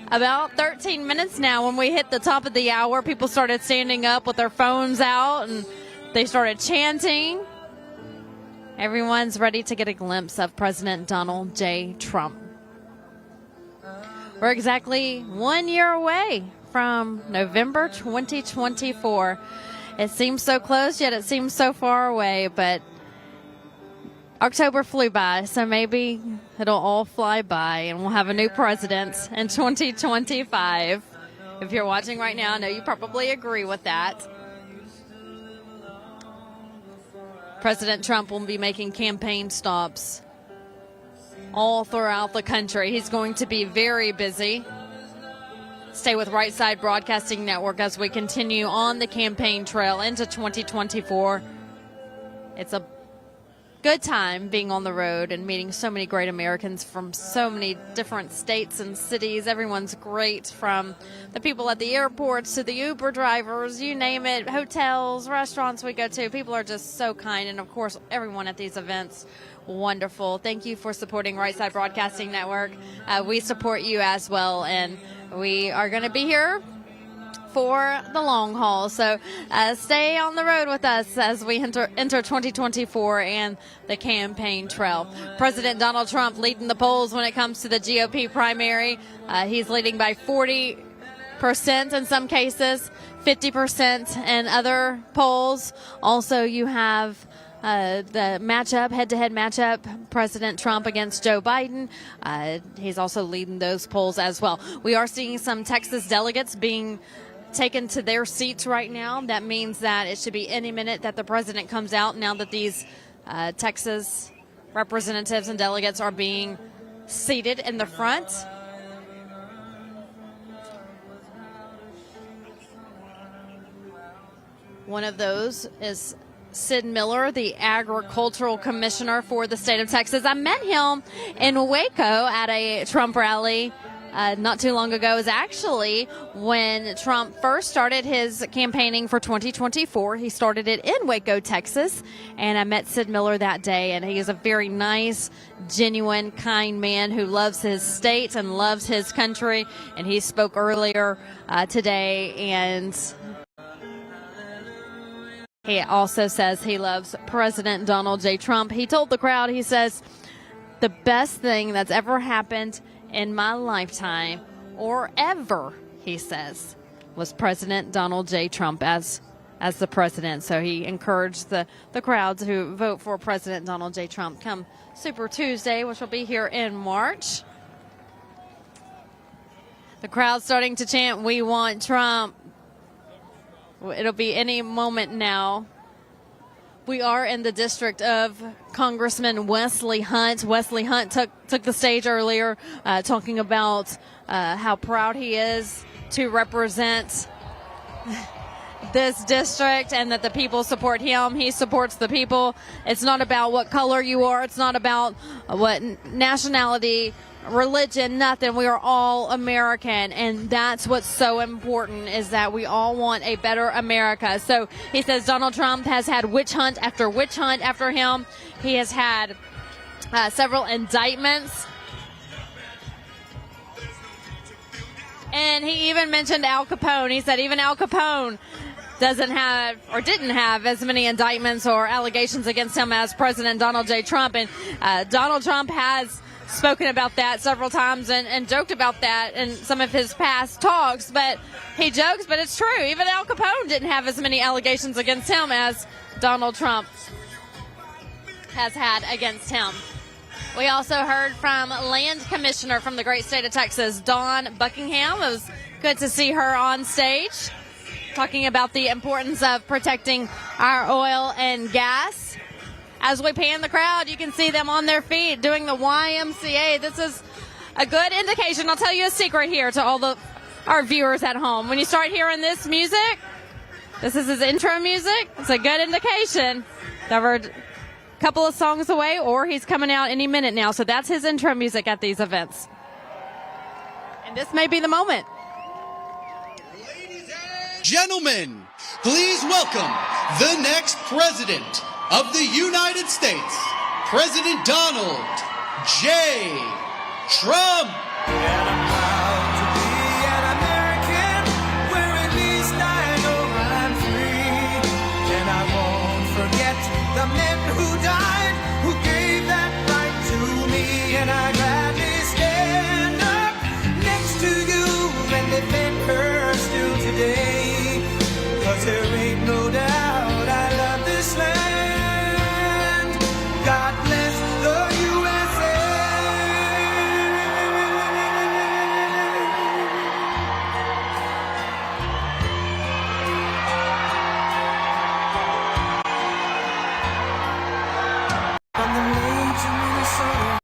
about 13 minutes now. When we hit the top of the hour, people started standing up with their phones out and they started chanting. Everyone's ready to get a glimpse of President Donald J. Trump. We're exactly 1 year away from November 2024. It seems so close, yet it seems so far away, but October flew by, so maybe it'll all fly by and we'll have a new president in 2025. If you're watching right now, I know you probably agree with that. President Trump will be making campaign stops all throughout the country. He's going to be very busy. Stay with Right Side Broadcasting Network as we continue on the campaign trail into 2024. It's a good time being on the road and meeting so many great Americans from so many different states and cities. Everyone's great, from the people at the airports to the Uber drivers, you name it, hotels, restaurants we go to. People are just so kind. And, of course, everyone at these events, wonderful. Thank you for supporting Right Side Broadcasting Network. We support you as well, and we are going to be here for the long haul. So stay on the road with us as we enter 2024 and the campaign trail. President Donald Trump leading the polls when it comes to the GOP primary. He's leading by 40% in some cases, 50% in other polls. Also, you have the matchup, head-to-head matchup, President Trump against Joe Biden. He's also leading those polls as well. We are seeing some Texas delegates being taken to their seats right now. That means that it should be any minute that the president comes out, now that these Texas representatives and delegates are being seated in the front. One of those is Sid Miller, the agricultural commissioner for the state of Texas. I met him in Waco at a Trump rally not too long ago. It was actually when Trump first started his campaigning for 2024. He started it in Waco, Texas, and I met Sid Miller that day, and he is a very nice, genuine, kind man who loves his state and loves his country, and he spoke earlier today, and he also says he loves President Donald J. Trump. He told the crowd, he says, the best thing that's ever happened in my lifetime, or ever, he says, was President Donald J. Trump as the president. So he encouraged the crowds who vote for President Donald J. Trump come Super Tuesday, which will be here in March. The crowd's starting to chant, "We want Trump." It'll be any moment now. We are in the district of Congressman Wesley Hunt. Wesley Hunt took the stage earlier talking about how proud he is to represent this district and that the people support him. He supports the people. It's not about what color you are. It's not about what nationality, religion, nothing. We are all American, and that's what's so important, is that we all want a better America. So he says Donald Trump has had witch hunt after him. He has had several indictments, and he even mentioned Al Capone. He said even Al Capone doesn't have or didn't have as many indictments or allegations against him as President Donald J. Trump. And Donald Trump has spoken about that several times and joked about that in some of his past talks. But he jokes, but it's true. Even Al Capone didn't have as many allegations against him as Donald Trump has had against him. We also heard from Land Commissioner from the great state of Texas, Dawn Buckingham. It was good to see her on stage talking about the importance of protecting our oil and gas. As we pan the crowd, you can see them on their feet doing the YMCA. This is a good indication. I'll tell you a secret here to all our viewers at home. When you start hearing this music, this is his intro music. It's a good indication that we're a couple of songs away, or he's coming out any minute now. So that's his intro music at these events. And this may be the moment. Gentlemen, please welcome the next president of the United States, President Donald J. Trump. And I'm proud to be an American, where at least I know I'm free. And I won't forget the men who died, who gave that right to me. And I gladly stand up next to you and defend her still today. 'Cause there ain't no doubt I love this land. God bless the USA. From the lakes of Minnesota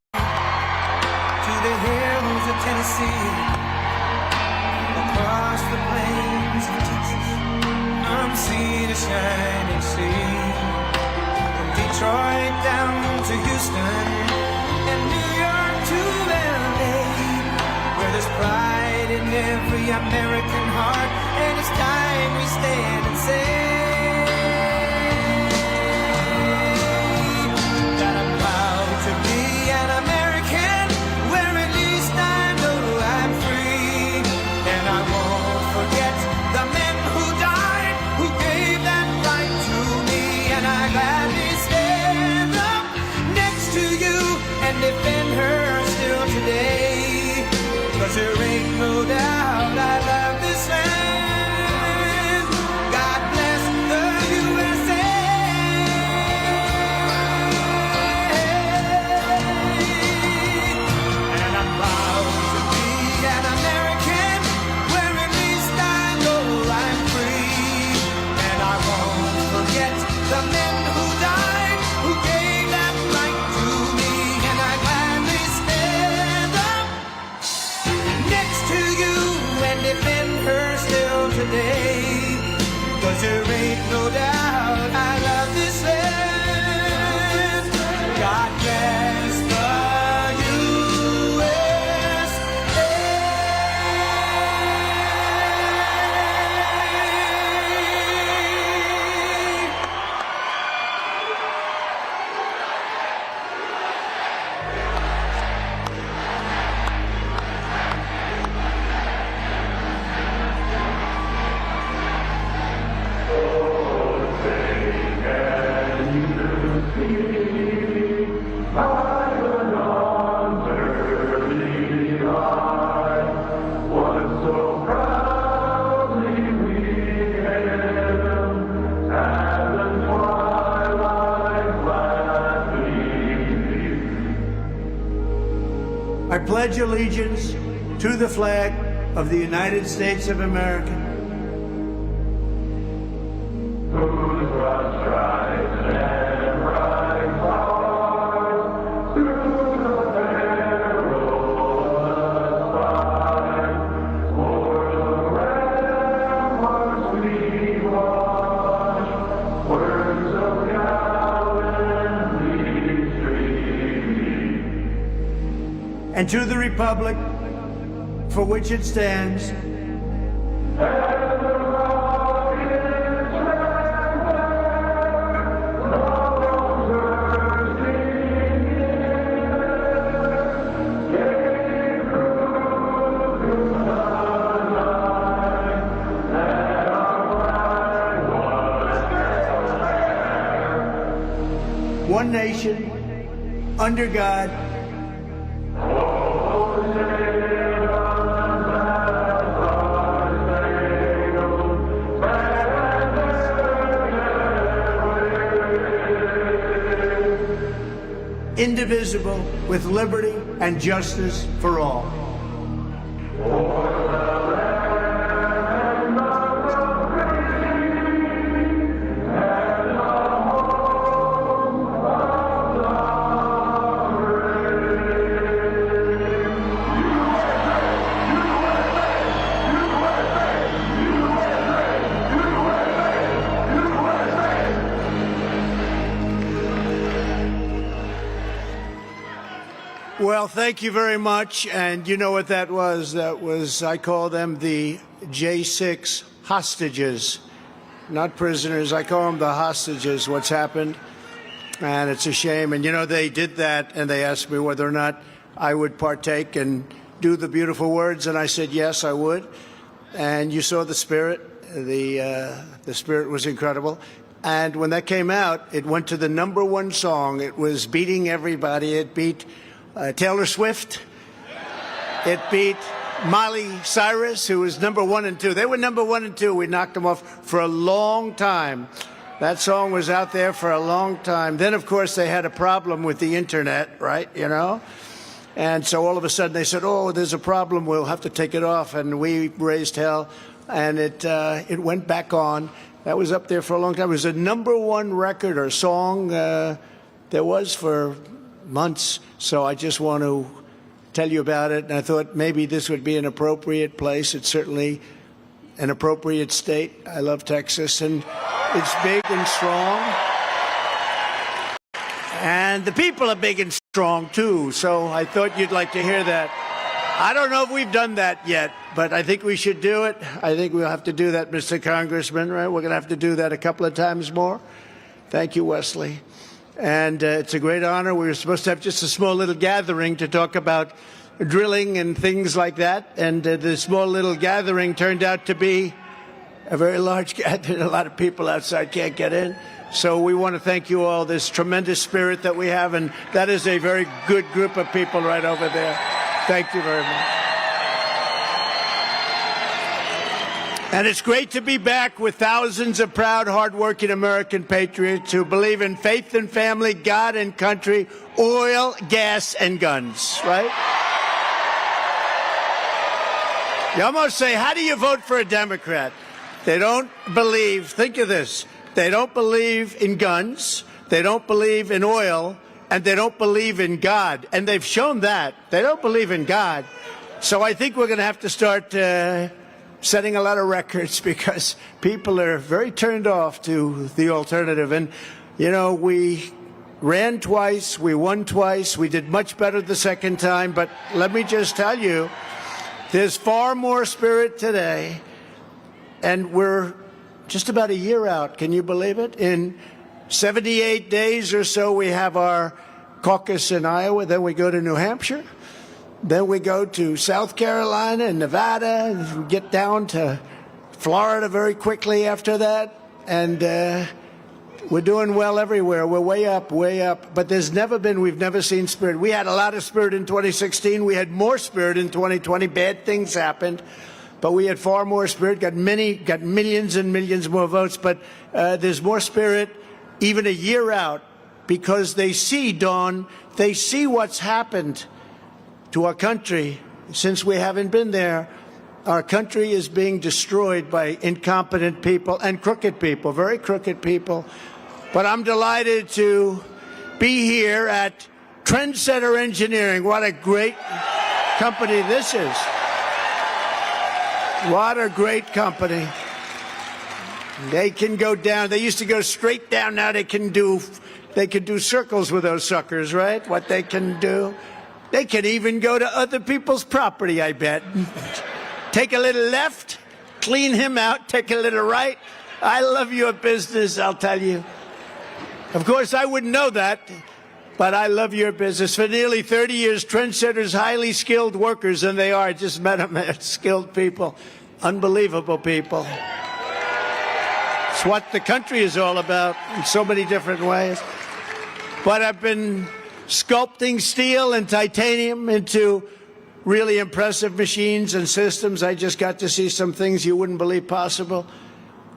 to the hills of Tennessee, across the plains of Texas, from sea to shining sea, from Detroit down to Houston, and New York to LA, where there's pride in every American heart, and it's time we stand and say that I'm proud to be an American, where at least I know I'm free, and I won't forget the men who died, who gave that right to me. And I gladly stand up next to you and defend her still today. 'Cause there ain't no doubt I love this land. God bless the USA. I pledge allegiance to the flag of the United States of America. And to the republic for which it stands, one nation, under God, indivisible, with liberty and justice for all. Well, thank you very much. And you know what that was? That was, I call them the J6 hostages, not prisoners. I call them the hostages, what's happened. And it's a shame. And, you know, they did that, and they asked me whether or not I would partake and do the beautiful words. And I said, yes, I would. And you saw the spirit. The spirit was incredible. And when that came out, it went to the #1 song. It was beating everybody. It beat Taylor Swift. It beat Miley Cyrus, who was #1 and 2. They were #1 and 2. We knocked them off for a long time. That song was out there for a long time. Then, of course, they had a problem with the internet, right? You know? And so all of a sudden they said, oh, there's a problem. We'll have to take it off. And we raised hell. And it went back on. That was up there for a long time. It was a #1 record or song there was for months. So I just want to tell you about it. And I thought maybe this would be an appropriate place. It's certainly an appropriate state. I love Texas, and it's big and strong. And the people are big and strong, too. So I thought you'd like to hear that. I don't know if we've done that yet, but I think we should do it. I think we'll have to do that, Mr. Congressman, right? We're going to have to do that a couple of times more. Thank you, Wesley. And it's a great honor. We were supposed to have just a small little gathering to talk about drilling and things like that. And the small little gathering turned out to be a very large gathering. A lot of people outside can't get in. So we want to thank you all, this tremendous spirit that we have. And that is a very good group of people right over there. Thank you very much. And it's great to be back with thousands of proud, hardworking American patriots who believe in faith and family, God and country, oil, gas, and guns, right? You almost say, how do you vote for a Democrat? They don't believe, think of this, they don't believe in guns, they don't believe in oil, and they don't believe in God. And they've shown that. They don't believe in God. So I think we're going to have to start setting a lot of records, because people are very turned off to the alternative. And, you know, we ran twice, we won twice, we did much better the second time. But let me just tell you, there's far more spirit today. And we're just about a year out. Can you believe it? In 78 days or so, we have our caucus in Iowa. Then we go to New Hampshire. Then we go to South Carolina and Nevada, and we get down to Florida very quickly after that. And We're doing well everywhere. We're way up, way up. But we've never seen spirit. We had a lot of spirit in 2016. We had more spirit in 2020. Bad things happened. But we had far more spirit, got millions and millions more votes. But there's more spirit even a year out because they see, Dawn, they see what's happened to our country since we haven't been there. Our country is being destroyed by incompetent people and crooked people, very crooked people. But I'm delighted to be here at Trendsetter Engineering. What a great company this is. What a great company. They can go down. They used to go straight down. Now they can do circles with those suckers, right? What they can do. They can even go to other people's property, I bet. Take a little left, clean him out, take a little right. I love your business, I'll tell you. Of course, I wouldn't know that, but I love your business. For nearly 30 years, Trendsetter's highly skilled workers, and they are. I just met them. They're skilled people, unbelievable people. It's what the country is all about in so many different ways. But I've been sculpting steel and titanium into really impressive machines and systems. I just got to see some things you wouldn't believe possible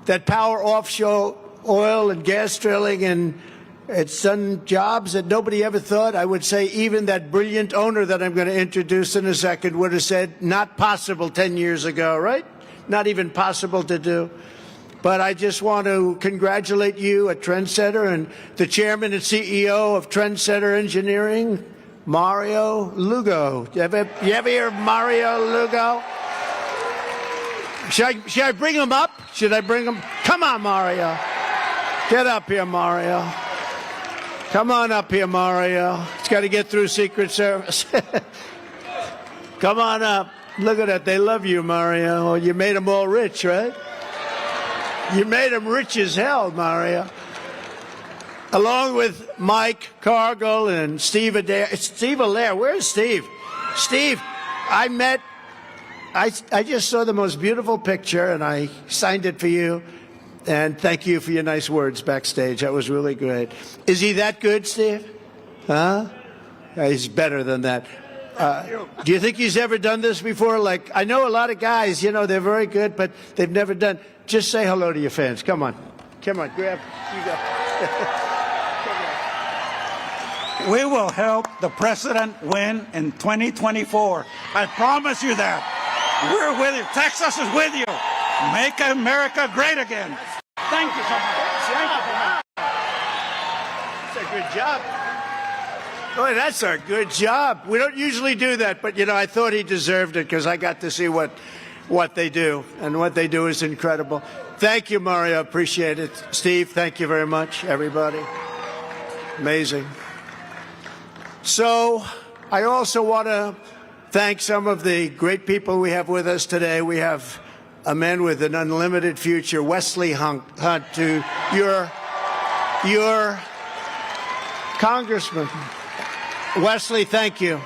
that power offshore oil and gas drilling, and it's done jobs that nobody ever thought. I would say even that brilliant owner that I'm going to introduce in a second would have said not possible 10 years ago, right? Not even possible to do. But I just want to congratulate you at Trendsetter and the chairman and CEO of Trendsetter Engineering, Mario Lugo. You ever hear of Mario Lugo? Should I bring him up? Should I bring him? Come on, Mario. Get up here, Mario. Come on up here, Mario. He's got to get through Secret Service. Come on up. Look at that. They love you, Mario. Oh, you made them all rich, right? You made them rich as hell, Mario. Along with Mike Cargill and Steve Adair. Steve Allaire. Where's Steve? Steve, I just saw the most beautiful picture, and I signed it for you. And thank you for your nice words backstage. That was really great. Is he that good, Steve? Huh? He's better than that. Do you think he's ever done this before? Like, I know a lot of guys, they're very good, but they've never done. Just say hello to your fans. Come on. Come on, grab. You go. We will help the president win in 2024. I promise you that. We're with you. Texas is with you. Make America great again. Thank you so much. That's a good job. Boy, that's a good job. We don't usually do that, but, I thought he deserved it because I got to see what they do, and what they do is incredible. Thank you, Mario. Appreciate it. Steve, thank you very much, everybody. Amazing. So I also want to thank some of the great people we have with us today. We have a man with an unlimited future, Wesley Hunt, to your congressman. Wesley, thank you.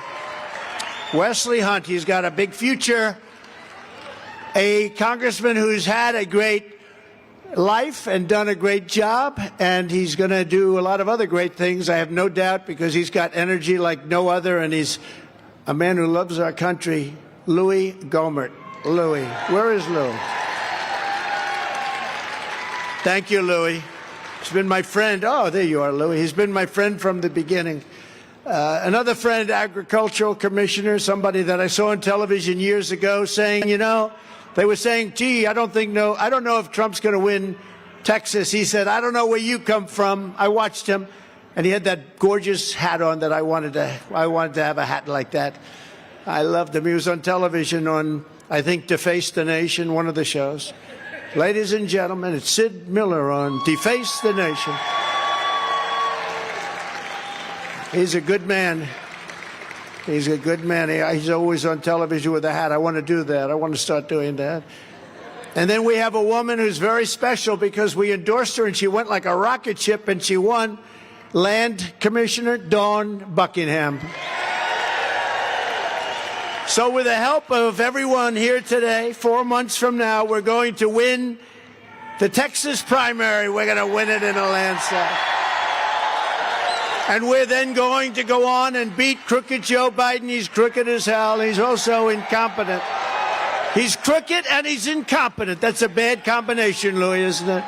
Wesley Hunt, he's got a big future. A congressman who's had a great life and done a great job, and he's going to do a lot of other great things, I have no doubt, because he's got energy like no other, and he's a man who loves our country, Louis Gohmert. Louis. Where is Louis? Thank you, Louis. He's been my friend. Oh, there you are, Louis. He's been my friend from the beginning. Another friend, agricultural commissioner, somebody that I saw on television years ago saying, they were saying, gee, I don't know if Trump's going to win Texas. He said, I don't know where you come from. I watched him, and he had that gorgeous hat on that I wanted to have a hat like that. I loved him. He was on television on, I think, Deface the Nation, one of the shows. Ladies and gentlemen, it's Sid Miller on Deface the Nation. He's a good man. He's a good man. He's always on television with a hat. I want to do that. I want to start doing that. And then we have a woman who's very special because we endorsed her and she went like a rocket ship and she won. Land Commissioner Dawn Buckingham. So with the help of everyone here today, 4 months from now, we're going to win The Texas primary, we're going to win it in a landslide. And we're then going to go on and beat crooked Joe Biden. He's crooked as hell. He's also incompetent. He's crooked and he's incompetent. That's a bad combination, Louis, isn't it?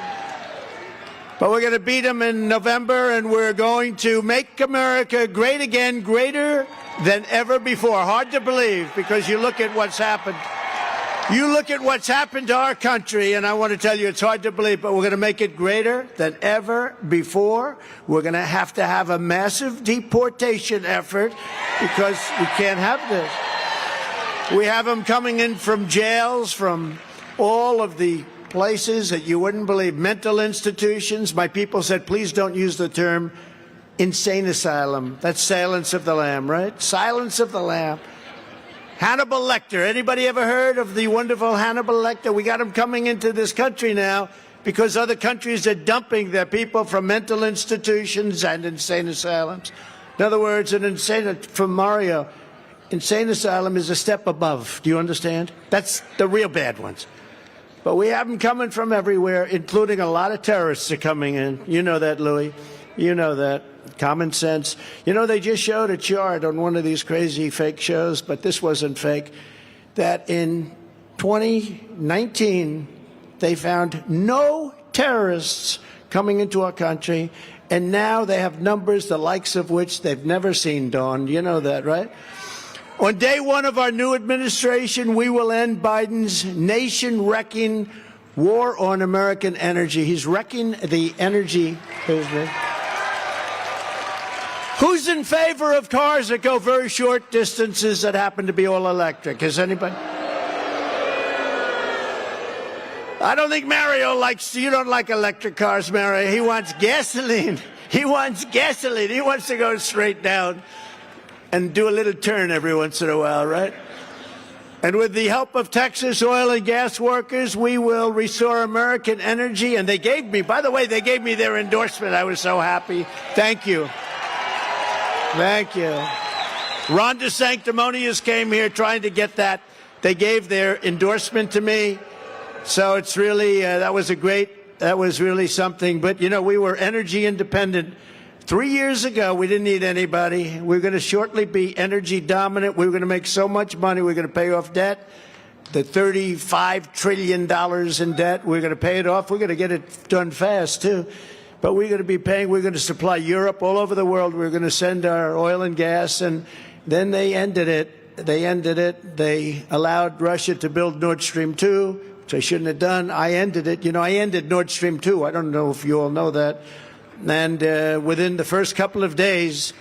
But we're going to beat him in November, and we're going to make America great again, greater than ever before. Hard to believe, because you look at what's happened. You look at what's happened to our country, and I want to tell you it's hard to believe, but we're going to make it greater than ever before. We're going to have a massive deportation effort, because we can't have this. We have them coming in from jails, from all of the places that you wouldn't believe, mental institutions. My people said, please don't use the term insane asylum. That's silence of the lamb, right? Silence of the lamb. Hannibal Lecter. Anybody ever heard of the wonderful Hannibal Lecter? We got him coming into this country now because other countries are dumping their people from mental institutions and insane asylums. In other words, from Mario, insane asylum is a step above. Do you understand? That's the real bad ones. But we have them coming from everywhere, including a lot of terrorists are coming in. You know that, Louis. You know that. Common sense. You know, they just showed a chart on one of these crazy fake shows, but this wasn't fake, that in 2019, they found no terrorists coming into our country, and now they have numbers the likes of which they've never seen, Dawn. You know that, right? On day one of our new administration, we will end Biden's nation-wrecking war on American energy. He's wrecking the energy business. Who's in favor of cars that go very short distances that happen to be all electric? Is anybody? I don't think Mario likes, you don't like electric cars, Mario. He wants gasoline. He wants gasoline. He wants to go straight down and do a little turn every once in a while, right? And with the help of Texas oil and gas workers, we will restore American energy. And they gave me, by the way, they gave me their endorsement. I was so happy. Thank you. Thank you. Ron DeSanctimonious came here trying to get that. They gave their endorsement to me. So it's really, that was really something. But, you know, we were energy independent. 3 years ago, we didn't need anybody. We're going to shortly be energy dominant. We're going to make so much money. We're going to pay off debt. The $35 trillion in debt, we're going to pay it off. We're going to get it done fast, too. But we're going to be paying, we're going to supply Europe all over the world. We're going to send our oil and gas. And then they ended it. They allowed Russia to build Nord Stream 2, which I shouldn't have done. I ended it. You know, I ended Nord Stream 2. I don't know if you all know that. And within the first couple of days,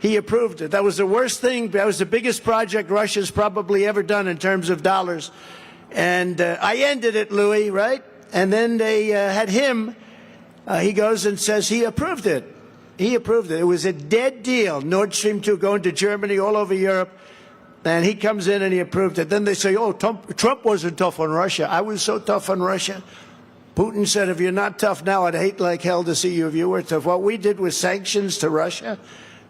he approved it. That was the worst thing. That was the biggest project Russia's probably ever done in terms of dollars. And I ended it, Louis, right? And then they had him. He goes and says he approved it. He approved it. It was a dead deal. Nord Stream 2 going to Germany, all over Europe. And he comes in and he approved it. Then they say, oh, Trump wasn't tough on Russia. I was so tough on Russia. Putin said, if you're not tough now, I'd hate like hell to see you if you were tough. What we did was sanctions to Russia.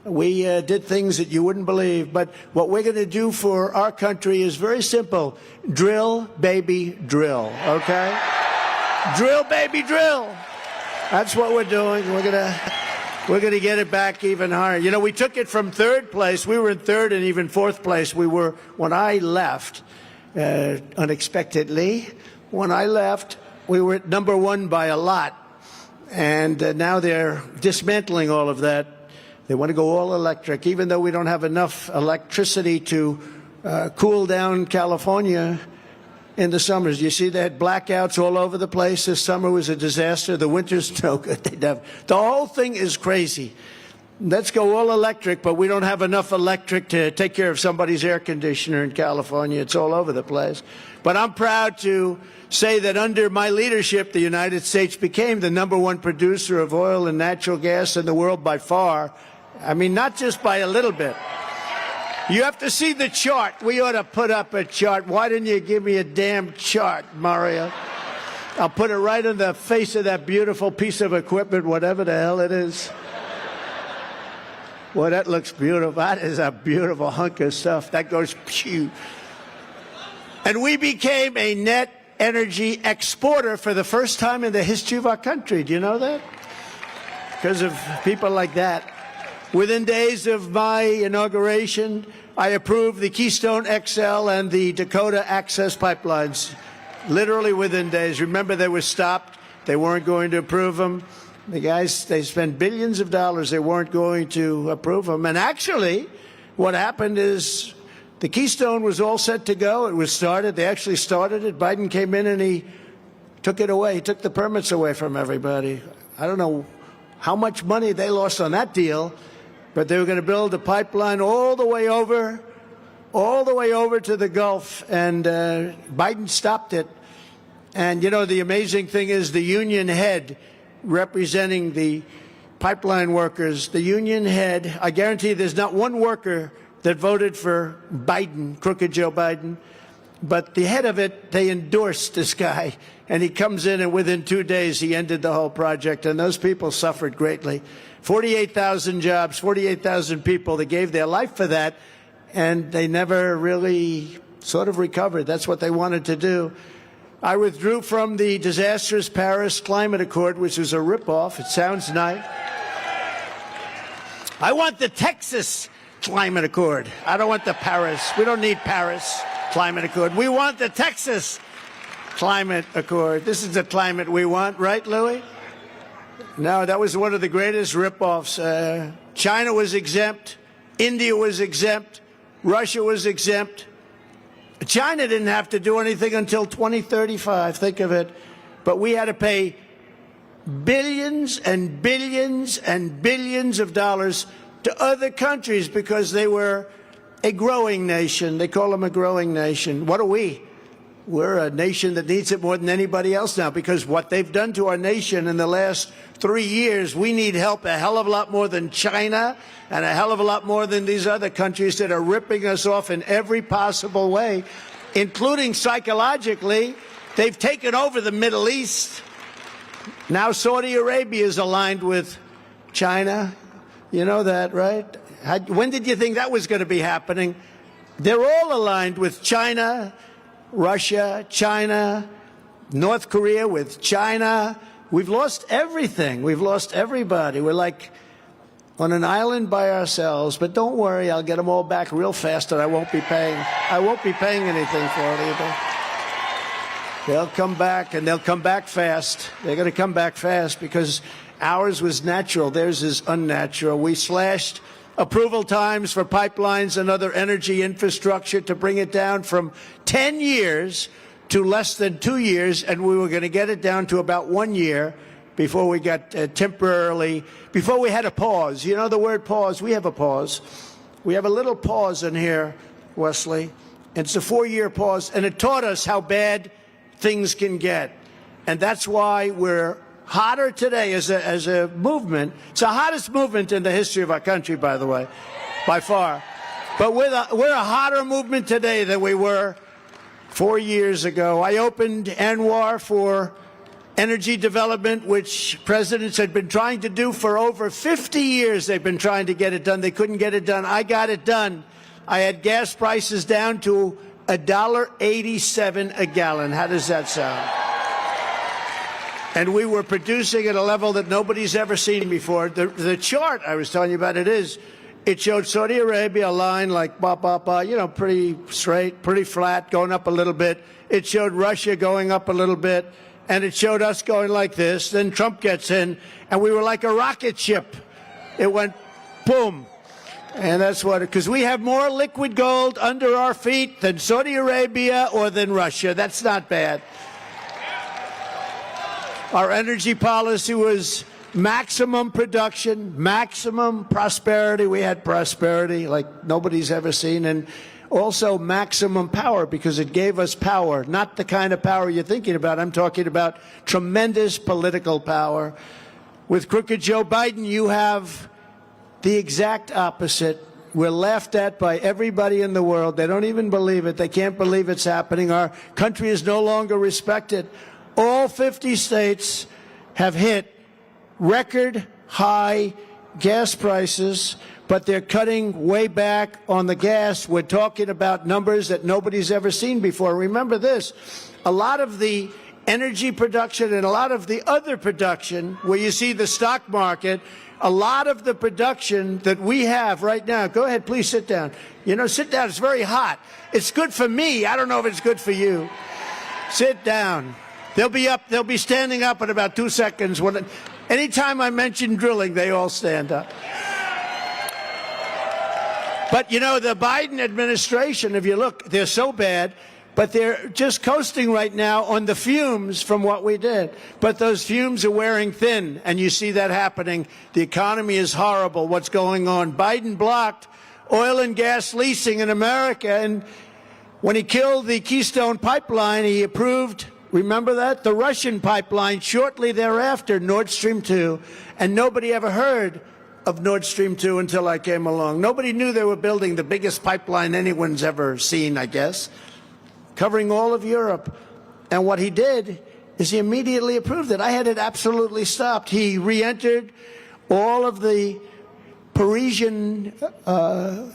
We did things that you wouldn't believe. But what we're going to do for our country is very simple. Drill, baby, drill. Okay? Drill, baby, drill. That's what we're doing. We're going to get it back even higher. You know, we took it from third place. We were in third and even fourth place. We were, when I left, unexpectedly, when I left, we were at number one by a lot. And now they're dismantling all of that. They want to go all electric, even though we don't have enough electricity to cool down California in the summers. You see, they had blackouts all over the place. This summer was a disaster. The winter's no good. The whole thing is crazy. Let's go all electric, but we don't have enough electric to take care of somebody's air conditioner in California. It's all over the place. But I'm proud to say that under my leadership, the United States became the #1 producer of oil and natural gas in the world by far. I mean, not just by a little bit. You have to see the chart. We ought to put up a chart. Why didn't you give me a damn chart, Mario? I'll put it right on the face of that beautiful piece of equipment, whatever the hell it is. Well, that looks beautiful. That is a beautiful hunk of stuff. That goes pew. And we became a net energy exporter for the first time in the history of our country. Do you know that? Because of people like that. Within days of my inauguration, I approved the Keystone XL and the Dakota Access pipelines. Literally within days. Remember, they were stopped. They weren't going to approve them. The guys, they spent billions of dollars. They weren't going to approve them. And actually, what happened is the Keystone was all set to go. It was started. They actually started it. Biden came in and he took it away. He took the permits away from everybody. I don't know how much money they lost on that deal, but they were going to build a pipeline all the way over to the Gulf, and Biden stopped it. And, you know, the amazing thing is the union head representing the pipeline workers, the union head, I guarantee there's not one worker that voted for Biden, crooked Joe Biden, but the head of it, they endorsed this guy, and he comes in, and within 2 days he ended the whole project, and those people suffered greatly. 48,000 jobs, 48,000 people, they gave their life for that, and they never really sort of recovered. That's what they wanted to do. I withdrew from the disastrous Paris Climate Accord, which was a ripoff. It sounds nice. I want the Texas Climate Accord. I don't want the Paris. We don't need Paris Climate Accord. We want the Texas Climate Accord. This is the climate we want, right, Louis? No, that was one of the greatest ripoffs. China was exempt. India was exempt. Russia was exempt. China didn't have to do anything until 2035. Think of it. But we had to pay billions and billions and billions of dollars to other countries because they were a growing nation. They call them a growing nation. What are we? We're a nation that needs it more than anybody else now, because what they've done to our nation in the last 3 years, we need help a hell of a lot more than China and a hell of a lot more than these other countries that are ripping us off in every possible way, including psychologically. They've taken over the Middle East. Now Saudi Arabia is aligned with China. You know that, right? When did you think that was going to be happening? They're all aligned with China, Russia, China, North Korea with China. We've lost everything. We've lost everybody. We're like on an island by ourselves. But don't worry, I'll get them all back real fast, and I won't be paying anything for it either. They'll come back, and they'll come back fast. They're going to come back fast because ours was natural. Theirs is unnatural. We slashed approval times for pipelines and other energy infrastructure to bring it down from 10 years to less than 2 years, and we were going to get it down to about 1 year before we got before we had a pause. You know the word pause? We have a pause. We have a little pause in here, Wesley. It's a 4-year pause, and it taught us how bad things can get. And that's why we're hotter today as a movement. It's the hottest movement in the history of our country, by the way, by far. But we're a hotter movement today than we were 4 years ago. I opened ANWR for energy development, which presidents had been trying to do for over 50 years. They've been trying to get it done. They couldn't get it done. I got it done. I had gas prices down to $1.87 a gallon. How does that sound? And we were producing at a level that nobody's ever seen before. The chart I was telling you about, it showed Saudi Arabia, a line like pretty straight, pretty flat, going up a little bit. It showed Russia going up a little bit, and it showed us going like this. Then Trump gets in, and we were like a rocket ship. It went boom. And that's because we have more liquid gold under our feet than Saudi Arabia or than Russia. That's not bad. Our energy policy was maximum production, maximum prosperity. We had prosperity like nobody's ever seen. And also maximum power, because it gave us power, not the kind of power you're thinking about. I'm talking about tremendous political power. With crooked Joe Biden, you have the exact opposite. We're laughed at by everybody in the world. They don't even believe it. They can't believe it's happening. Our country is no longer respected. All 50 states have hit record high gas prices. but they're cutting way back on the gas. We're talking about numbers that nobody's ever seen before. Remember this, a lot of the energy production and a lot of the other production, where you see the stock market, a lot of the production that we have right now, go ahead, please sit down. You know, sit down, it's very hot. It's good for me, I don't know if it's good for you. Sit down. They'll be standing up in about 2 seconds. Anytime I mention drilling, they all stand up. But you know, the Biden administration, if you look, they're so bad, but they're just coasting right now on the fumes from what we did. But those fumes are wearing thin, and you see that happening. The economy is horrible. What's going on? Biden blocked oil and gas leasing in America, and when he killed the Keystone Pipeline, he approved, remember that? The Russian pipeline shortly thereafter, Nord Stream 2, and nobody ever heard of Nord Stream 2 until I came along. Nobody knew they were building the biggest pipeline anyone's ever seen, I guess, covering all of Europe. And what he did is he immediately approved it. I had it absolutely stopped. He re-entered all of the Parisian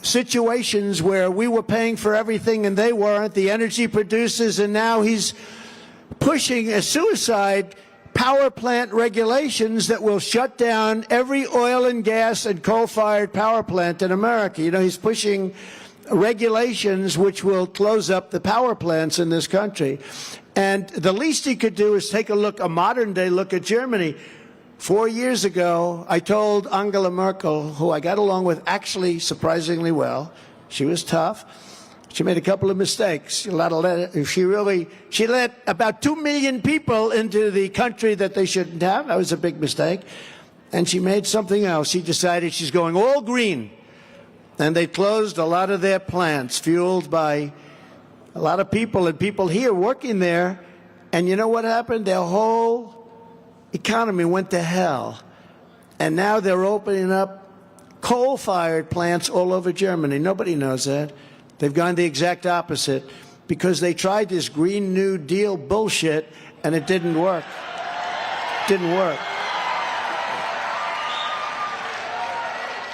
situations where we were paying for everything and they weren't, the energy producers, and now he's pushing a suicide power plant regulations that will shut down every oil and gas and coal-fired power plant in America. You know, he's pushing regulations which will close up the power plants in this country. And the least he could do is take a look, a modern-day look at Germany. 4 years ago, I told Angela Merkel, who I got along with actually surprisingly well, she was tough, she made a couple of mistakes. She let about 2 million people into the country that they shouldn't have. That was a big mistake. And she made something else. She decided she's going all green. And they closed a lot of their plants, fueled by a lot of people and people here working there. And you know what happened? Their whole economy went to hell. And now they're opening up coal-fired plants all over Germany. Nobody knows that. They've gone the exact opposite because they tried this Green New Deal bullshit and it didn't work. Didn't work.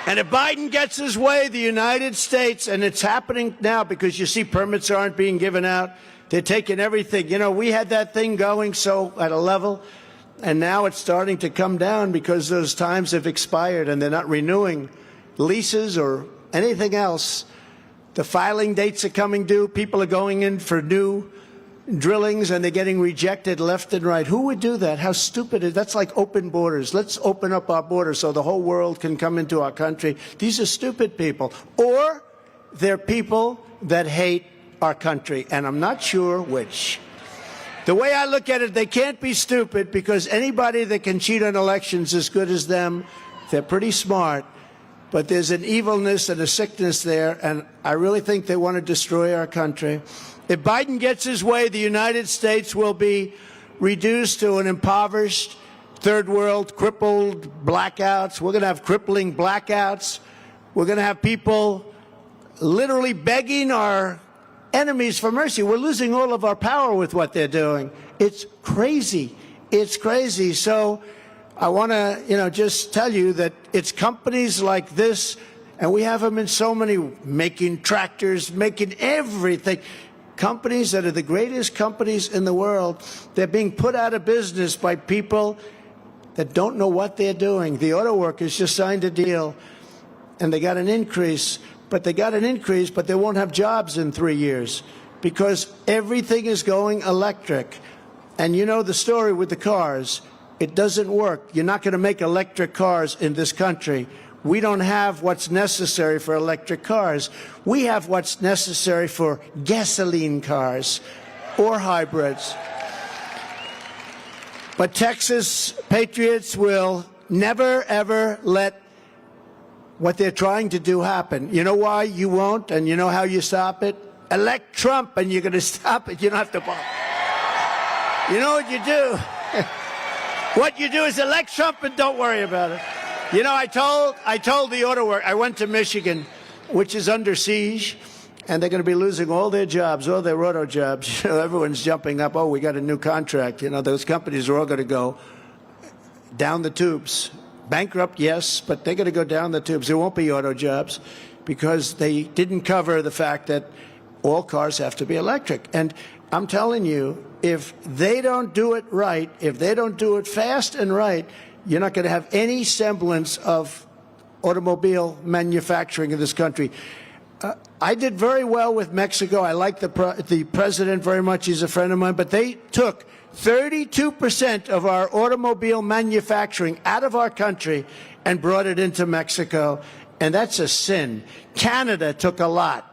And if Biden gets his way, the United States, and it's happening now because you see permits aren't being given out, they're taking everything. You know, we had that thing going so at a level, and now it's starting to come down because those times have expired and they're not renewing leases or anything else. The filing dates are coming due. People are going in for new drillings and they're getting rejected left and right. Who would do that? How stupid is that? That's like open borders. Let's open up our borders so the whole world can come into our country. These are stupid people. Or they're people that hate our country, and I'm not sure which. The way I look at it, they can't be stupid because anybody that can cheat on elections as good as them, they're pretty smart. But there's an evilness and a sickness there, and I really think they want to destroy our country. If Biden gets his way, the United States will be reduced to an impoverished third world, crippled blackouts. We're going to have crippling blackouts. We're going to have people literally begging our enemies for mercy. We're losing all of our power with what they're doing. It's crazy. It's crazy. So I want to, just tell you that it's companies like this, and we have them in so many, making tractors, making everything. Companies that are the greatest companies in the world, they're being put out of business by people that don't know what they're doing. The auto workers just signed a deal, and they got an increase, but they won't have jobs in 3 years because everything is going electric. And you know the story with the cars. It doesn't work. You're not going to make electric cars in this country. We don't have what's necessary for electric cars. We have what's necessary for gasoline cars or hybrids. But Texas patriots will never, ever let what they're trying to do happen. You know why you won't, and you know how you stop it? Elect Trump, and you're going to stop it. You don't have to bother. You know what you do? What you do is elect Trump and don't worry about it. You know, I told the auto worker, I went to Michigan, which is under siege, and they're going to be losing all their jobs, all their auto jobs. Everyone's jumping up. Oh, we got a new contract. Those companies are all going to go down the tubes. bankrupt, yes, but they're going to go down the tubes. There won't be auto jobs because they didn't cover the fact that all cars have to be electric. And I'm telling you, if they don't do it right, if they don't do it fast and right, you're not going to have any semblance of automobile manufacturing in this country. I did very well with Mexico. I like the president very much. He's a friend of mine. But they took 32% of our automobile manufacturing out of our country and brought it into Mexico. And that's a sin. Canada took a lot.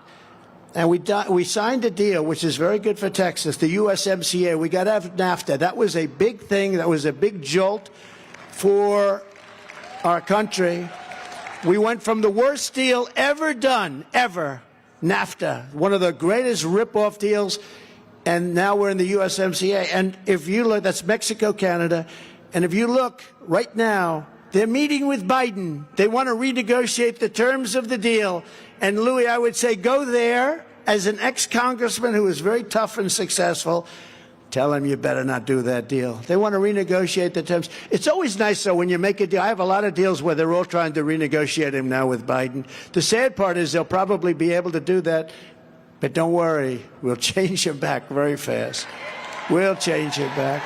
And we signed a deal, which is very good for Texas, the USMCA. We got to have NAFTA. That was a big thing. That was a big jolt for our country. We went from the worst deal ever done, ever, NAFTA, one of the greatest rip-off deals, and now we're in the USMCA. And if you look, that's Mexico, Canada, and if you look right now, they're meeting with Biden. They want to renegotiate the terms of the deal. And Louis, I would say go there as an ex-congressman who was very tough and successful. Tell them you better not do that deal. They want to renegotiate the terms. It's always nice, though, when you make a deal. I have a lot of deals where they're all trying to renegotiate them now with Biden. The sad part is they'll probably be able to do that. But don't worry, we'll change him back very fast. We'll change him back.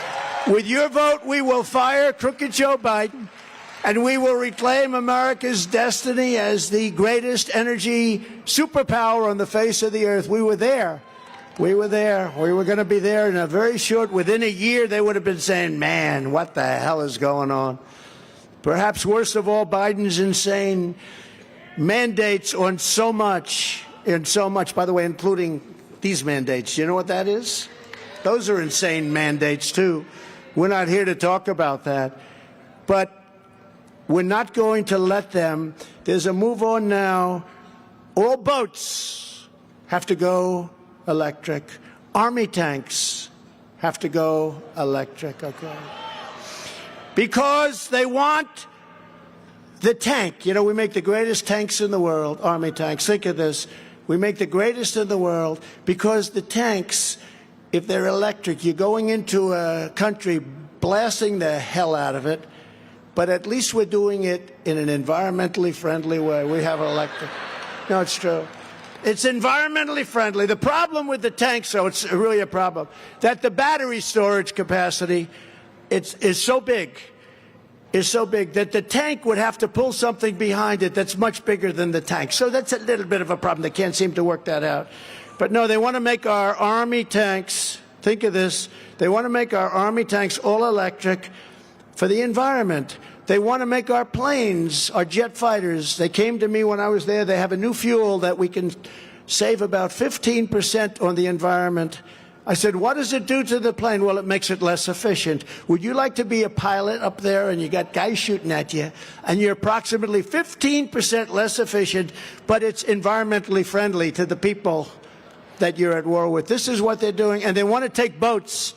With your vote, we will fire crooked Joe Biden, and we will reclaim America's destiny as the greatest energy superpower on the face of the earth. We were there. We were there. We were going to be there in a very short, within a year, they would have been saying, man, what the hell is going on? Perhaps worst of all, Biden's insane mandates on so much, by the way, including these mandates. You know what that is? Those are insane mandates, too. We're not here to talk about that. But we're not going to let them. There's a move on now. All boats have to go electric. Army tanks have to go electric, okay? Because they want the tank. You know, we make the greatest tanks in the world, Army tanks. Think of this. We make the greatest in the world because the tanks, if they're electric, you're going into a country blasting the hell out of it, but at least we're doing it in an environmentally friendly way. We have electric. No, it's true. It's environmentally friendly. The problem with the tanks, though, it's really a problem, that the battery storage capacity is so big that the tank would have to pull something behind it that's much bigger than the tank. So that's a little bit of a problem. They can't seem to work that out. But no, they want to make our Army tanks, think of this, they want to make our Army tanks all electric for the environment. They want to make our planes, our jet fighters. They came to me when I was there. They have a new fuel that we can save about 15% on the environment. I said, what does it do to the plane? Well, it makes it less efficient. Would you like to be a pilot up there and you got guys shooting at you and you're approximately 15% less efficient, but it's environmentally friendly to the people that you're at war with? This is what they're doing. And they want to take boats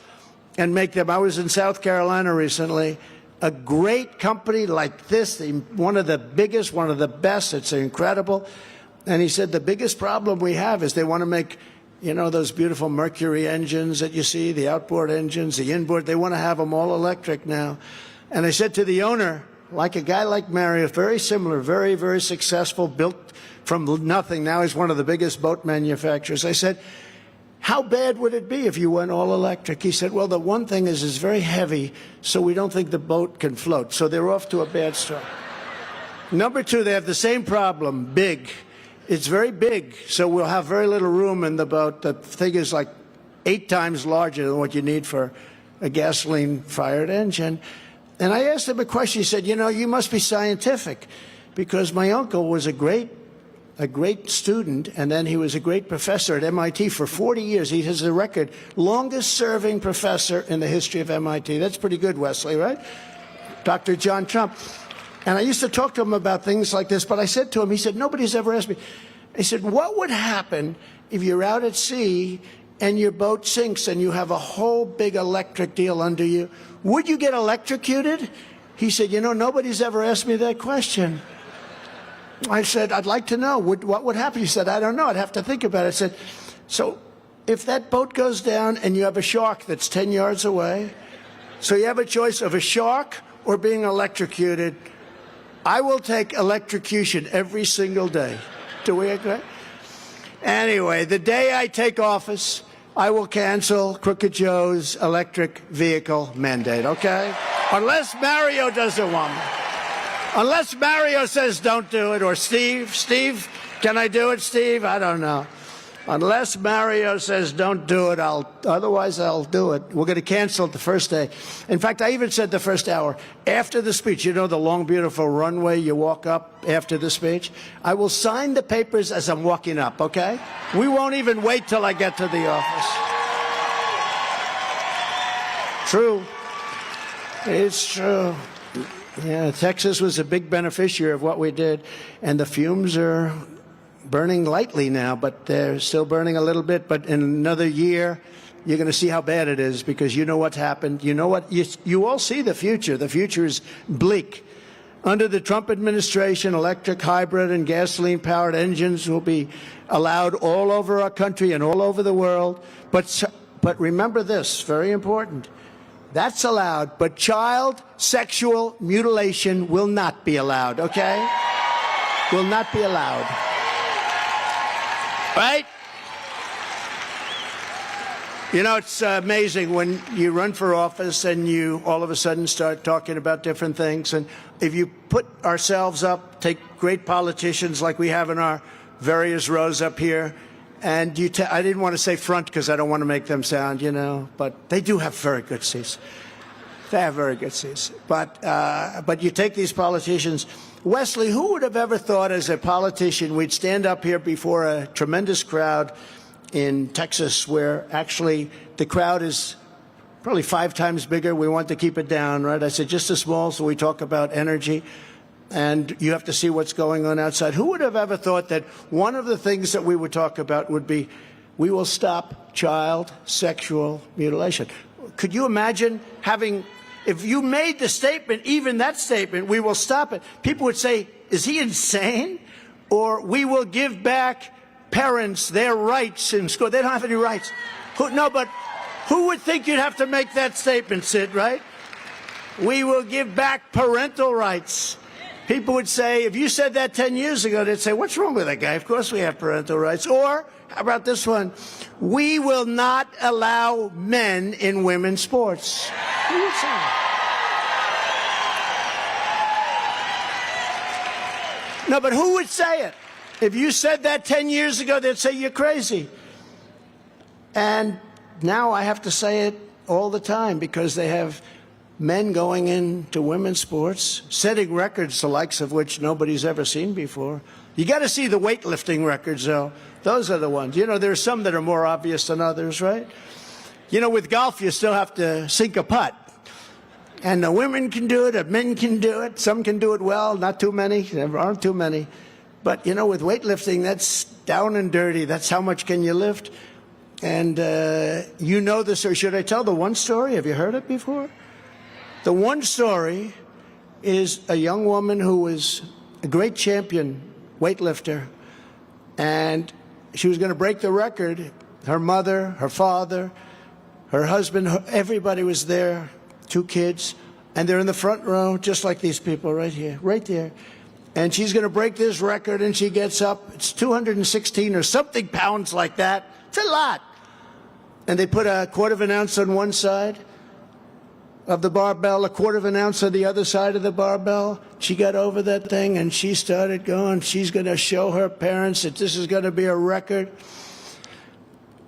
and make them. I was in South Carolina recently. A great company like this, one of the biggest, one of the best, it's incredible. And he said the biggest problem we have is they want to make, you know, those beautiful Mercury engines that you see, the outboard engines, the inboard, they want to have them all electric now. And I said to the owner, like a guy like Marriott, very similar, very, very successful, built from nothing. Now he's one of the biggest boat manufacturers. I said, how bad would it be if you went all electric? He said, well, the one thing is it's very heavy, so we don't think the boat can float. So they're off to a bad start. Number two, they have the same problem, big. It's very big, so we'll have very little room in the boat. The thing is like 8 times larger than what you need for a gasoline-fired engine. And I asked him a question. He said, you know, you must be scientific, because my uncle was a great student, and then he was a great professor at MIT for 40 years. He has the record, longest-serving professor in the history of MIT. That's pretty good, Wesley, right? Dr. John Trump. And I used to talk to him about things like this, but I said to him, he said, nobody's ever asked me. He said, what would happen if you're out at sea and your boat sinks and you have a whole big electric deal under you? Would you get electrocuted? He said, you know, nobody's ever asked me that question. I said, I'd like to know. What would happen? He said, I don't know. I'd have to think about it. I said, so if that boat goes down and you have a shark that's 10 yards away, so you have a choice of a shark or being electrocuted, I will take electrocution every single day. Do we agree? Anyway, the day I take office, I will cancel Crooked Joe's electric vehicle mandate, okay? Unless Mario doesn't want me. Unless Mario says don't do it, or Steve. Steve, can I do it, Steve? I don't know. Unless Mario says don't do it, otherwise I'll do it. We're going to cancel it the first day. In fact, I even said the first hour. After the speech, you know the long, beautiful runway you walk up after the speech? I will sign the papers as I'm walking up, okay? We won't even wait till I get to the office. True. It's true. Yeah, Texas was a big beneficiary of what we did, and the fumes are burning lightly now, but they're still burning a little bit. But in another year, you're going to see how bad it is, because you know what's happened. You know what? You all see the future. The future is bleak. Under the Trump administration, electric, hybrid, and gasoline-powered engines will be allowed all over our country and all over the world. But remember this, very important. That's allowed, but child sexual mutilation will not be allowed, okay? Will not be allowed. Right? You know, it's amazing when you run for office and you all of a sudden start talking about different things. And if you put ourselves up, take great politicians like we have in our various rows up here, and I didn't want to say front because I don't want to make them sound, you know, but they do have very good seats. They have very good seats. But you take these politicians. Wesley, who would have ever thought as a politician we'd stand up here before a tremendous crowd in Texas, where actually the crowd is probably 5 times bigger. We want to keep it down, right? I said just as small, so we talk about energy. And you have to see what's going on outside. Who would have ever thought that one of the things that we would talk about would be, we will stop child sexual mutilation? Could you imagine having, if you made the statement, even that statement, we will stop it, people would say, is he insane? Or we will give back parents their rights in school. They don't have any rights. But who would think you'd have to make that statement, Sid, right? We will give back parental rights. People would say, if you said that 10 years ago, they'd say, what's wrong with that guy? Of course we have parental rights. Or, how about this one? We will not allow men in women's sports. Who would say that? No, but who would say it? If you said that 10 years ago, they'd say you're crazy. And now I have to say it all the time, because they have men going into women's sports, setting records the likes of which nobody's ever seen before. You got to see the weightlifting records, though. Those are the ones. You know, there are some that are more obvious than others, right? You know, with golf, you still have to sink a putt. And the women can do it, the men can do it. Some can do it well, not too many. There aren't too many. But, you know, with weightlifting, that's down and dirty. That's how much can you lift. And you know this, or should I tell the one story? Have you heard it before? The one story is a young woman who was a great champion weightlifter, and she was going to break the record. Her mother, her father, her husband, everybody was there, 2 kids, and they're in the front row, just like these people right here, right there. And she's going to break this record, and she gets up. It's 216 or something pounds like that. It's a lot. And they put a 1/4 ounce on one side of the barbell, a 1/4 ounce on the other side of the barbell. She got over that thing, and she started going. She's going to show her parents that this is going to be a record.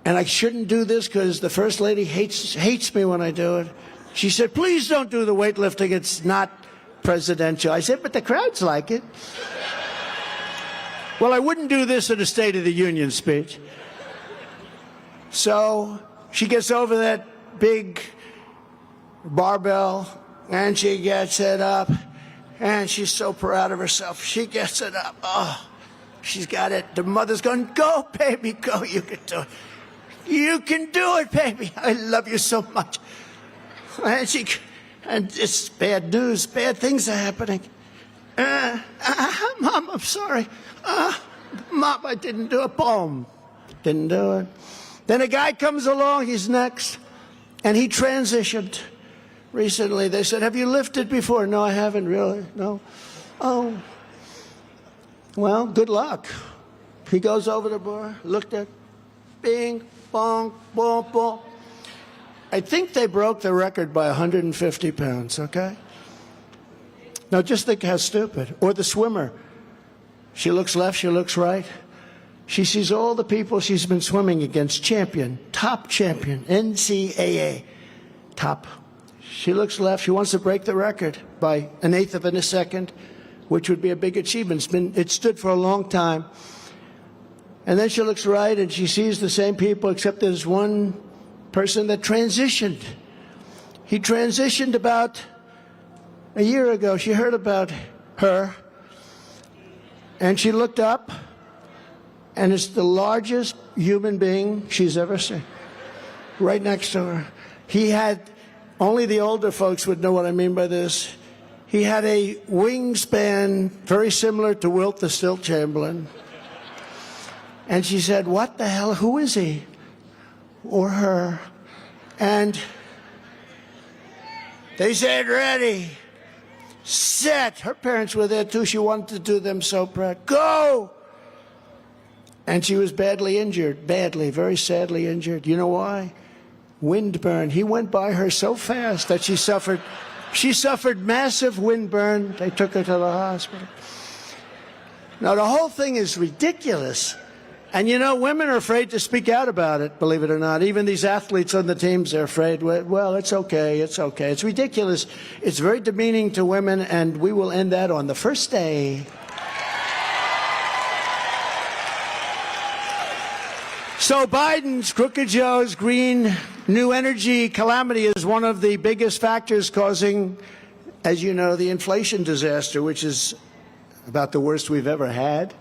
And I shouldn't do this because the First Lady hates me when I do it. She said, please don't do the weightlifting. It's not presidential. I said, but the crowds like it. Well, I wouldn't do this in a State of the Union speech. So she gets over that big barbell, and she gets it up, and she's so proud of herself. She gets it up. Oh, she's got it. The mother's going, go, baby, go. You can do it. You can do it, baby. I love you so much. And it's bad news. Bad things are happening. Mom, I'm sorry. Mom, I didn't do it. Boom. Didn't do it. Then a guy comes along. He's next. And he transitioned recently. They said, have you lifted before? No, I haven't really. No. Oh, well, good luck. He goes over the bar, looked at, bing, bong, boom, boom. I think they broke the record by 150 pounds, okay? Now just think how stupid. Or the swimmer. She looks left, she looks right. She sees all the people she's been swimming against. Top champion, NCAA, top. She looks left, she wants to break the record by 1/8 of a second, which would be a big achievement. It stood for a long time. And then she looks right and she sees the same people, except there's one person that transitioned. He transitioned about a year ago. She heard about her, and she looked up, and it's the largest human being she's ever seen, right next to her. He had, only the older folks would know what I mean by this, he had a wingspan very similar to Wilt the Stilt Chamberlain. And she said, what the hell, who is he? Or her? And they said, ready, set. Her parents were there too. She wanted to do them so proud. Go! And she was badly injured, very sadly injured. You know why? Windburn. He went by her so fast that she suffered massive windburn. They took her to the hospital. Now, the whole thing is ridiculous. And you know, women are afraid to speak out about it, believe it or not. Even these athletes on the teams, they're afraid. Well, it's okay, it's okay. It's ridiculous. It's very demeaning to women, and we will end that on the first day. So Biden's, Crooked Joe's green new energy calamity is one of the biggest factors causing, as you know, the inflation disaster, which is about the worst we've ever had.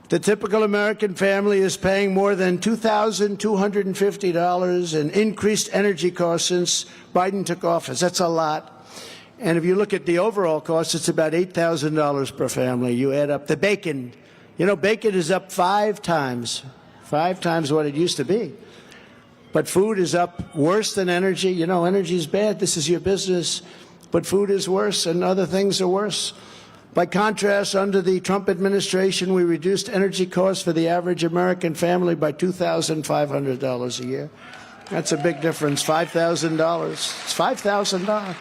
The typical American family is paying more than $2,250 in increased energy costs since Biden took office. That's a lot. And if you look at the overall cost, it's about $8,000 per family. You add up the bacon. You know, bacon is up 5 times what it used to be. But food is up worse than energy. You know, energy is bad. This is your business. But food is worse, and other things are worse. By contrast, under the Trump administration, we reduced energy costs for the average American family by $2,500 a year. That's a big difference, $5,000. It's $5,000.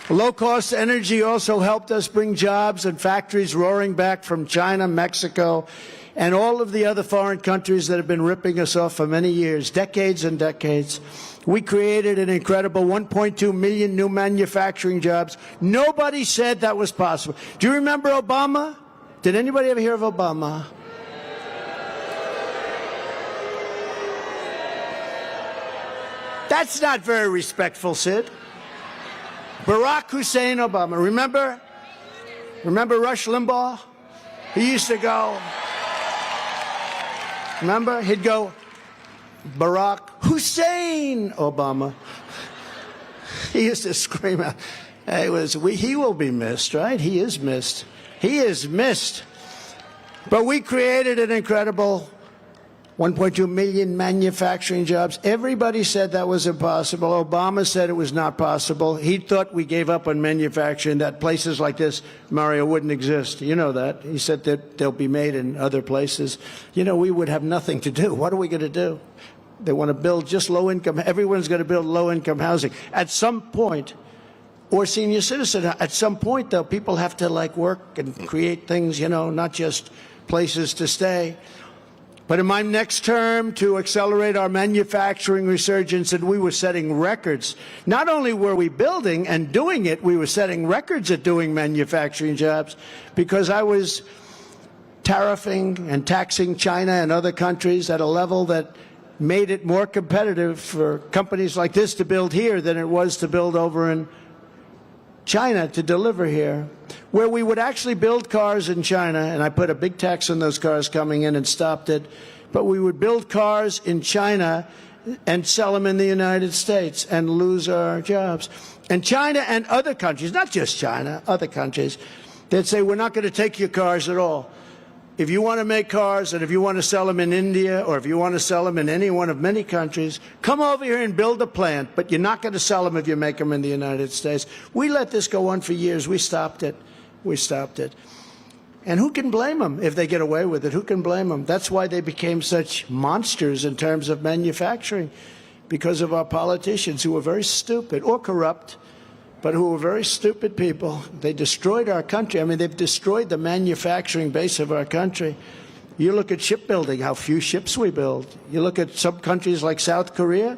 Low-cost energy also helped us bring jobs and factories roaring back from China, Mexico, and all of the other foreign countries that have been ripping us off for many years, decades and decades. We created an incredible 1.2 million new manufacturing jobs. Nobody said that was possible. Do you remember Obama? Did anybody ever hear of Obama? That's not very respectful, Sid. Barack Hussein Obama. Remember Rush Limbaugh? He used to go, remember? He'd go, Barack Hussein Obama. He used to scream out. He will be missed, right? He is missed. He is missed. But we created an incredible 1.2 million manufacturing jobs. Everybody said that was impossible. Obama said it was not possible. He thought we gave up on manufacturing, that places like this, Mario, wouldn't exist. You know that. He said that they'll be made in other places. You know, we would have nothing to do. What are we going to do? They want to build just low-income. Everyone's going to build low-income housing. At some point, or senior citizen, at some point, though, people have to, like, work and create things, you know, not just places to stay. But in my next term, to accelerate our manufacturing resurgence, and we were setting records. Not only were we building and doing it, we were setting records at doing manufacturing jobs, because I was tariffing and taxing China and other countries at a level that made it more competitive for companies like this to build here than it was to build over in China, to deliver here, where we would actually build cars in China, and I put a big tax on those cars coming in and stopped it, but we would build cars in China and sell them in the United States and lose our jobs. And China and other countries, not just China, other countries, they'd say, we're not going to take your cars at all. If you want to make cars, and if you want to sell them in India, or if you want to sell them in any one of many countries, come over here and build a plant, but you're not going to sell them if you make them in the United States. We let this go on for years. We stopped it. we stopped it. And who can blame them if they get away with it? Who can blame them? That's why they became such monsters in terms of manufacturing, because of our politicians who were very stupid or corrupt, but who were very stupid people. They destroyed our country. I mean, they've destroyed the manufacturing base of our country. You look at shipbuilding, how few ships we build. You look at some countries like South Korea,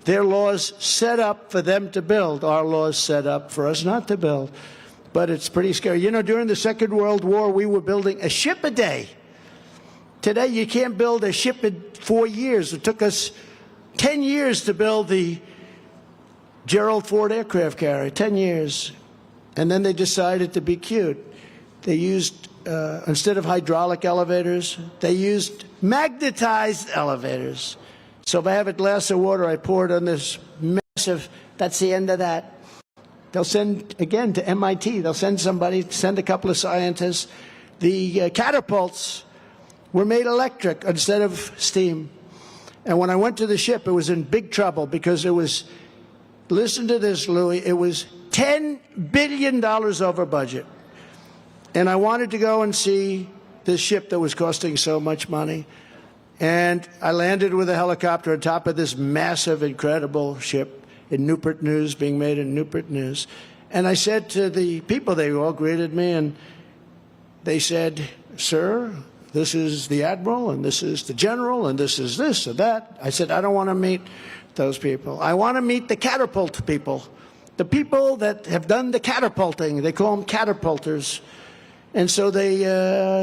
their laws set up for them to build. Our laws set up for us not to build. But it's pretty scary. You know, during the Second World War, we were building a ship a day. Today, you can't build a ship in 4 years. It took us 10 years to build the Gerald Ford aircraft carrier, 10 years. And then they decided to be cute. They used, instead of hydraulic elevators, they used magnetized elevators. So if I have a glass of water, I pour it on this massive, that's the end of that. They'll send, again, to MIT. They'll send somebody, send a couple of scientists. The catapults were made electric instead of steam. And when I went to the ship, it was in big trouble because it was, listen to this, Louis, it was $10 billion over budget. And I wanted to go and see this ship that was costing so much money. And I landed with a helicopter on top of this massive, incredible ship in Newport News, being made in Newport News. And I said to the people, they all greeted me, and they said, "Sir, this is the admiral, and this is the general, and this is this or that." I said, "I don't want to meet those people. I want to meet the catapult people, the people that have done the catapulting." They call them catapulters. And so they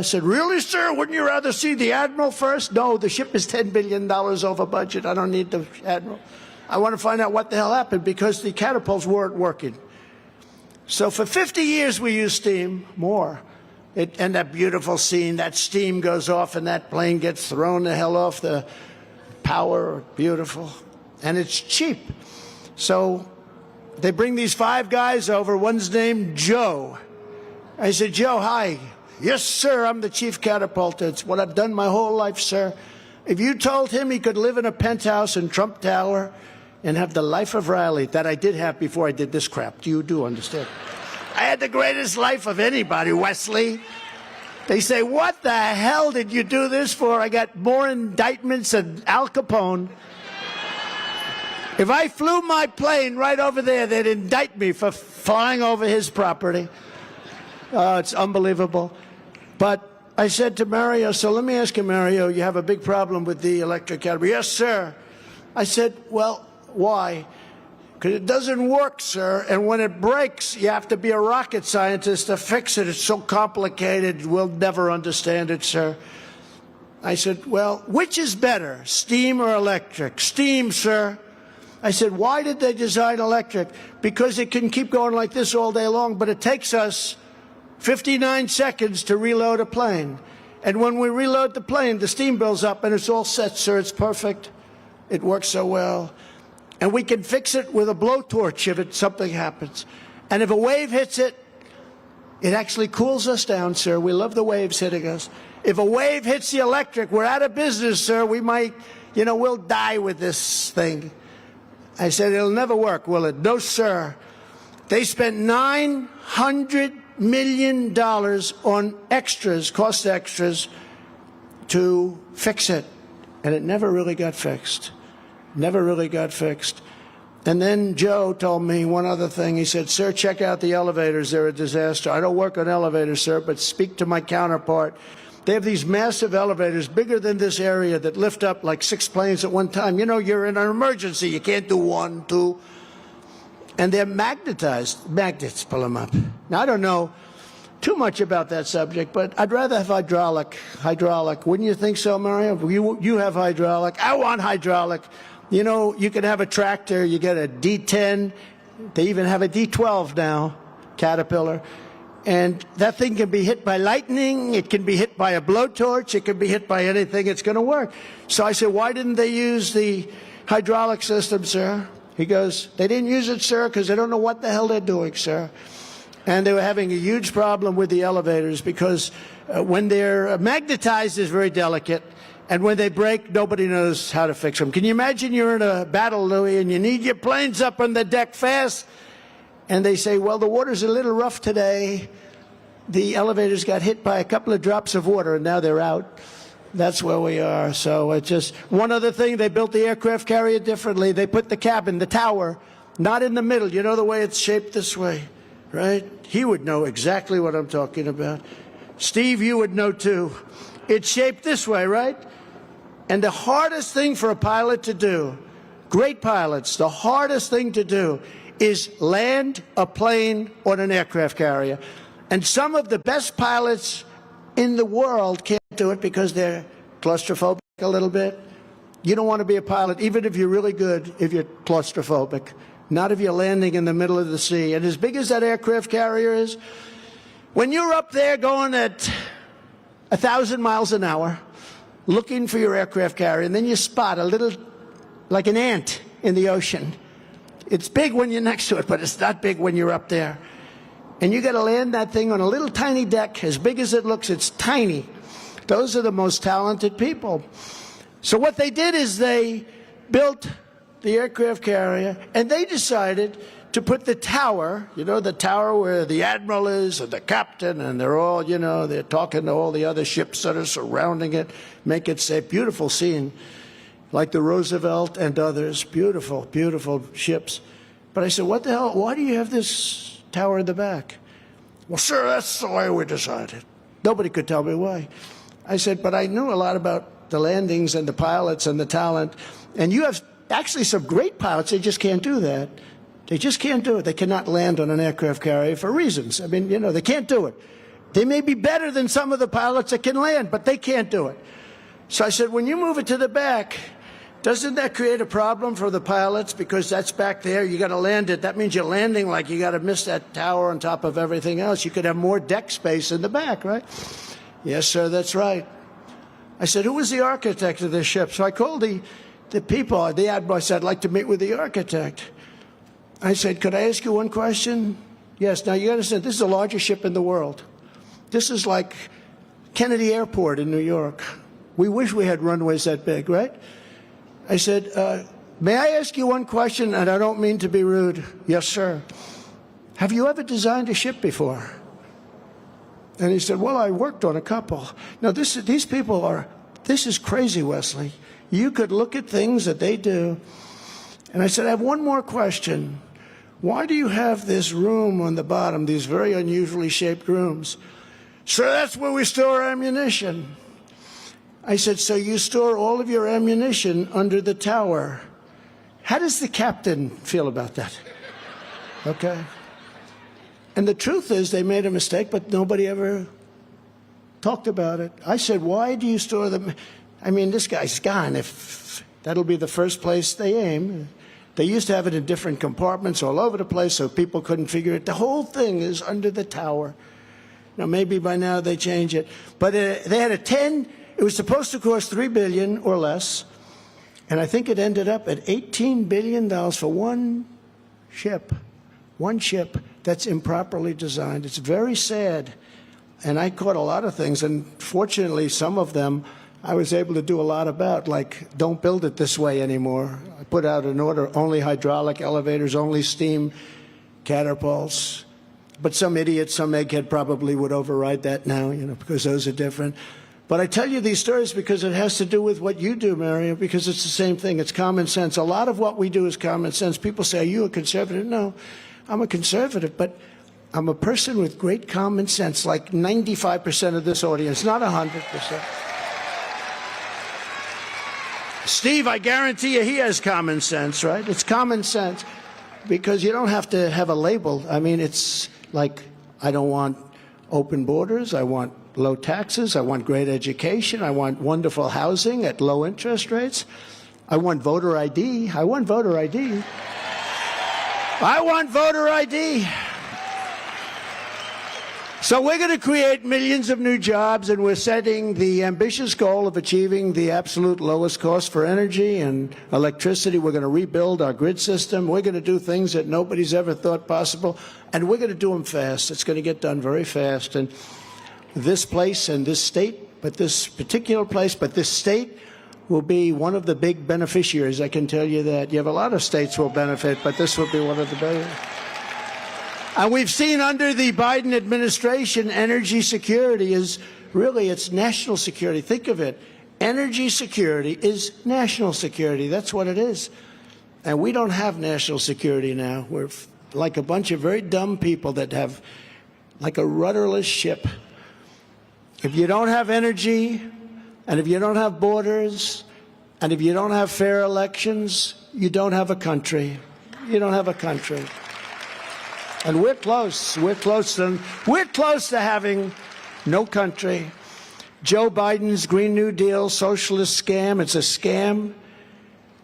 said, "Really, sir? Wouldn't you rather see the admiral first?" "No, the ship is $10 billion over budget. I don't need the admiral. I want to find out what the hell happened," because the catapults weren't working. So for 50 years we used steam, more. And that beautiful scene, that steam goes off and that plane gets thrown the hell off, the power, beautiful. And it's cheap. So they bring these 5 guys over. One's named Joe. I said, "Joe, hi." "Yes, sir, I'm the chief catapulter. It's what I've done my whole life, sir." If you told him he could live in a penthouse in Trump Tower and have the life of Riley that I did have before I did this crap, you do understand. I had the greatest life of anybody, Wesley. They say, "What the hell did you do this for?" I got more indictments than Al Capone. If I flew my plane right over there, they'd indict me for flying over his property. It's unbelievable. But I said to Mario, "So let me ask you, Mario, you have a big problem with the electric category." "Yes, sir." I said, "Well, why?" "Because it doesn't work, sir. And when it breaks, you have to be a rocket scientist to fix it. It's so complicated, we'll never understand it, sir." I said, "Well, which is better, steam or electric?" "Steam, sir." I said, "Why did they design electric?" "Because it can keep going like this all day long, but it takes us 59 seconds to reload a plane. And when we reload the plane, the steam builds up and it's all set, sir. It's perfect. It works so well. And we can fix it with a blowtorch if something happens. And if a wave hits it, it actually cools us down, sir. We love the waves hitting us. If a wave hits the electric, we're out of business, sir. We might, we'll die with this thing." I said, "It'll never work, will it?" "No, sir." They spent $900 million on extras, cost extras, to fix it. And it never really got fixed. Never really got fixed. And then Joe told me one other thing. He said, "Sir, check out the elevators. They're a disaster." "I don't work on elevators, sir, but speak to my counterpart. They have these massive elevators, bigger than this area, that lift up like 6 planes at one time. You're in an emergency. You can't do 1, 2. And they're magnetized. Magnets pull them up. Now, I don't know too much about that subject, but I'd rather have hydraulic. Hydraulic. Wouldn't you think so, Mario? You have hydraulic. I want hydraulic. You can have a tractor. You get a D10. They even have a D12 now, Caterpillar. And that thing can be hit by lightning. It can be hit by a blowtorch. It can be hit by anything. It's going to work. So I said, "Why didn't they use the hydraulic system, sir?" He goes, "They didn't use it, sir, because they don't know what the hell they're doing, sir." And they were having a huge problem with the elevators because when they're magnetized, it's very delicate. And when they break, nobody knows how to fix them. Can you imagine you're in a battle, Louis, and you need your planes up on the deck fast? And they say, "Well, the water's a little rough today." the elevators got hit by a couple of drops of water, and now they're out. That's where we are. So it's just one other thing. They built the aircraft carrier differently. They put the cabin, the tower, not in the middle. You know the way it's shaped this way, right? He would know exactly what I'm talking about. Steve, you would know too. It's shaped this way, right? And the hardest thing for a pilot to do, great pilots, the hardest thing to do is land a plane on an aircraft carrier. And some of the best pilots in the world can't do it because they're claustrophobic a little bit. You don't want to be a pilot, even if you're really good, if you're claustrophobic. Not if you're landing in the middle of the sea. And as big as that aircraft carrier is, when you're up there going at 1,000 miles an hour, looking for your aircraft carrier, and then you spot a little, like an ant in the ocean. It's big when you're next to it, but it's not big when you're up there. And you got to land that thing on a little tiny deck. As big as it looks, it's tiny. Those are the most talented people. So what they did is they built the aircraft carrier, and they decided to put the tower, you know, the tower where the admiral is and the captain, and they're all, you know, they're talking to all the other ships that are surrounding it, make it safe. Beautiful scene, like the Roosevelt and others. Beautiful, beautiful ships. But I said, what the hell, why do you have this tower in the back? Well, sir, that's the way we decided. Nobody could tell me why. I said, but I knew a lot about the landings and the pilots and the talent, and you have actually some great pilots. They just can't do that. They just can't do it. They cannot land on an aircraft carrier for reasons. I mean, you know, they can't do it. They may be better than some of the pilots that can land, but they can't do it. So I said, when you move it to the back, doesn't that create a problem for the pilots? Because that's back there, you got to land it. That means you're landing like you got to miss that tower on top of everything else. You could have more deck space in the back, right? Yes, sir, that's right. I said, who was the architect of this ship? So I called the people, the admiral. I said, I'd like to meet with the architect. I said, could I ask you one question? Yes. Now, you understand, this is the largest ship in the world. This is like Kennedy Airport in New York. We wish we had runways that big, right? I said, may I ask you one question? And I don't mean to be rude. Yes, sir. Have you ever designed a ship before? And he said, well, I worked on a couple. Now, these people are, this is crazy, Wesley. You could look at things that they do. And I said, I have one more question. Why do you have this room on the bottom, these very unusually shaped rooms? Sir, that's where we store ammunition. I said, so you store all of your ammunition under the tower. How does the captain feel about that? Okay. And the truth is they made a mistake, but nobody ever talked about it. I said, why do you store them? I mean, this guy's gone. If that'll be the first place they aim. They used to have it in different compartments all over the place so people couldn't figure it. The whole thing is under the tower. Now, maybe by now they change it. But they had it was supposed to cost $3 billion or less. And I think it ended up at $18 billion for one ship that's improperly designed. It's very sad. And I caught a lot of things. And fortunately, some of them I was able to do a lot about, like, don't build it this way anymore. I put out an order, only hydraulic elevators, only steam catapults. But some idiot, some egghead probably would override that now, you know, because those are different. But I tell you these stories because it has to do with what you do, Mario, because it's the same thing. It's common sense. A lot of what we do is common sense. People say, are you a conservative? No, I'm a conservative, but I'm a person with great common sense, like 95% of this audience, not 100%. Steve, I guarantee you he has common sense, right? It's common sense because you don't have to have a label. I mean, it's like, I don't want open borders. I want low taxes. I want great education. I want wonderful housing at low interest rates. I want voter ID. I want voter ID. I want voter ID. So we're going to create millions of new jobs, and we're setting the ambitious goal of achieving the absolute lowest cost for energy and electricity. We're going to rebuild our grid system. We're going to do things that nobody's ever thought possible, and we're going to do them fast. It's going to get done very fast. And this place and this state, but this particular place, but this state will be one of the big beneficiaries, I can tell you that. You have a lot of states will benefit, but this will be one of the big. And we've seen under the Biden administration, energy security is really, it's national security. Think of it. Energy security is national security. That's what it is. And we don't have national security now. We're like a bunch of very dumb people that have like a rudderless ship. If you don't have energy, and if you don't have borders, and if you don't have fair elections, you don't have a country. You don't have a country. And we're close. We're close to having no country. Joe Biden's Green New Deal socialist scam, it's a scam.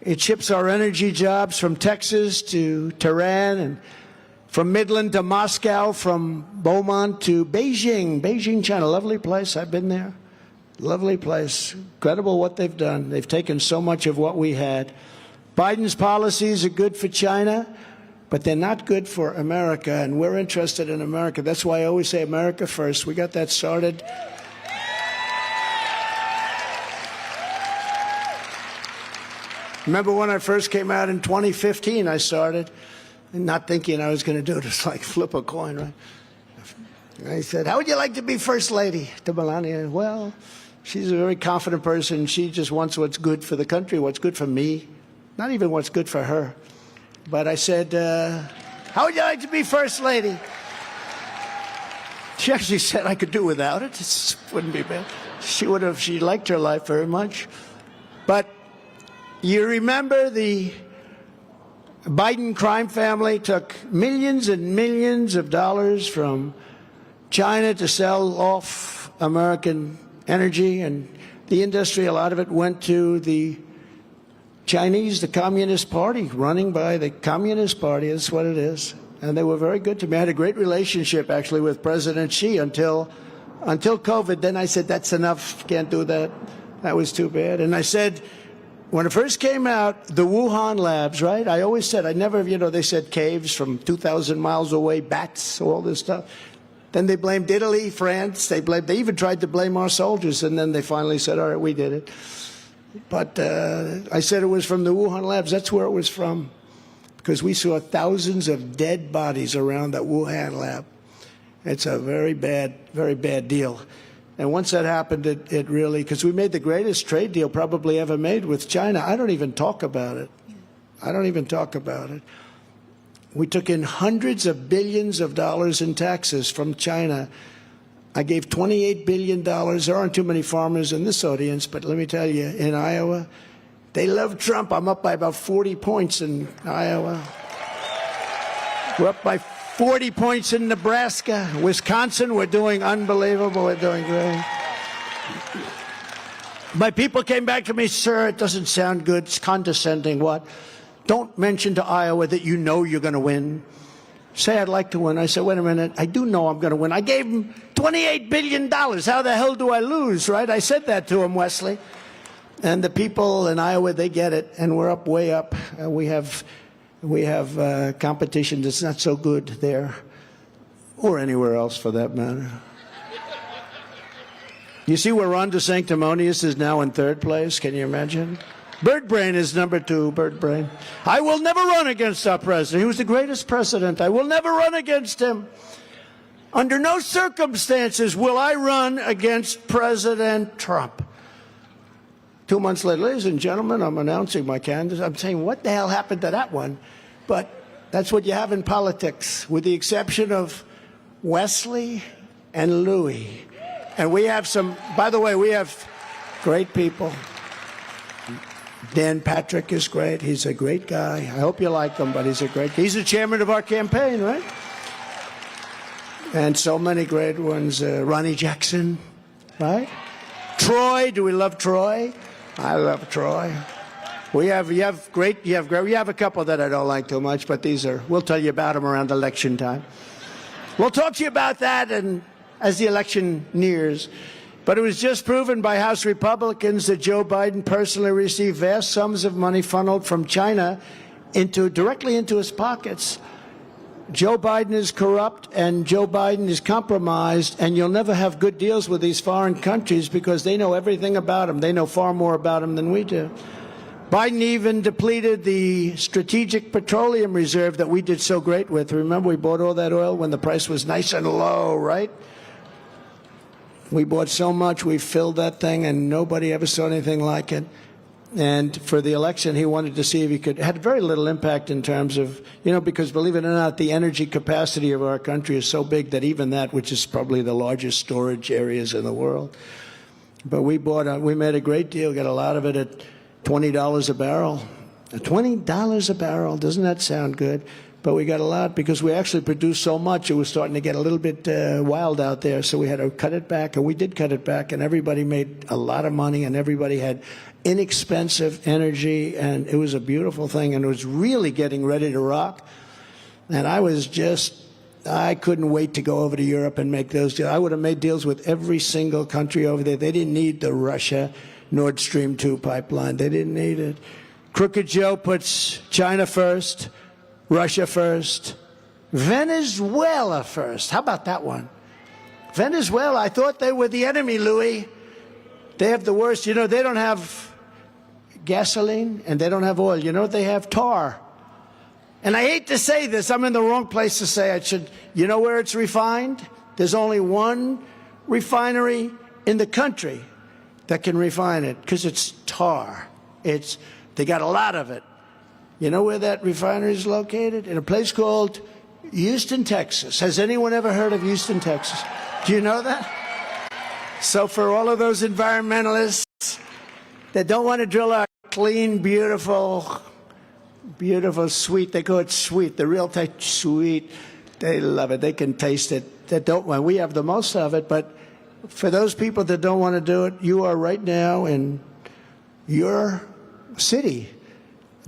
It ships our energy jobs from Texas to Tehran and from Midland to Moscow, from Beaumont to Beijing. Beijing, China, lovely place. I've been there. Lovely place. Incredible what they've done. They've taken so much of what we had. Biden's policies are good for China, but they're not good for America, and we're interested in America. That's why I always say America first. We got that started. Remember when I first came out in 2015, I started, not thinking I was going to do it. It's like flip a coin, right? I said, how would you like to be First Lady? To Melania. Well, she's a very confident person. She just wants what's good for the country, what's good for me, not even what's good for her. But I said, how would you like to be First Lady? She actually said I could do without it. It wouldn't be bad. She liked her life very much. But you remember the Biden crime family took millions and millions of dollars from China to sell off American energy, and the industry, a lot of it went to the Chinese, the Communist Party, running by the Communist Party. That's what it is. And they were very good to me. I had a great relationship, actually, with President Xi until COVID. Then I said, that's enough. Can't do that. That was too bad. And I said, when it first came out, the Wuhan labs, right? I always said, I never, they said caves from 2,000 miles away, bats, all this stuff. Then they blamed Italy, France. They even tried to blame our soldiers. And then they finally said, all right, we did it. But I said it was from the Wuhan labs. That's where it was from. Because we saw thousands of dead bodies around that Wuhan lab. It's a very bad deal. And once that happened, it really, because we made the greatest trade deal probably ever made with China. I don't even talk about it. I don't even talk about it. We took in hundreds of billions of dollars in taxes from China. I gave $28 billion. There aren't too many farmers in this audience, but let me tell you, in Iowa, they love Trump. I'm up by about 40 points in Iowa. We're up by 40 points in Nebraska. Wisconsin, we're doing unbelievable. We're doing great. My people came back to me, sir, it doesn't sound good. It's condescending. What? Don't mention to Iowa that you know you're going to win. Say I'd like to win. I said, wait a minute. I do know I'm going to win. I gave him $28 billion. How the hell do I lose, right? I said that to him, Wesley. And the people in Iowa, they get it. And we're up, way up. We have competition that's not so good there, or anywhere else for that matter. You see where Ron DeSanctimonious is now in third place? Can you imagine? Bird Brain is number 2, Bird Brain. I will never run against our president. He was the greatest president. I will never run against him. Under no circumstances will I run against President Trump. 2 months later, ladies and gentlemen, I'm announcing my candidacy. I'm saying, what the hell happened to that one? But that's what you have in politics, with the exception of Wesley and Louis. And we have some, by the way, we have great people. Dan Patrick is great. He's a great guy. I hope you like him, but he's the chairman of our campaign, right? And so many great ones. Ronnie Jackson, right? Troy, do we love Troy? I love Troy. You have a couple that I don't like too much, but we'll tell you about them around election time. We'll talk to you about that and as the election nears. But it was just proven by House Republicans that Joe Biden personally received vast sums of money funneled from China directly into his pockets. Joe Biden is corrupt and Joe Biden is compromised, and you'll never have good deals with these foreign countries because they know everything about him. They know far more about him than we do. Biden even depleted the strategic petroleum reserve that we did so great with. Remember, we bought all that oil when the price was nice and low, right? We bought so much, we filled that thing, and nobody ever saw anything like it. And for the election, he wanted to see if he could. It had very little impact in terms of, because believe it or not, the energy capacity of our country is so big that even that, which is probably the largest storage areas in the world. But we made a great deal, got a lot of it at $20 a barrel. $20 a barrel, doesn't that sound good? But we got a lot because we actually produced so much, it was starting to get a little bit wild out there, so we had to cut it back, and we did cut it back, and everybody made a lot of money, and everybody had inexpensive energy, and it was a beautiful thing, and it was really getting ready to rock. And I couldn't wait to go over to Europe and make those deals. I would have made deals with every single country over there. They didn't need the Russia Nord Stream 2 pipeline. They didn't need it. Crooked Joe puts China first, Russia first, Venezuela first. How about that one? Venezuela, I thought they were the enemy, Louis. They have the worst. They don't have gasoline and they don't have oil. You know what they have? Tar. And I hate to say this. I'm in the wrong place to say I should. You know where it's refined? There's only one refinery in the country that can refine it because it's tar. They got a lot of it. You know where that refinery is located? In a place called Houston, Texas. Has anyone ever heard of Houston, Texas? Do you know that? So for all of those environmentalists that don't want to drill our clean, beautiful, sweet, they call it sweet, the real type sweet, they love it. They can taste it. That don't want. We have the most of it, but for those people that don't want to do it, you are right now in your city,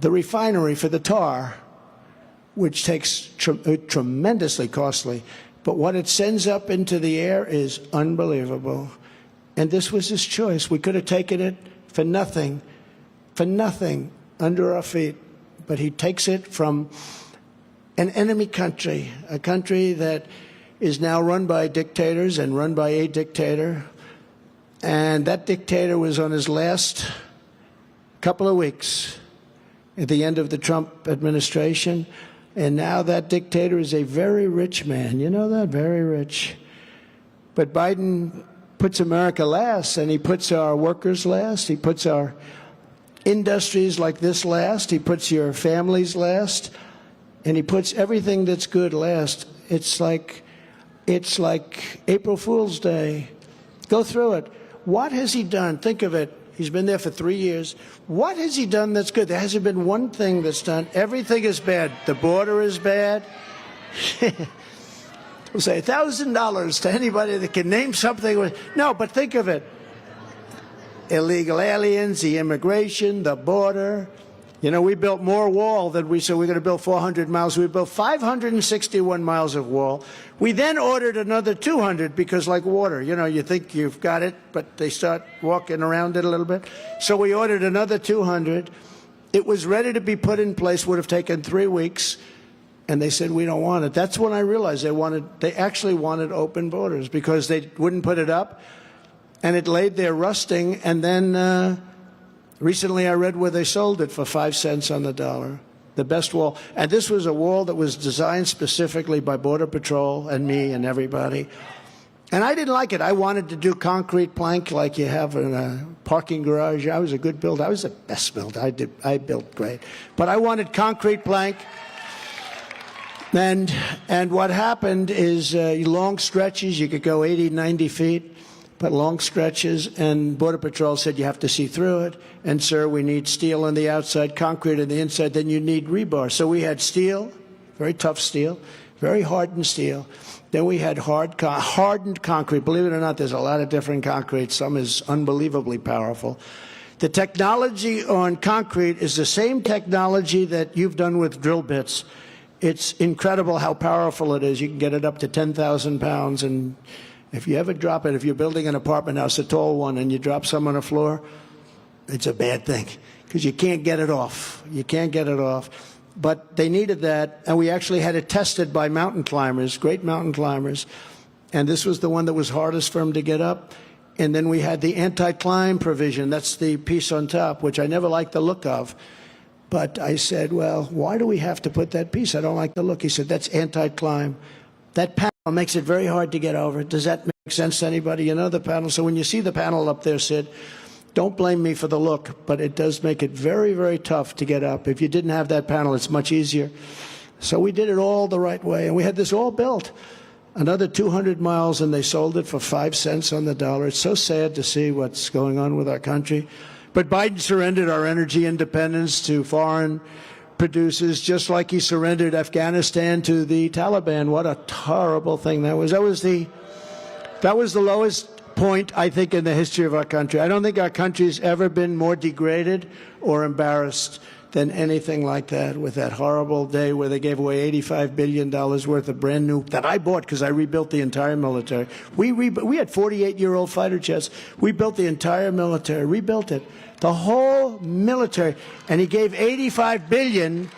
the refinery for the tar, which takes tremendously costly. But what it sends up into the air is unbelievable. And this was his choice. We could have taken it for nothing under our feet. But he takes it from an enemy country, a country that is now run by dictators and run by a dictator. And that dictator was on his last couple of weeks at the end of the Trump administration. And now that dictator is a very rich man. You know that? Very rich. But Biden puts America last, and he puts our workers last. He puts our industries like this last. He puts your families last. And he puts everything that's good last. It's like April Fool's Day. Go through it. What has he done? Think of it. He's been there for 3 years. What has he done that's good? There hasn't been one thing that's done. Everything is bad. The border is bad. We'll say $1,000 to anybody that can name something. No, but think of it. Illegal aliens, the immigration, the border. We built more wall than we said we're going to build 400 miles. We built 561 miles of wall. We then ordered another 200 because like water, you think you've got it, but they start walking around it a little bit. So we ordered another 200. It was ready to be put in place, would have taken 3 weeks. And they said, we don't want it. That's when I realized they actually wanted open borders because they wouldn't put it up. And it laid there rusting. And then recently I read where they sold it for 5 cents on the dollar. The best wall. And this was a wall that was designed specifically by Border Patrol and me and everybody. And I didn't like it. I wanted to do concrete plank like you have in a parking garage. I was a good builder. I was the best builder. I built great. But I wanted concrete plank. And what happened is long stretches, you could go 80, 90 feet, but long stretches, and Border Patrol said you have to see through it. And, sir, we need steel on the outside, concrete on the inside, then you need rebar. So we had steel, very tough steel, very hardened steel. Then we had hardened concrete. Believe it or not, there's a lot of different concrete. Some is unbelievably powerful. The technology on concrete is the same technology that you've done with drill bits. It's incredible how powerful it is. You can get it up to 10,000 pounds. And if you ever drop it, if you're building an apartment house, a tall one, and you drop some on the floor, it's a bad thing because you can't get it off. You can't get it off. But they needed that, and we actually had it tested by mountain climbers, great mountain climbers. And this was the one that was hardest for them to get up. And then we had the anti-climb provision. That's the piece on top, which I never liked the look of. But I said, well, why do we have to put that piece? I don't like the look. He said, that's anti-climb. That panel makes it very hard to get over. Does that make sense to anybody? You know the panel? So when you see the panel up there, Sid, don't blame me for the look, but it does make it very, very tough to get up. If you didn't have that panel, it's much easier. So we did it all the right way, and we had this all built. Another 200 miles, and they sold it for 5 cents on the dollar. It's so sad to see what's going on with our country. But Biden surrendered our energy independence to foreign producers, just like he surrendered Afghanistan to the Taliban. What a horrible thing that was. That was the lowest point, I think, in the history of our country. I don't think our country's ever been more degraded or embarrassed than anything like that, with that horrible day where they gave away $85 billion worth of brand new, that I bought because I rebuilt the entire military. We had 48-year-old fighter jets. We built the entire military, rebuilt it, the whole military, and he gave $85 billion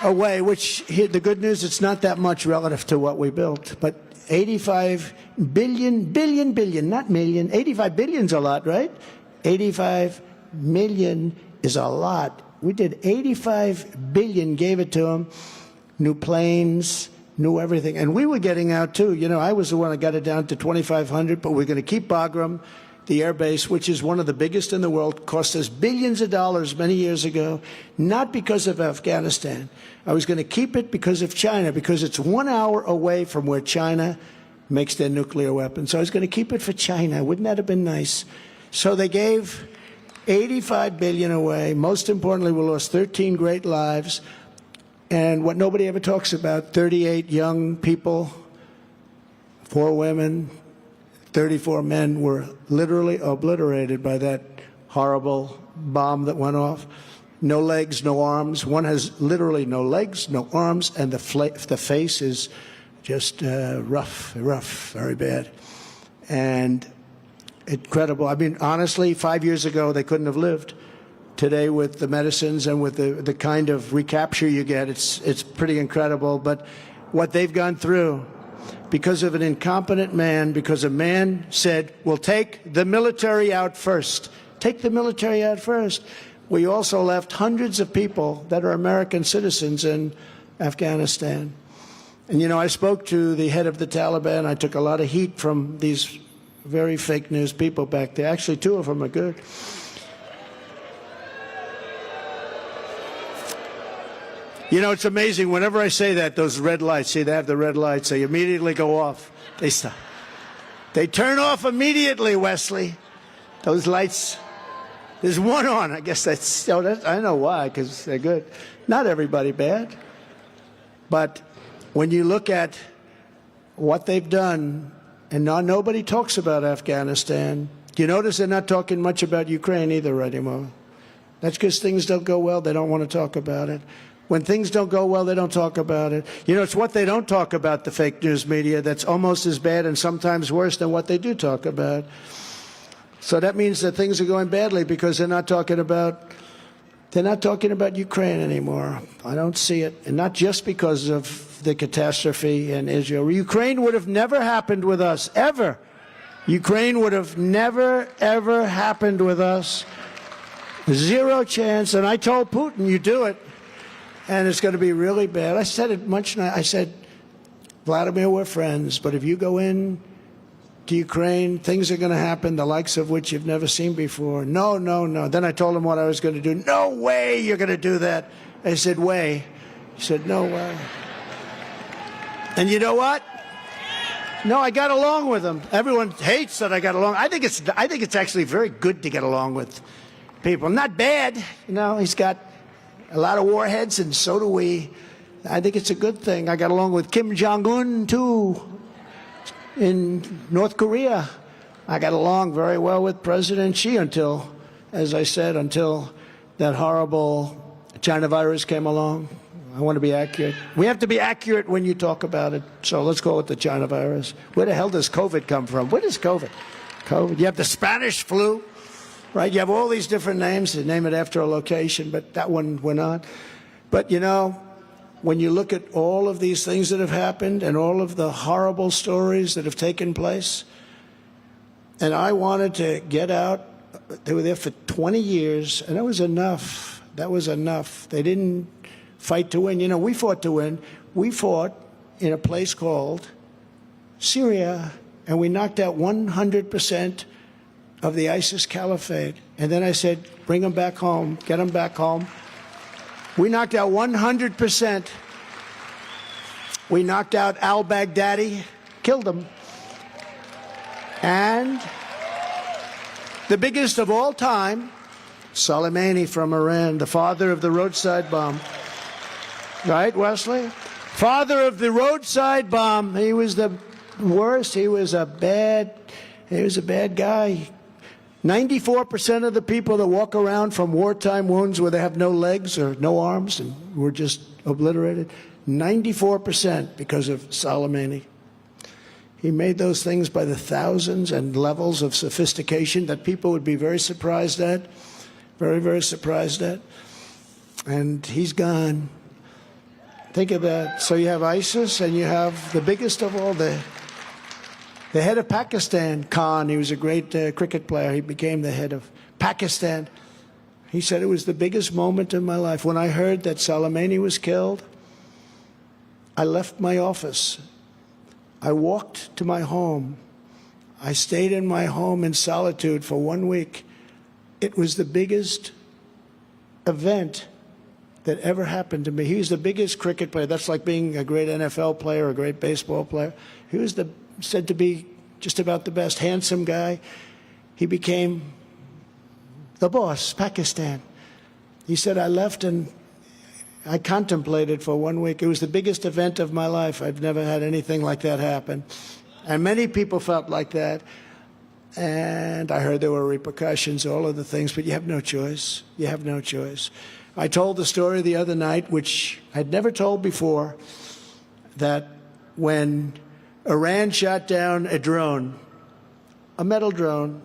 away, which, the good news, it's not that much relative to what we built, but 85 billion, not million. 85 billion's a lot, right? 85 million is a lot. We did 85 billion, gave it to them, new planes, new everything. And we were getting out too. You know, I was the one that got it down to 2,500, but we're going to keep Bagram, the air base, which is one of the biggest in the world, cost us billions of dollars many years ago, not because of Afghanistan. I was going to keep it because of China, because it's 1 hour away from where China makes their nuclear weapons. So I was going to keep it for China. Wouldn't that have been nice? So they gave $85 billion away. Most importantly, we lost 13 great lives. And what nobody ever talks about, 38 young people, 4 women, 34 men were literally obliterated by that horrible bomb that went off. No legs, no arms. One has literally no legs, no arms, and the face is just rough, very bad. And incredible. I mean, honestly, 5 years ago, they couldn't have lived. Today, with the medicines and with the kind of recapture you get, it's pretty incredible. But what they've gone through, because of an incompetent man, because a man said, we'll take the military out first. Take the military out first. We also left hundreds of people that are American citizens in Afghanistan. And, you know, I spoke to the head of the Taliban. I took a lot of heat from these very fake news people back there. Actually, 2 of them are good. You know, it's amazing. Whenever I say that, those red lights, see, they have the red lights, they immediately go off. They stop. They turn off immediately, Wesley. Those lights, there's one on. I guess that's I know why, because they're good. Not everybody bad. But when you look at what they've done, and now nobody talks about Afghanistan. You notice they're not talking much about Ukraine either anymore. That's because things don't go well. They don't want to talk about it. When things don't go well, they don't talk about it. You know, it's what they don't talk about, the fake news media, that's almost as bad and sometimes worse than what they do talk about. So that means that things are going badly because they're not talking about Ukraine anymore. I don't see it. And not just because of the catastrophe in Israel. Ukraine would have never happened with us, ever. Ukraine would have never, ever happened with us. 0 chance. And I told Putin, you do it, and it's going to be really bad. I said it much. I said, Vladimir, we're friends, but if you go in to Ukraine, things are going to happen, the likes of which you've never seen before. No, no, no. Then I told him what I was going to do. No way you're going to do that. I said, way. He said, no way. And you know what? No, I got along with him. Everyone hates that I got along. I think it's actually very good to get along with people. Not bad. You know, he's got a lot of warheads, and so do we. I think it's a good thing. I got along with Kim Jong-un, too, in North Korea. I got along very well with President Xi until, as I said, until that horrible China virus came along. I want to be accurate. We have to be accurate when you talk about it. So let's go with the China virus. Where the hell does COVID come from? What is COVID? COVID. You have the Spanish flu, right? You have all these different names. They name it after a location, but that one we're not. But, you know, when you look at all of these things that have happened and all of the horrible stories that have taken place, And I wanted to get out. They were there for 20 years, and that was enough. That was enough. They didn't fight to win. You know, we fought to win. We fought in a place called Syria, and we knocked out 100% of the ISIS caliphate. And then I said, bring them back home, get them back home. We knocked out 100%. We knocked out al-Baghdadi, killed him. And the biggest of all time, Soleimani from Iran, the father of the roadside bomb. Right, Wesley? Father of the roadside bomb. He was the worst. He was a bad guy. 94% of the people that walk around from wartime wounds where they have no legs or no arms and were just obliterated, 94% because of Soleimani. He made those things by the thousands and levels of sophistication that people would be very surprised at, very, very surprised at. And he's gone. Think of that. So you have ISIS, and you have the biggest of all, the head of Pakistan, Khan. He was a great cricket player. He became the head of Pakistan. He said it was the biggest moment in my life. When I heard that Soleimani was killed, I left my office. I walked to my home. I stayed in my home in solitude for 1 week. It was the biggest event that ever happened to me. He was the biggest cricket player. That's like being a great NFL player, a great baseball player. He was said to be just about the best, handsome guy. He became the boss, Pakistan. He said, I left and I contemplated for 1 week. It was the biggest event of my life. I've never had anything like that happen. And many people felt like that. And I heard there were repercussions, all of the things, but you have no choice. You have no choice. I told the story the other night, which I'd never told before, that when Iran shot down a drone, a metal drone,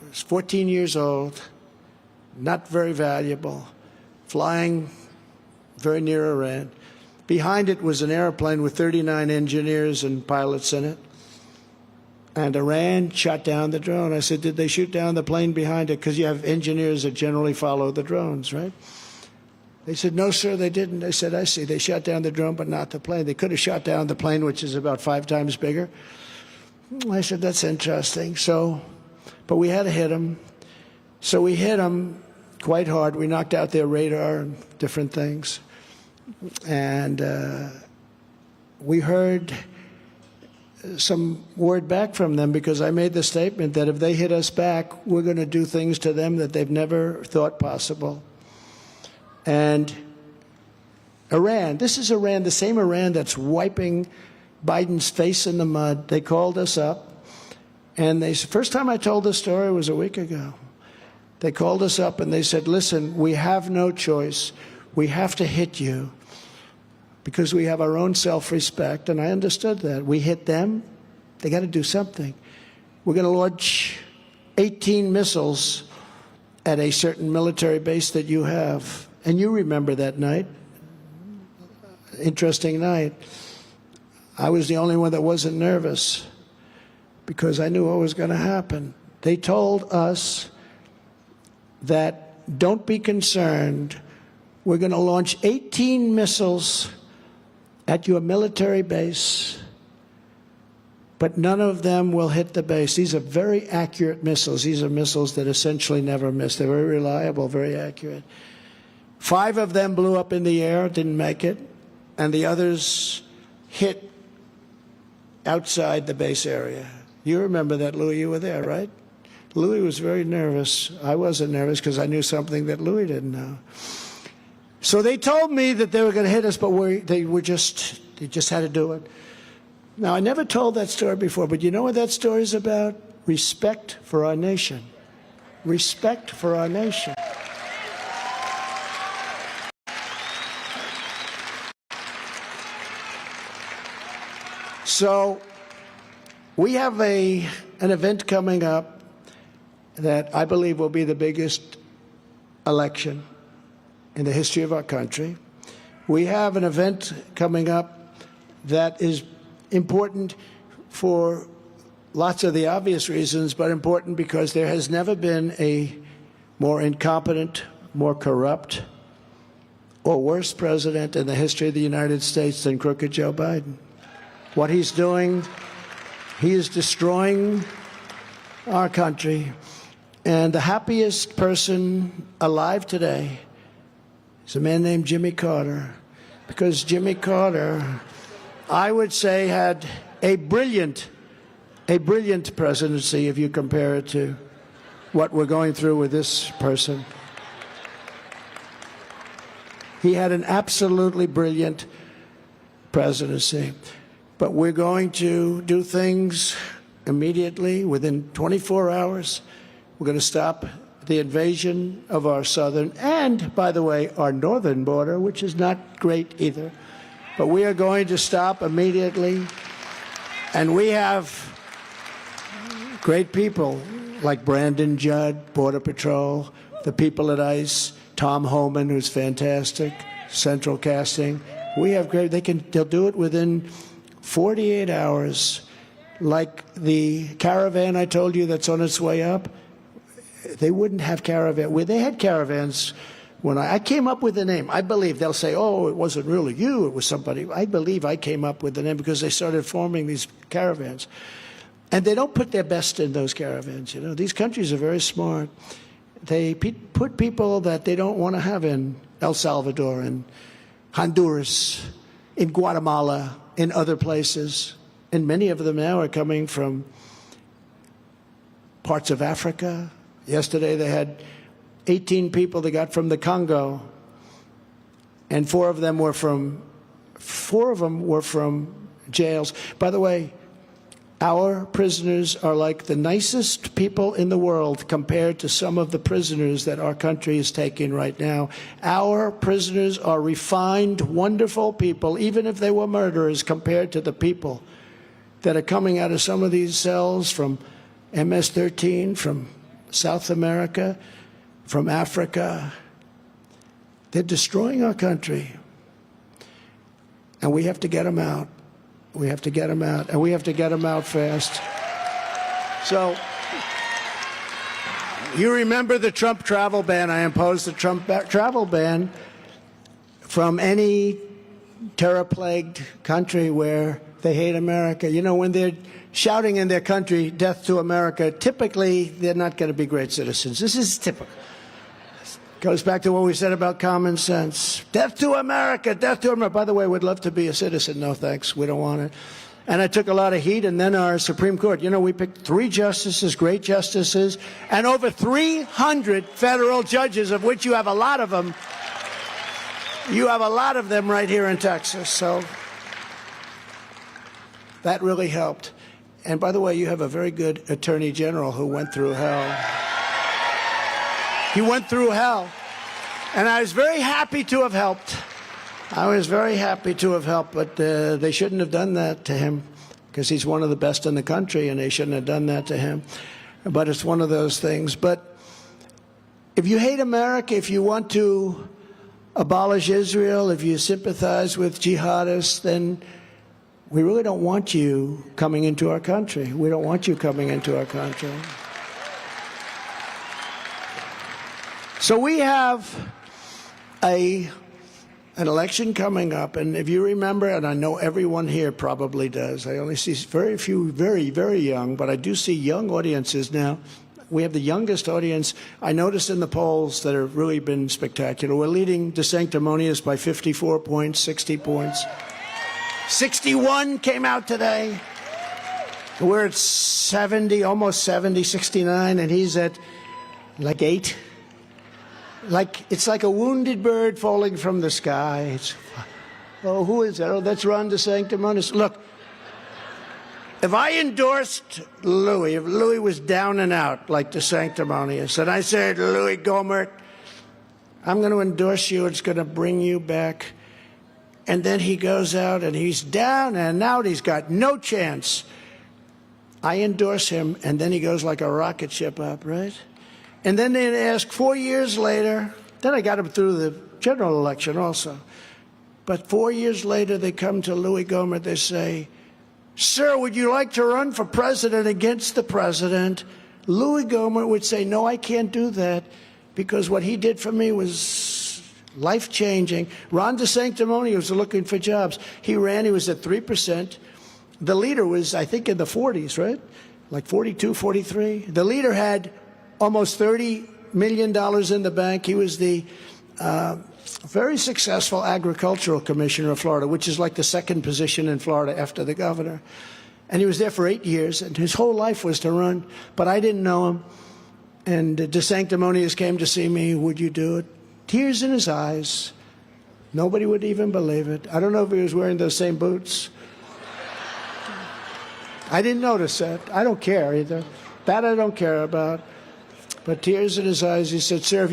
it was 14 years old, not very valuable, flying very near Iran. Behind it was an airplane with 39 engineers and pilots in it. And Iran shot down the drone. I said, did they shoot down the plane behind it? Because you have engineers that generally follow the drones, right? They said, no, sir, they didn't. I said, I see. They shot down the drone, but not the plane. They could have shot down the plane, which is about 5 times bigger. I said, that's interesting. But we had to hit them. So we hit them quite hard. We knocked out their radar and different things. And we heard some word back from them because I made the statement that if they hit us back, we're going to do things to them that they've never thought possible. And Iran, this is Iran, the same Iran that's wiping Biden's face in the mud. They called us up, and first time I told this story was a week ago. They called us up and they said, listen, we have no choice. We have to hit you because we have our own self-respect. And I understood that. We hit them. They got to do something. We're going to launch 18 missiles at a certain military base that you have. And you remember that night. Interesting night. I was the only one that wasn't nervous because I knew what was going to happen. They told us that don't be concerned. We're going to launch 18 missiles at your military base, but none of them will hit the base. These are very accurate missiles. These are missiles that essentially never miss. They're very reliable, very accurate. 5 of them blew up in the air, didn't make it, and the others hit outside the base area. You remember that, Louis, you were there, right? Louis was very nervous. I wasn't nervous because I knew something that Louis didn't know. So they told me that they were going to hit us, but they just had to do it. Now, I never told that story before, but you know what that story is about? Respect for our nation. Respect for our nation. So we have an event coming up that I believe will be the biggest election in the history of our country. We have an event coming up that is important for lots of the obvious reasons, but important because there has never been a more incompetent, more corrupt, or worse president in the history of the United States than crooked Joe Biden. What he's doing, he is destroying our country. And the happiest person alive today is a man named Jimmy Carter, because Jimmy Carter, I would say, had a brilliant presidency if you compare it to what we're going through with this person. He had an absolutely brilliant presidency. But we're going to do things immediately, within 24 hours. We're going to stop the invasion of our southern and, by the way, our northern border, which is not great either. But we are going to stop immediately. And we have great people like Brandon Judd, Border Patrol, the people at ICE, Tom Homan, who's fantastic, Central Casting. We have great, they'll do it within 48 hours. Like the caravan I told you that's on its way up, they wouldn't have caravan. They had caravans when I came up with the name. I believe they'll say, oh, it wasn't really you, it was somebody. I believe I came up with the name because they started forming these caravans. And they don't put their best in those caravans. You know, these countries are very smart. They put people that they don't want to have in El Salvador and Honduras, in Guatemala, in other places. And many of them now are coming from parts of Africa. Yesterday they had 18 people they got from the Congo, and four of them were from jails. By the way, our prisoners are like the nicest people in the world compared to some of the prisoners that our country is taking right now. Our prisoners are refined, wonderful people, even if they were murderers, compared to the people that are coming out of some of these cells from MS-13, from South America, from Africa. They're destroying our country. And we have to get them out. We have to get them out, and we have to get them out fast. So, you remember the Trump travel ban. I imposed the Trump travel ban from any terror-plagued country where they hate America. You know, when they're shouting in their country, death to America, typically they're not going to be great citizens. This is typical. Goes back to what we said about common sense. Death to America, death to America. By the way, we'd love to be a citizen. No, thanks. We don't want it. And I took a lot of heat. And then our Supreme Court, you know, we picked 3 justices, great justices, and over 300 federal judges, of which you have a lot of them. You have a lot of them right here in Texas. So that really helped. And by the way, you have a very good Attorney General who went through hell. He went through hell. And I was very happy to have helped. I was very happy to have helped, but they shouldn't have done that to him because he's one of the best in the country, and they shouldn't have done that to him. But it's one of those things. But if you hate America, if you want to abolish Israel, if you sympathize with jihadists, then we really don't want you coming into our country. We don't want you coming into our country. So we have an election coming up, and if you remember, and I know everyone here probably does, I only see very few, very, very young, but I do see young audiences now. We have the youngest audience. I noticed in the polls that have really been spectacular. We're leading DeSanctimonious by 54 points, 60 points. 61 came out today. We're at 70, almost 70, 69, and he's at like 8. It's like a wounded bird falling from the sky. Oh, who is that? Oh, that's Ron DeSanctimonious. Look, if I endorsed Louis, if Louis was down and out like DeSanctimonious, and I said, Louis Gohmert, I'm going to endorse you, it's going to bring you back. And then he goes out and he's down and out, he's got no chance. I endorse him, and then he goes like a rocket ship up, right? And then they ask 4 years later, then I got him through the general election also. But 4 years later, they come to Louis Gohmert, they say, "Sir, would you like to run for president against the president?" Louis Gohmert would say, "No, I can't do that because what he did for me was life-changing." Ron DeSanctimonious was looking for jobs. He ran. He was at 3%. The leader was, I think, in the 40s, right? Like 42, 43. The leader had almost $30 million in the bank. He was the very successful agricultural commissioner of Florida, which is like the second position in Florida after the governor. And he was there for 8 years, and his whole life was to run. But I didn't know him. And DeSanctimonious came to see me. "Would you do it?" Tears in his eyes. Nobody would even believe it. I don't know if he was wearing those same boots. I didn't notice that. I don't care either. That I don't care about. But tears in his eyes, he said, "Sir,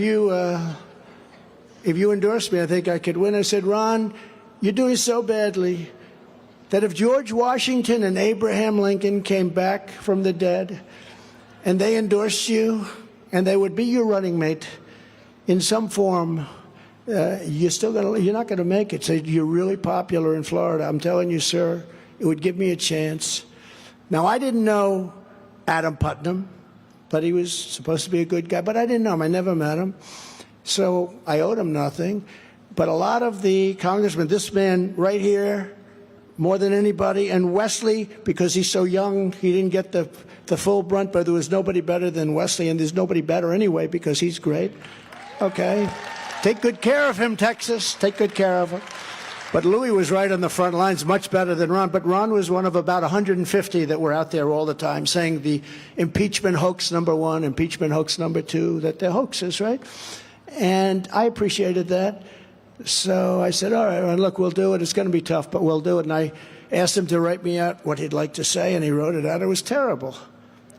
if you endorse me, I think I could win." I said, "Ron, you're doing so badly that if George Washington and Abraham Lincoln came back from the dead and they endorsed you and they would be your running mate in some form, you're not going to make it. So you're really popular in Florida. I'm telling you, sir, it would give me a chance." Now, I didn't know Adam Putnam, but he was supposed to be a good guy. But I didn't know him. I never met him. So I owed him nothing. But a lot of the congressmen, this man right here, more than anybody, and Wesley, because he's so young, he didn't get the full brunt, but there was nobody better than Wesley, and there's nobody better anyway because he's great. Okay? Take good care of him, Texas. Take good care of him. But Louis was right on the front lines, much better than Ron. But Ron was one of about 150 that were out there all the time saying the impeachment hoax #1, impeachment hoax #2, that they're hoaxes, right? And I appreciated that. So I said, all right, Ron, look, we'll do it. It's going to be tough, but we'll do it. And I asked him to write me out what he'd like to say, and he wrote it out. It was terrible.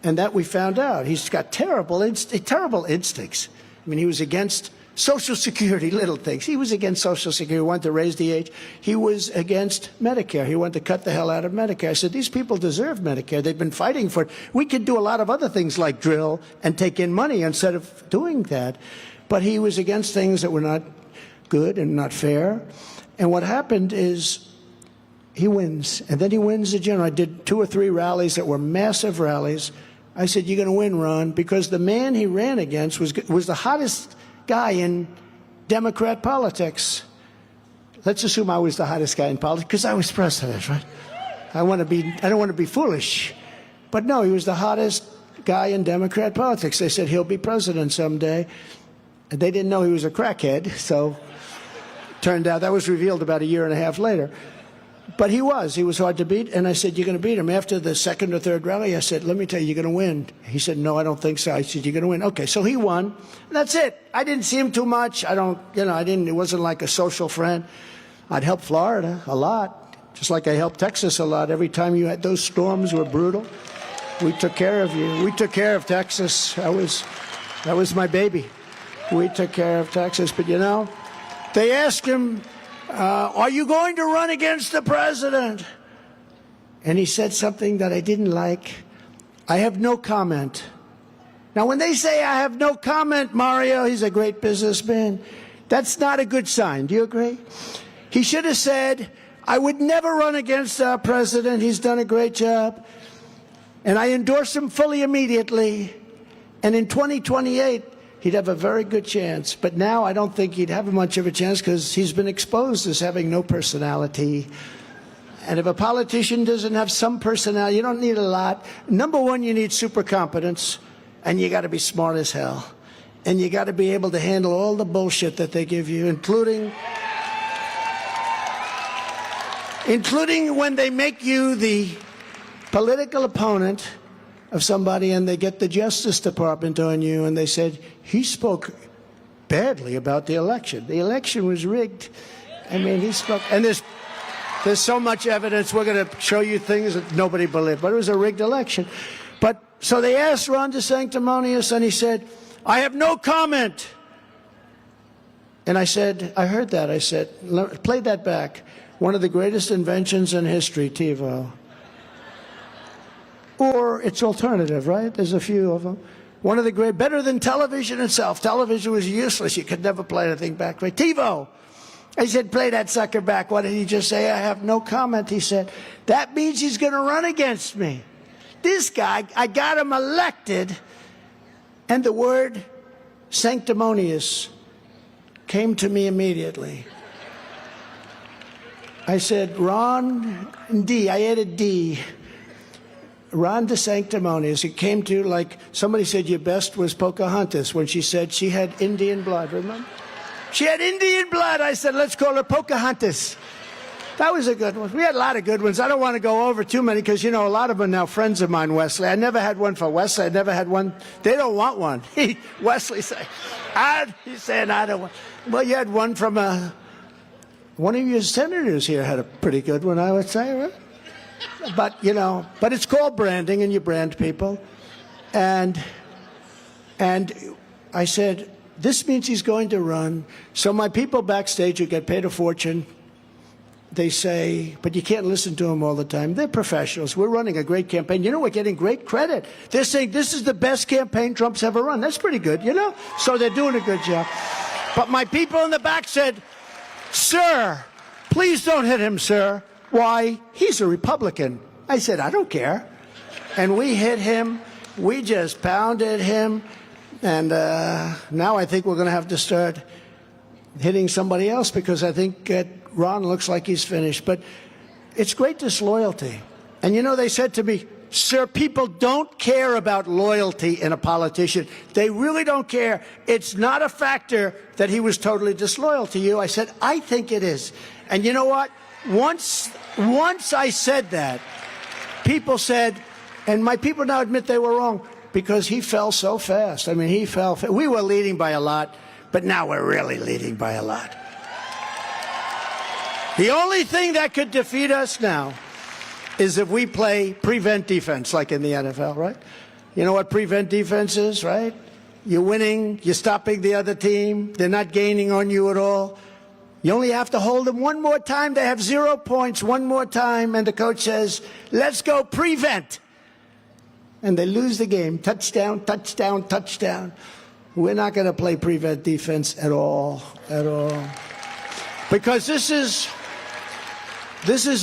And that we found out. He's got terrible instincts. I mean, he was against Social Security, little things. He was against Social Security. He wanted to raise the age. He was against Medicare. He wanted to cut the hell out of Medicare. I said, these people deserve Medicare. They've been fighting for it. We could do a lot of other things like drill and take in money instead of doing that. But he was against things that were not good and not fair. And what happened is he wins. And then he wins the general. I did 2 or 3 rallies that were massive rallies. I said, you're going to win, Ron, because the man he ran against was the hottest guy in Democrat politics. Let's assume I was the hottest guy in politics because I was president, right? I don't want to be foolish. But no, he was the hottest guy in Democrat politics. They said he'll be president someday. And they didn't know he was a crackhead, so turned out that was revealed about 1.5 years later. But he was hard to beat, and I said, you're going to beat him. After the 2nd or 3rd rally, I said, let me tell you, you're going to win. He said, no, I don't think so. I said, you're going to win. Okay, so he won. And that's it. I didn't see him too much. It wasn't like a social friend. I'd help Florida a lot, just like I helped Texas a lot. Every time you had those storms were brutal, we took care of you. We took care of Texas. That was my baby. We took care of Texas. But they asked him, are you going to run against the president? And he said something that I didn't like. I have no comment. Now, when they say I have no comment, Mario, he's a great businessman, that's not a good sign. Do you agree? He should have said, I would never run against our president. He's done a great job. And I endorse him fully immediately. And in 2028, he'd have a very good chance. But now I don't think he'd have much of a chance because he's been exposed as having no personality. And if a politician doesn't have some personality, you don't need a lot. #1, you need super competence, and you got to be smart as hell. And you got to be able to handle all the bullshit that they give you, including when they make you the political opponent of somebody and they get the Justice Department on you and they said, he spoke badly about the election. The election was rigged. I mean, he spoke, and there's so much evidence. We're going to show you things that nobody believed, but it was a rigged election. But so they asked Ron DeSanctimonious and he said, I have no comment. And I said, I heard that. I said, play that back. One of the greatest inventions in history, TiVo. Or its alternative, right? There's a few of them. One of the great, better than television itself. Television was useless. You could never play anything back, right? TiVo. I said, play that sucker back. What did he just say? I have no comment. He said, that means he's going to run against me. This guy, I got him elected, and the word sanctimonious came to me immediately. I said, Ron D. I added D. Ron de Sanctimonious. It came to, like, somebody said your best was Pocahontas when she said she had Indian blood, remember? She had Indian blood. I said, let's call her Pocahontas. That was a good one. We had a lot of good ones. I don't want to go over too many because, you know, a lot of them are now friends of mine, Wesley. I never had one for Wesley. I never had one. They don't want one. Wesley said, he's saying, I don't want. Well, you had one from one of your senators here had a pretty good one, I would say, right? But, you know, but it's called branding, and you brand people. And I said, this means he's going to run. So my people backstage who get paid a fortune, they say, but you can't listen to them all the time. They're professionals. We're running a great campaign. You know, we're getting great credit. They're saying this is the best campaign Trump's ever run. That's pretty good, you know? So they're doing a good job. But my people in the back said, sir, please don't hit him, sir. Why? He's a Republican. I said, I don't care. And we hit him. We just pounded him. And now I think we're going to have to start hitting somebody else because I think Ron looks like he's finished. But it's great disloyalty. And, you know, they said to me, sir, people don't care about loyalty in a politician. They really don't care. It's not a factor that he was totally disloyal to you. I said, I think it is. And you know what? Once I said that, people said, and my people now admit they were wrong, because he fell so fast. I mean, he fell. We were leading by a lot, but now we're really leading by a lot. The only thing that could defeat us now is if we play prevent defense, like in the NFL, right? You know what prevent defense is, right? You're winning, you're stopping the other team, they're not gaining on you at all. You only have to hold them one more time. They have 0 points one more time, and the coach says, let's go prevent. And they lose the game. Touchdown, touchdown, touchdown. We're not going to play prevent defense at all, because this is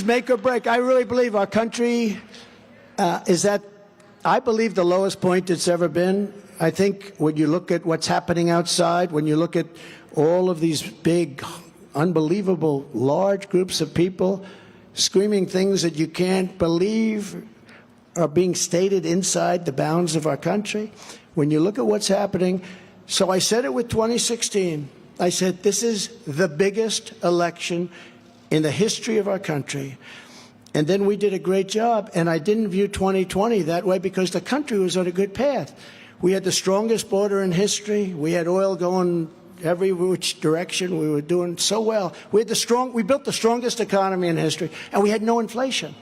make or break. I really believe our country is at, I believe, the lowest point it's ever been. I think when you look at what's happening outside, when you look at all of these big, unbelievable, large groups of people screaming things that you can't believe are being stated inside the bounds of our country, when you look at what's happening. So I said it with 2016. I said, this is the biggest election in the history of our country. And then we did a great job. And I didn't view 2020 that way because the country was on a good path. We had the strongest border in history. We had oil going every which direction. We were doing so well. We built the strongest economy in history, and we had no inflation.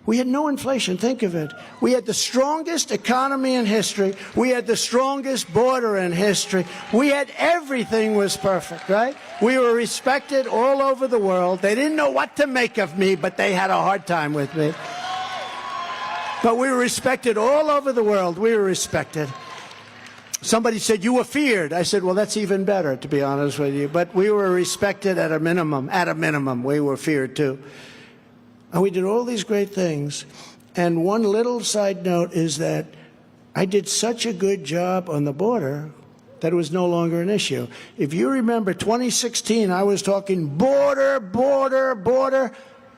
We had no inflation. Think of it. We had the strongest economy in history. We had the strongest border in history. We had everything was perfect, right? We were respected all over the world. They didn't know what to make of me, but they had a hard time with me. But we were respected all over the world. We were respected. Somebody said, you were feared. I said, well, that's even better, to be honest with you. But we were respected at a minimum. At a minimum, we were feared, too. And we did all these great things. And one little side note is that I did such a good job on the border that it was no longer an issue. If you remember 2016, I was talking border, border, border.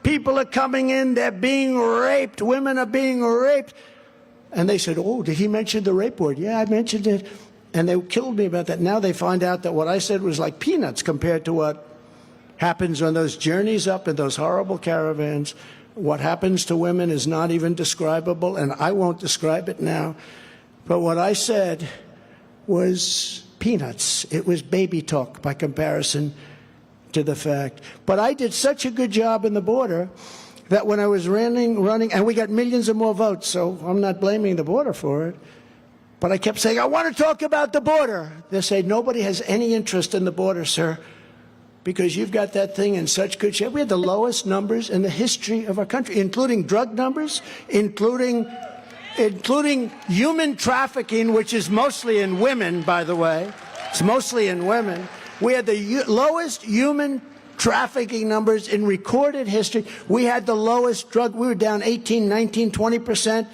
People are coming in, they're being raped, women are being raped. And they said, oh, did he mention the rape word? Yeah, I mentioned it. And they killed me about that. Now they find out that what I said was like peanuts compared to what happens on those journeys up in those horrible caravans. What happens to women is not even describable, and I won't describe it now. But what I said was peanuts. It was baby talk by comparison to the fact. But I did such a good job in the border that when I was running, and we got millions of more votes, so I'm not blaming the border for it. But I kept saying, I want to talk about the border. They say, nobody has any interest in the border, sir, because you've got that thing in such good shape. We had the lowest numbers in the history of our country, including drug numbers, including human trafficking, which is mostly in women, by the way. It's mostly in women. We had the lowest human trafficking numbers in recorded history. We had the lowest drug. We were down 18, 19, 20%,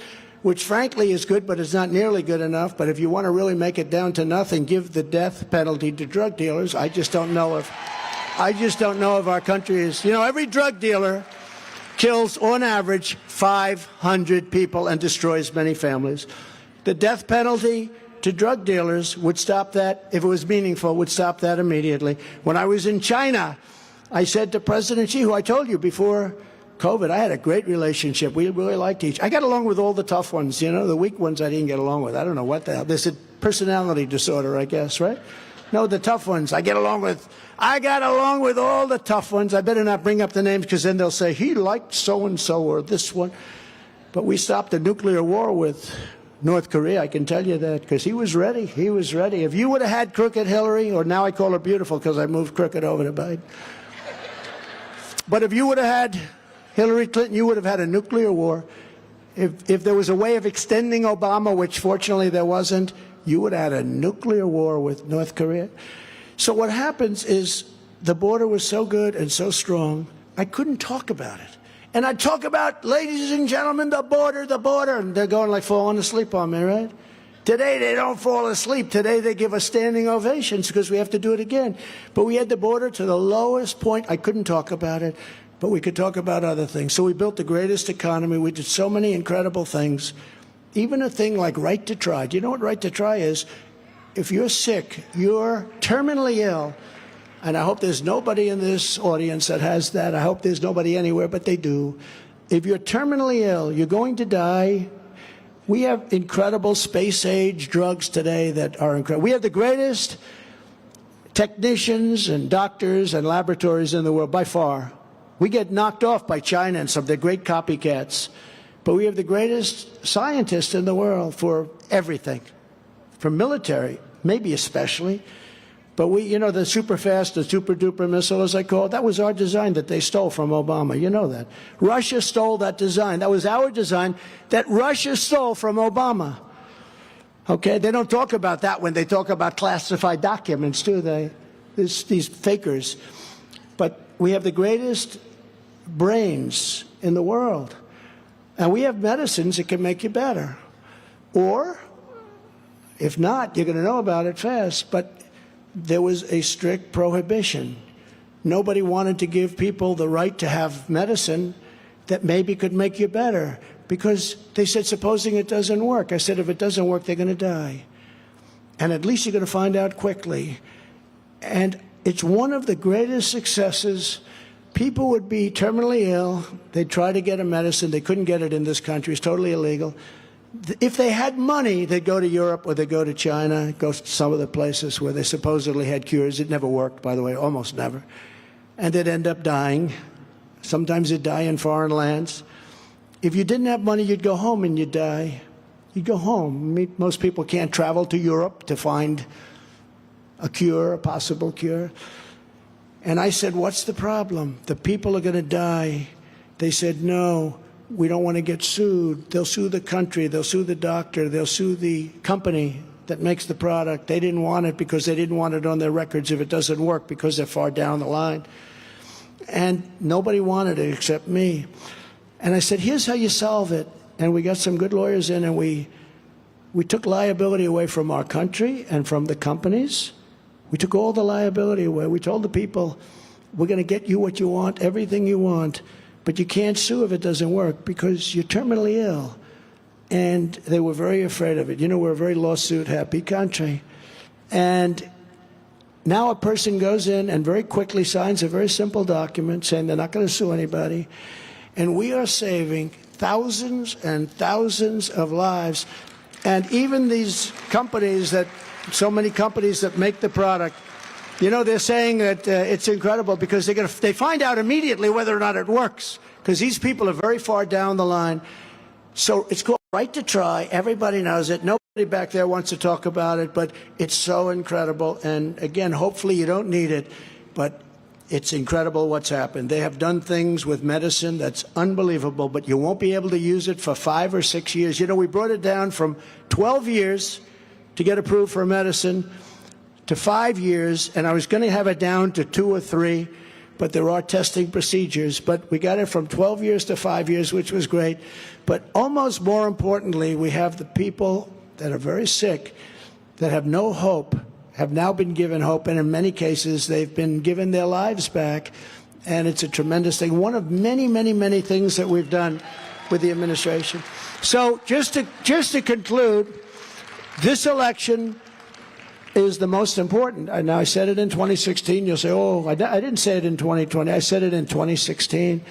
which frankly is good, but it's not nearly good enough. But if you want to really make it down to nothing, give the death penalty to drug dealers. I just don't know if our country is, every drug dealer kills on average 500 people and destroys many families. The death penalty to drug dealers would stop that, if it was meaningful, would stop that immediately. When I was in China, I said to President Xi, who I told you before COVID, I had a great relationship. We really liked each. I got along with all the tough ones, the weak ones I didn't get along with. I don't know what the hell. There's a personality disorder, I guess, right? No, the tough ones I got along with all the tough ones. I better not bring up the names because then they'll say, he liked so-and-so or this one. But we stopped a nuclear war with North Korea, I can tell you that, because he was ready. He was ready. If you would have had crooked Hillary, or now I call her beautiful because I moved crooked over to Biden. But if you would have had Hillary Clinton, you would have had a nuclear war. If there was a way of extending Obama, which fortunately there wasn't, you would have had a nuclear war with North Korea. So what happens is the border was so good and so strong, I couldn't talk about it. And I'd talk about, ladies and gentlemen, the border, and they're going like falling asleep on me, right? Today they don't fall asleep. Today they give us standing ovations because we have to do it again. But we had the border to the lowest point. I couldn't talk about it, but we could talk about other things. So we built the greatest economy. We did so many incredible things. Even a thing like right to try. Do you know what right to try is? If you're sick, you're terminally ill, and I hope there's nobody in this audience that has that. I hope there's nobody anywhere, but they do. If you're terminally ill, you're going to die. We have incredible space-age drugs today that are incredible. We have the greatest technicians and doctors and laboratories in the world, by far. We get knocked off by China and some of their great copycats. But we have the greatest scientists in the world for everything, for military, maybe especially. But we, the super fast, the super duper missile, as I call it, that was our design that they stole from Obama. You know that. Russia stole that design. That was our design that Russia stole from Obama. Okay, they don't talk about that when they talk about classified documents, do they? These fakers. But we have the greatest brains in the world. And we have medicines that can make you better. Or, if not, you're going to know about it fast. But there was a strict prohibition. Nobody wanted to give people the right to have medicine that maybe could make you better. Because they said, supposing it doesn't work. I said, if it doesn't work, they're going to die. And at least you're going to find out quickly. And it's one of the greatest successes. People would be terminally ill. They'd try to get a medicine. They couldn't get it in this country. It's totally illegal. If they had money, they'd go to Europe or they'd go to China, go to some of the places where they supposedly had cures. It never worked, by the way, almost never. And they'd end up dying. Sometimes they'd die in foreign lands. If you didn't have money, you'd go home and you'd die. You'd go home. Most people can't travel to Europe to find a cure, a possible cure. And I said, what's the problem? The people are going to die. They said, no. We don't want to get sued. They'll sue the country. They'll sue the doctor. They'll sue the company that makes the product. They didn't want it because they didn't want it on their records if it doesn't work because they're far down the line. And nobody wanted it except me. And I said, here's how you solve it. And we got some good lawyers in, and we took liability away from our country and from the companies. We took all the liability away. We told the people, we're going to get you what you want, everything you want. But you can't sue if it doesn't work because you're terminally ill. And they were very afraid of it. We're a very lawsuit-happy country. And now a person goes in and very quickly signs a very simple document saying they're not going to sue anybody. And we are saving thousands and thousands of lives. And even these companies so many companies that make the product, they're saying that it's incredible because they find out immediately whether or not it works because these people are very far down the line. So it's called right to try. Everybody knows it. Nobody back there wants to talk about it, but it's so incredible. And again, hopefully you don't need it, but it's incredible what's happened. They have done things with medicine that's unbelievable, but you won't be able to use it for 5 or 6 years. We brought it down from 12 years to get approved for a medicine to 5 years, and I was going to have it down to 2 or 3, but there are testing procedures. But we got it from 12 years to 5 years, which was great. But almost more importantly, we have the people that are very sick, that have no hope, have now been given hope, and in many cases, they've been given their lives back. And it's a tremendous thing. One of many, many, many things that we've done with the administration. So just to conclude, this election is the most important. Now, I said it in 2016. You'll say, oh, I didn't say it in 2020. I said it in 2016.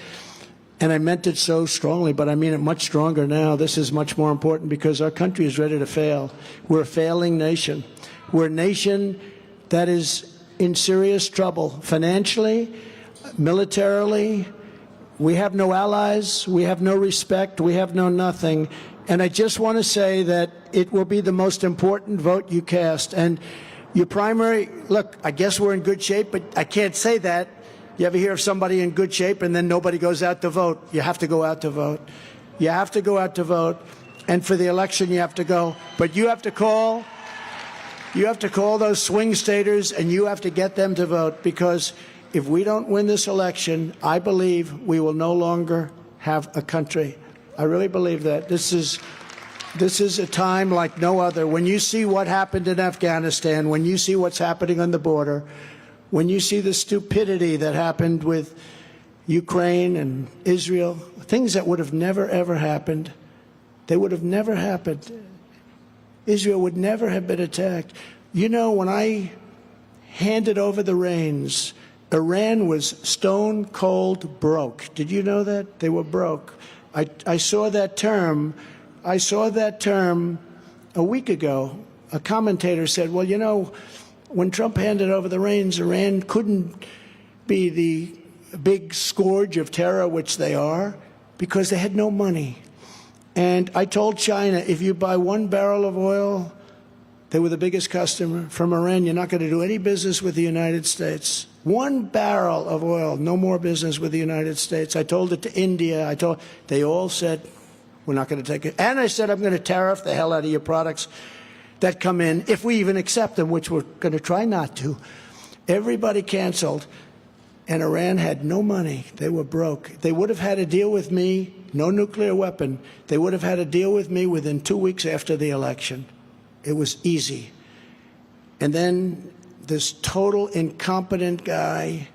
And I meant it so strongly, but I mean it much stronger now. This is much more important because our country is ready to fail. We're a failing nation. We're a nation that is in serious trouble financially, militarily. We have no allies. We have no respect. We have no nothing. And I just want to say that it will be the most important vote you cast. And your primary, look, I guess we're in good shape, but I can't say that. You ever hear of somebody in good shape and then nobody goes out to vote? You have to go out to vote. You have to go out to vote. And for the election, you have to go. But you have to call those swing staters and you have to get them to vote, because if we don't win this election, I believe we will no longer have a country. I really believe that. This is a time like no other. When you see what happened in Afghanistan, when you see what's happening on the border, when you see the stupidity that happened with Ukraine and Israel, things that would have never, ever happened, they would have never happened. Israel would never have been attacked. You know, when I handed over the reins, Iran was stone cold broke. Did you know that? They were broke. I saw that term. I saw that term a week ago. A commentator said, well, you know, when Trump handed over the reins, Iran couldn't be the big scourge of terror, which they are, because they had no money. And I told China, if you buy 1 barrel of oil, they were the biggest customer from Iran. You're not going to do any business with the United States. 1 barrel of oil, no more business with the United States. I told it to India. They all said, we're not going to take it. And I said, I'm going to tariff the hell out of your products that come in, if we even accept them, which we're going to try not to. Everybody canceled, and Iran had no money. They were broke. They would have had a deal with me, no nuclear weapon. They would have had a deal with me within 2 weeks after the election. It was easy. And then this total incompetent guy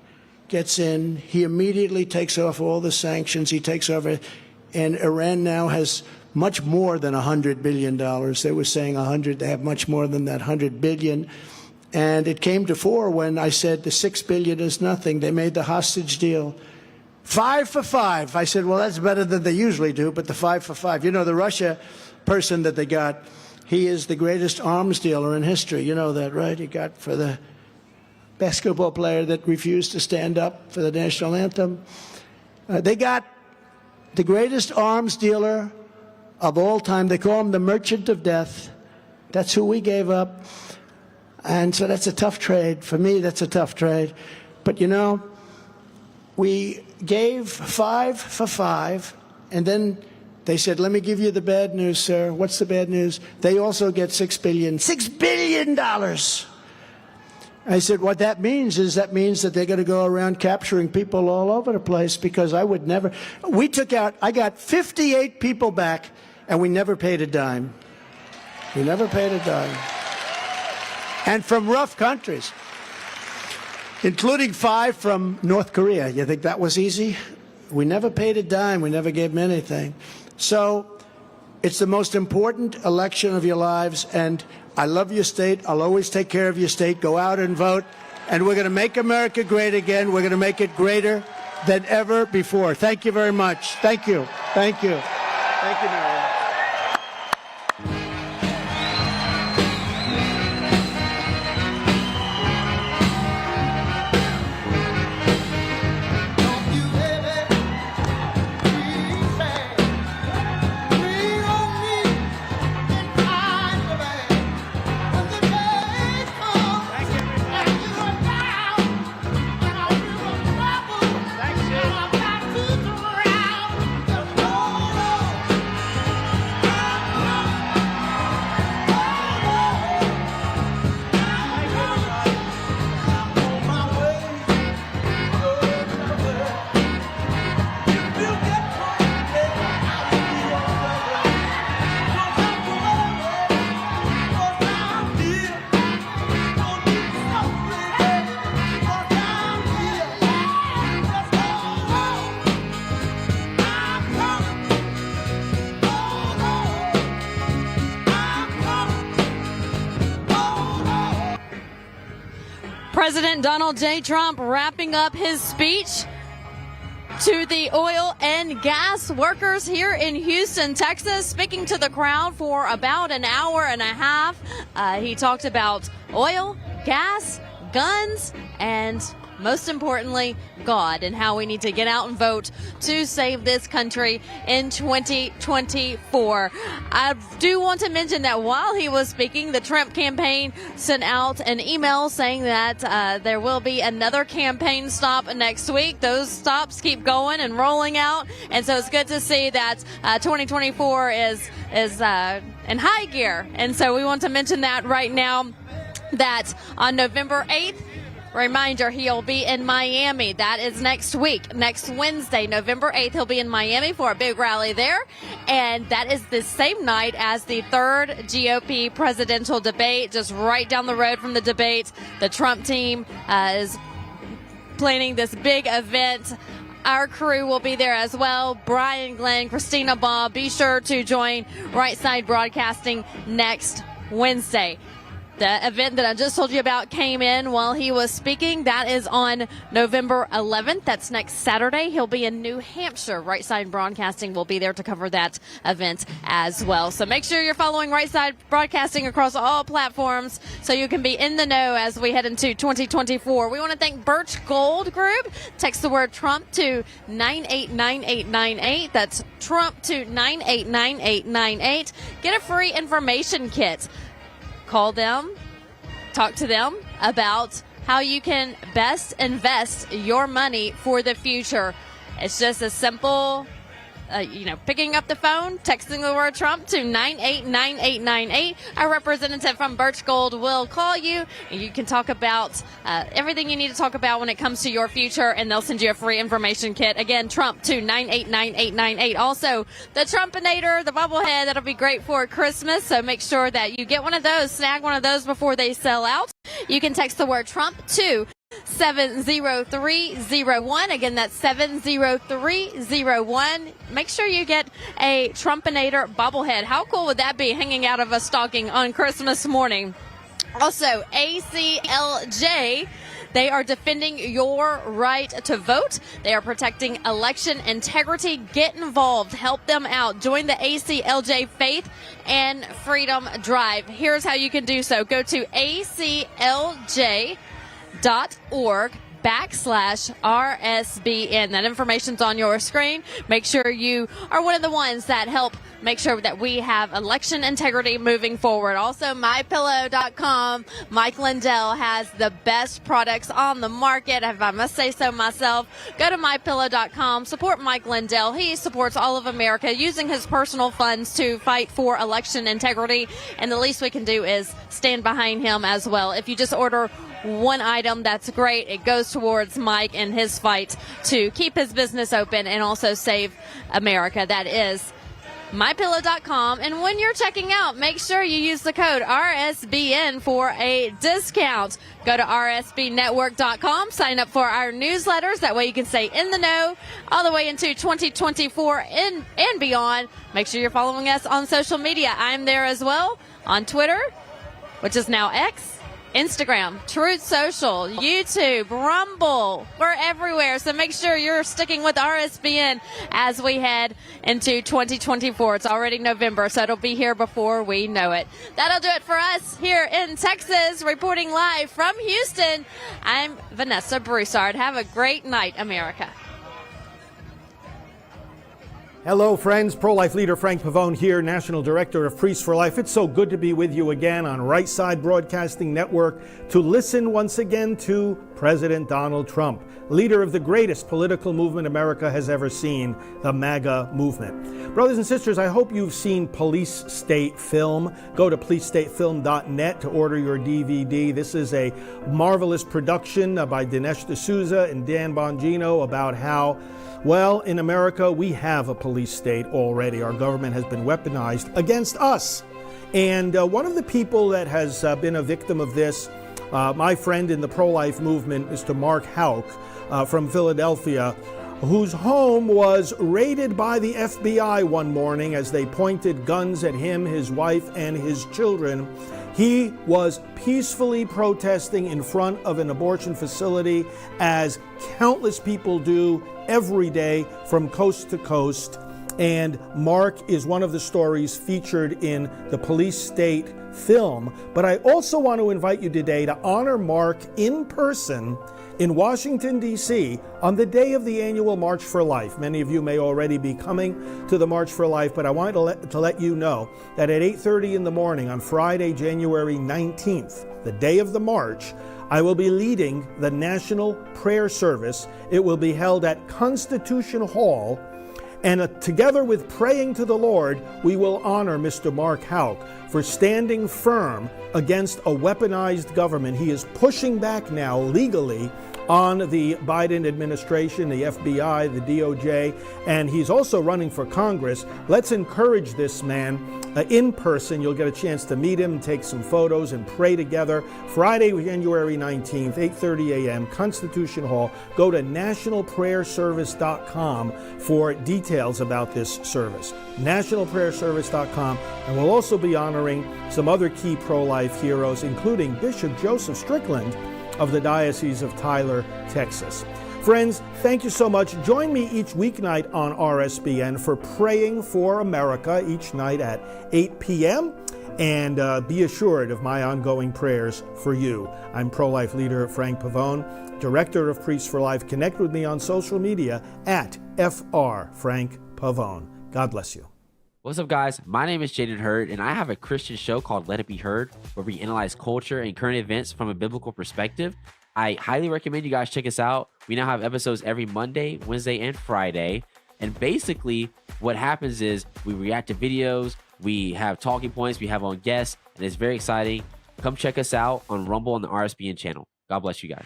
gets in. He immediately takes off all the sanctions. He takes over. And Iran now has much more than $100 billion. They were saying 100. They have much more than that, $100 billion. And it came to 4 when I said the $6 billion is nothing. They made the hostage deal. 5 for 5. I said, well, that's better than they usually do, but the 5 for 5. You know, the Russia person that they got, he is the greatest arms dealer in history. You know that, right? He got for the basketball player that refused to stand up for the national anthem. They got the greatest arms dealer of all time. They call him the Merchant of Death. That's who we gave up. And so that's a tough trade. For me, that's a tough trade. But, you know, we gave 5 for 5, and then they said, let me give you the bad news, sir. What's the bad news? They also get $6 billion. $6 billion! I said, what that means is that they're going to go around capturing people all over the place, because I would never. I got 58 people back, and we never paid a dime. We never paid a dime. And from rough countries, including 5 from North Korea. You think that was easy? We never paid a dime. We never gave them anything. So it's the most important election of your lives, and I love your state. I'll always take care of your state. Go out and vote, and we're going to make America great again. We're going to make it greater than ever before. Thank you very much. Thank you. Thank you. Thank you, Mary. President Donald J. Trump wrapping up his speech to the oil and gas workers here in Houston, Texas, speaking to the crowd for about an hour and a half. He talked about oil, gas, guns, and most importantly, God, and how we need to get out and vote to save this country in 2024. I do want to mention that while he was speaking, the Trump campaign sent out an email saying that there will be another campaign stop next week. Those stops keep going and rolling out, and so it's good to see that 2024 is in high gear. And so we want to mention that right now, that on November 8th, reminder, he'll be in Miami. That is next week. Next Wednesday, November 8th, he'll be in Miami for a big rally there. And that is the same night as the third GOP presidential debate, just right down the road from the debate. The Trump team is planning this big event. Our crew will be there as well. Brian, Glenn, Christina, Bob. Be sure to join Right Side Broadcasting next Wednesday. The event that I just told you about came in while he was speaking. That is on November 11th. That's next Saturday. He'll be in New Hampshire. Right Side Broadcasting will be there to cover that event as well. So make sure you're following Right Side Broadcasting across all platforms so you can be in the know as we head into 2024. We want to thank Birch Gold Group. Text the word Trump to 989898. That's Trump to 989898. Get a free information kit. Call them, talk to them about how you can best invest your money for the future. It's just a simple, picking up the phone, texting the word Trump to 989898. Our representative from Birch Gold will call you, and you can talk about everything you need to talk about when it comes to your future, and they'll send you a free information kit. Again, Trump to 989898. Also, the Trumpinator, the Bobblehead, that'll be great for Christmas, so make sure that you get one of those, snag one of those before they sell out. You can text the word Trump to 70301. Again, that's 70301. Make sure you get a Trumpinator bobblehead. How cool would that be, hanging out of a stocking on Christmas morning? Also, ACLJ, they are defending your right to vote. They are protecting election integrity. Get involved. Help them out. Join the ACLJ Faith and Freedom Drive. Here's how you can do so. Go to aclj.org/RSBN. That information's on your screen. Make sure you are one of the ones that help make sure that we have election integrity moving forward. Also, MyPillow.com. Mike Lindell has the best products on the market, if I must say so myself. Go to MyPillow.com. Support Mike Lindell. He supports all of America using his personal funds to fight for election integrity, and the least we can do is stand behind him as well. If you just order one item, that's great. It goes towards Mike and his fight to keep his business open and also save America. That is MyPillow.com. And when you're checking out, make sure you use the code RSBN for a discount. Go to RSBNetwork.com. Sign up for our newsletters. That way you can stay in the know all the way into 2024 and beyond. Make sure you're following us on social media. I'm there as well on Twitter, which is now X, Instagram, Truth Social, YouTube, Rumble. We're everywhere. So make sure you're sticking with RSBN as we head into 2024. It's already November, so it'll be here before we know it. That'll do it for us here in Texas, reporting live from Houston. I'm Vanessa Broussard. Have a great night, America. Hello, friends. Pro-life leader Frank Pavone here, National Director of Priests for Life. It's so good to be with you again on Right Side Broadcasting Network to listen once again to President Donald Trump, leader of the greatest political movement America has ever seen, the MAGA movement. Brothers and sisters, I hope you've seen Police State Film. Go to policestatefilm.net to order your DVD. This is a marvelous production by Dinesh D'Souza and Dan Bongino about how, well, in America, we have a police state already. Our government has been weaponized against us. And one of the people that has been a victim of this, my friend in the pro-life movement, Mr. Mark Houck from Philadelphia, whose home was raided by the FBI one morning as they pointed guns at him, his wife, and his children. He was peacefully protesting in front of an abortion facility, as countless people do every day from coast to coast. And Mark is one of the stories featured in the Police State film. But I also want to invite you today to honor Mark in person in Washington, D.C. on the day of the annual March for Life. Many of you may already be coming to the March for Life, but I wanted to let you know that at 8:30 in the morning on Friday, January 19th, the day of the march, I will be leading the National Prayer Service. It will be held at Constitution Hall, and together with praying to the Lord, we will honor Mr. Mark Houck for standing firm against a weaponized government. He is pushing back now legally on the Biden administration, the FBI, the DOJ, and he's also running for Congress. Let's encourage this man in person. You'll get a chance to meet him, take some photos, and pray together. Friday, January 19th, 8:30 a.m., Constitution Hall. Go to nationalprayerservice.com for details about this service. nationalprayerservice.com. And we'll also be honoring some other key pro-life heroes, including Bishop Joseph Strickland of the Diocese of Tyler, Texas. Friends, thank you so much. Join me each weeknight on RSBN for Praying for America each night at 8 p.m. And be assured of my ongoing prayers for you. I'm pro-life leader Frank Pavone, Director of Priests for Life. Connect with me on social media at FR Frank Pavone. God bless you. What's up, guys? My name is Jaden Hurd, and I have a Christian show called Let It Be Heard, where we analyze culture and current events from a biblical perspective. I highly recommend you guys check us out. We now have episodes every Monday, Wednesday, and Friday. And basically, what happens is we react to videos, we have talking points, we have on guests, and it's very exciting. Come check us out on Rumble and the RSBN channel. God bless you guys.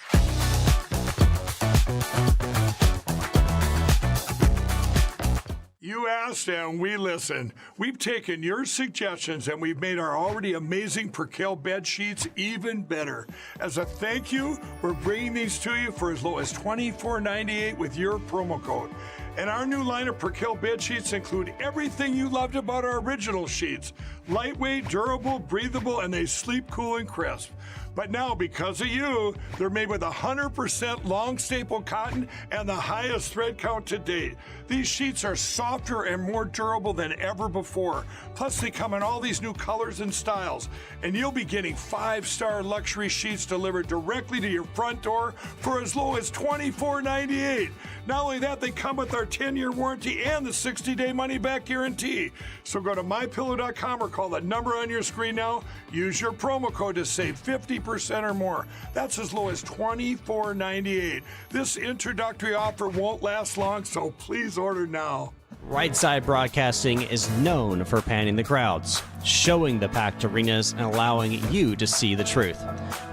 You asked and we listened. We've taken your suggestions and we've made our already amazing Percale bed sheets even better. As a thank you, we're bringing these to you for as low as $24.98 with your promo code. And our new line of Percale bed sheets include everything you loved about our original sheets. Lightweight, durable, breathable, and they sleep cool and crisp. But now, because of you, they're made with 100% long staple cotton and the highest thread count to date. These sheets are softer and more durable than ever before. Plus, they come in all these new colors and styles. And you'll be getting 5-star luxury sheets delivered directly to your front door for as low as $24.98. Not only that, they come with our 10-year warranty and the 60-day money-back guarantee. So go to mypillow.com or call the number on your screen now. Use your promo code to save 50% or more. That's as low as $24.98. This introductory offer won't last long, so please order now. Right Side Broadcasting is known for panning the crowds, showing the packed arenas, and allowing you to see the truth.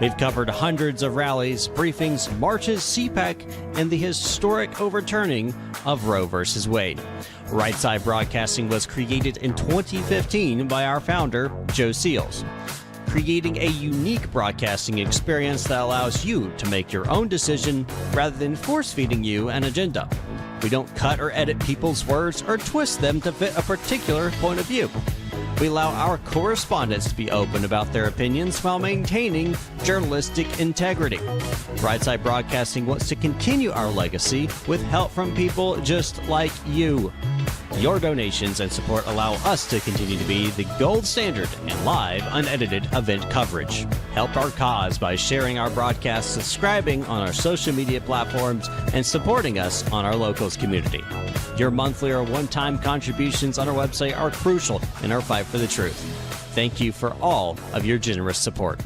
We've covered hundreds of rallies, briefings, marches, CPAC, and the historic overturning of Roe v. Wade. Right Side Broadcasting was created in 2015 by our founder, Joe Seals, creating a unique broadcasting experience that allows you to make your own decision rather than force-feeding you an agenda. We don't cut or edit people's words or twist them to fit a particular point of view. We allow our correspondents to be open about their opinions while maintaining journalistic integrity. Right Side Broadcasting wants to continue our legacy with help from people just like you. Your donations and support allow us to continue to be the gold standard in live, unedited event coverage. Help our cause by sharing our broadcasts, subscribing on our social media platforms, and supporting us on our locals community. Your monthly or one-time contributions on our website are crucial in our fight for the truth. Thank you for all of your generous support.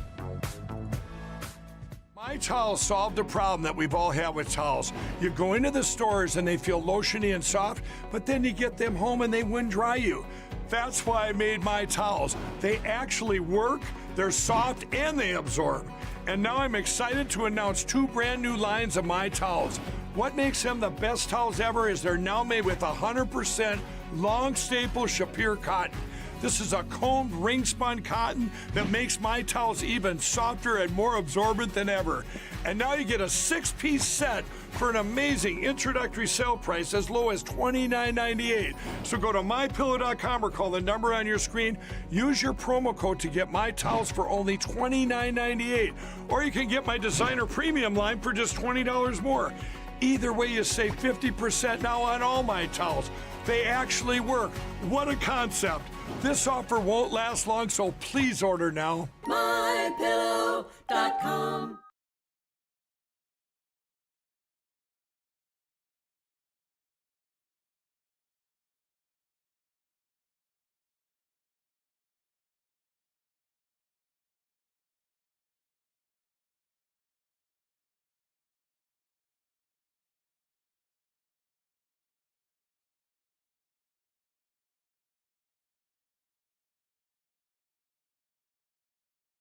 My towels solved a problem that we've all had with towels. You go into the stores and they feel lotiony and soft, but then you get them home and they wind dry you. That's why I made my towels. They actually work, they're soft, and they absorb. And now I'm excited to announce 2 brand new lines of my towels. What makes them the best towels ever is they're now made with 100% long staple Shapir cotton. This is a combed ring spun cotton that makes my towels even softer and more absorbent than ever. And now you get a 6-piece set for an amazing introductory sale price as low as $29.98. So go to mypillow.com or call the number on your screen. Use your promo code to get my towels for only $29.98. Or you can get my designer premium line for just $20 more. Either way, you save 50% now on all my towels. They actually work. What a concept. This offer won't last long, so please order now. mypillow.com